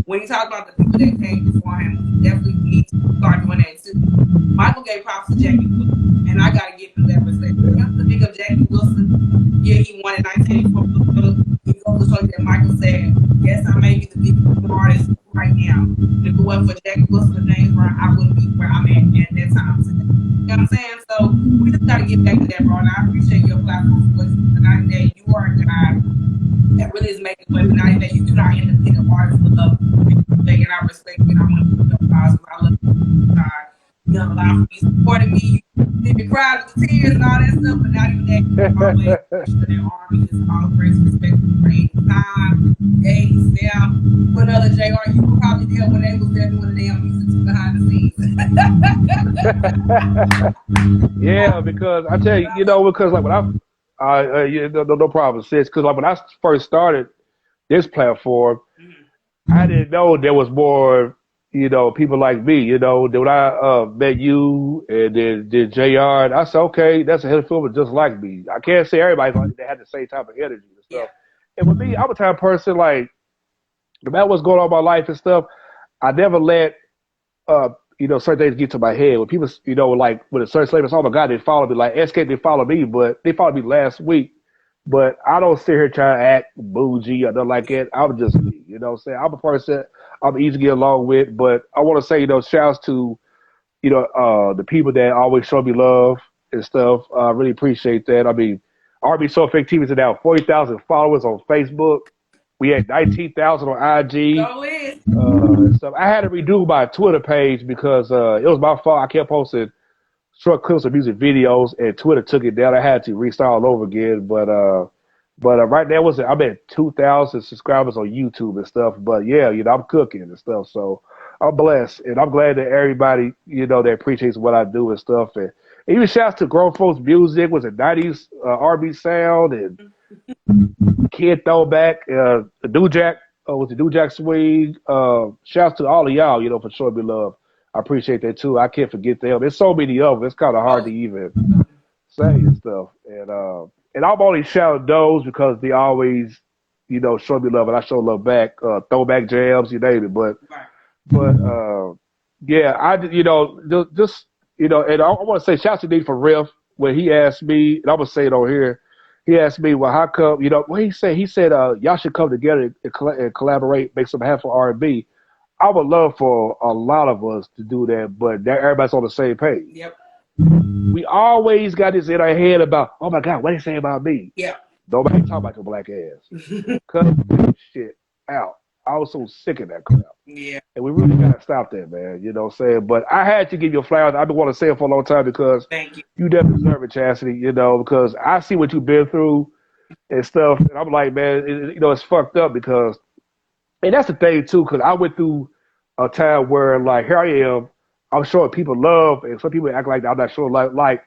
[SPEAKER 1] when he talked about the people that came before him, we definitely need to start doing that too. Michael gave props to Jackie Wilson, and I gotta give him that respect. Just to think of Jackie Wilson, he won in 1984. He goes to show you that Michael said, "Yes, I may be the biggest artist right now. If it wasn't for Jackie Wilson or James Brown, I wouldn't be where I'm at that time today." You know what I'm saying? So we just gotta get back to that, bro. And I appreciate your platform for tonight. That you are really is making way. But now that you do not independent artists with love, and I respect it. I want to put your cause because I love God. You know, a lot for me supporting me. You see me cry with the tears and all that stuff, but not even that. Always make sure that Army is all grace, respect, for time, days, down. Put another JR, you were probably there when they was there doing the damn music behind the scenes.
[SPEAKER 2] Yeah, because I tell you, because like when no problem, sis. Because like when I first started this platform, I didn't know there was more, people like me. Then when I met you and then JR, and I said, okay, that's a hell of a just like me. I can't say everybody's like they had the same type of energy and stuff. And with me, I'm a type of person like, no matter what's going on in my life and stuff, I never let certain things get to my head. When people, like when a certain celebrities, oh my God, they follow me. Like SK, they follow me, but they followed me last week. But I don't sit here trying to act bougie or nothing like that. I'm just me, what I'm saying? I'm a person I'm easy to get along with, but I want to say, shouts to, the people that always show me love and stuff. I really appreciate that. I mean, SoulEffect TV is now 40,000 followers on Facebook. We had 19,000 on IG. So I had to redo my Twitter page because it was my fault. I kept posting short clips of music videos, and Twitter took it down. I had to restart all over again. But right now I'm at 2,000 subscribers on YouTube and stuff. But yeah, I'm cooking and stuff. So I'm blessed, and I'm glad that everybody that appreciates what I do and stuff. And even shouts to Grown Folks Music, was a 90s R&B sound and Kid Throwback, the Dewjack. With the Dewjack Swing, shouts to all of y'all, for showing me love. I appreciate that too. I can't forget them. There's so many of them. It's kind of hard to even say and stuff. And I'm only shouting those because they always, show me love, and I show love back. Throwback jams, you name it. But yeah, I just and I want to say shouts to D for Riff when he asked me, and I'm gonna say it on here. He asked me, well, how come, what he said? He said, y'all should come together and collaborate, make some half for R&B. I would love for a lot of us to do that, but everybody's on the same page.
[SPEAKER 1] Yep.
[SPEAKER 2] We always got this in our head about, oh my God, what they say about me?
[SPEAKER 1] Yeah.
[SPEAKER 2] Nobody talk about your black ass. Cut that shit out. I was so sick of that crap.
[SPEAKER 1] Yeah.
[SPEAKER 2] And we really got to stop that, man. You know what I'm saying? But I had to give you a flowers. I've been wanting to say it for a long time because
[SPEAKER 1] thank you.
[SPEAKER 2] You definitely deserve it, Chastity, because I see what you've been through and stuff. And I'm like, man, it's fucked up because, and that's the thing too, because I went through a time where, like, here I am, I'm showing people love, and some people act like I'm not sure, like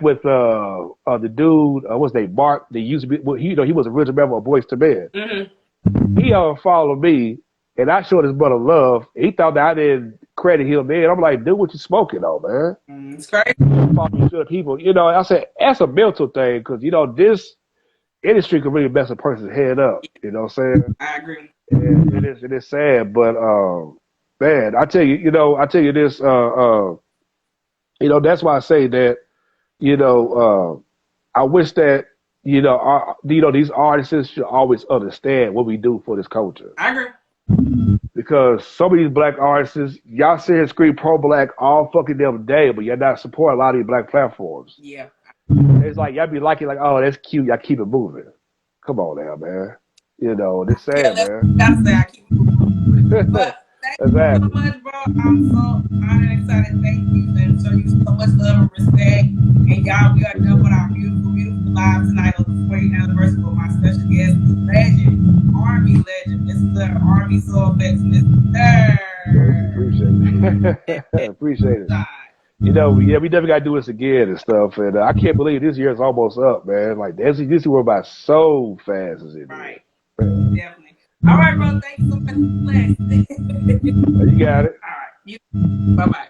[SPEAKER 2] with the dude, what's his name, Mark, they used to be, well, he was a original member of Boyz II Men.
[SPEAKER 1] Mm-hmm.
[SPEAKER 2] He followed me, and I showed his brother love. He thought that I didn't credit him then. I'm like, dude, what you smoking on, man?
[SPEAKER 1] It's crazy.
[SPEAKER 2] Follow to the people, I said, that's a mental thing, because, this industry can really mess a person's head up, you know what I'm saying?
[SPEAKER 1] I agree.
[SPEAKER 2] And it is sad, but, man, I tell you this, that's why I say that, I wish that, these artists should always understand what we do for this culture.
[SPEAKER 1] I agree.
[SPEAKER 2] Because some of these black artists, y'all sit here and scream pro-black all fucking damn day, but you're not supporting a lot of these black platforms.
[SPEAKER 1] Yeah.
[SPEAKER 2] It's like, y'all be liking, like, oh, that's cute, y'all keep it moving. Come on now, man. It's sad, man.
[SPEAKER 1] Gotta say I keep it moving. But thank
[SPEAKER 2] exactly.
[SPEAKER 1] you so much, bro. I'm so honored and excited. Thank you, and show you so much love and respect. And y'all, we are done with our beautiful, beautiful live tonight on the 40th anniversary with my special guest, legend, Army legend, Mr. Army SoulEffect, Mr.
[SPEAKER 2] Appreciate it. Appreciate it. We definitely got to do this again and stuff. And I can't believe this year is almost up, man. Like, this went by so fast as it did.
[SPEAKER 1] Right. Definitely. All right, bro. Thank you so much.
[SPEAKER 2] You got it.
[SPEAKER 1] All right. Bye-bye.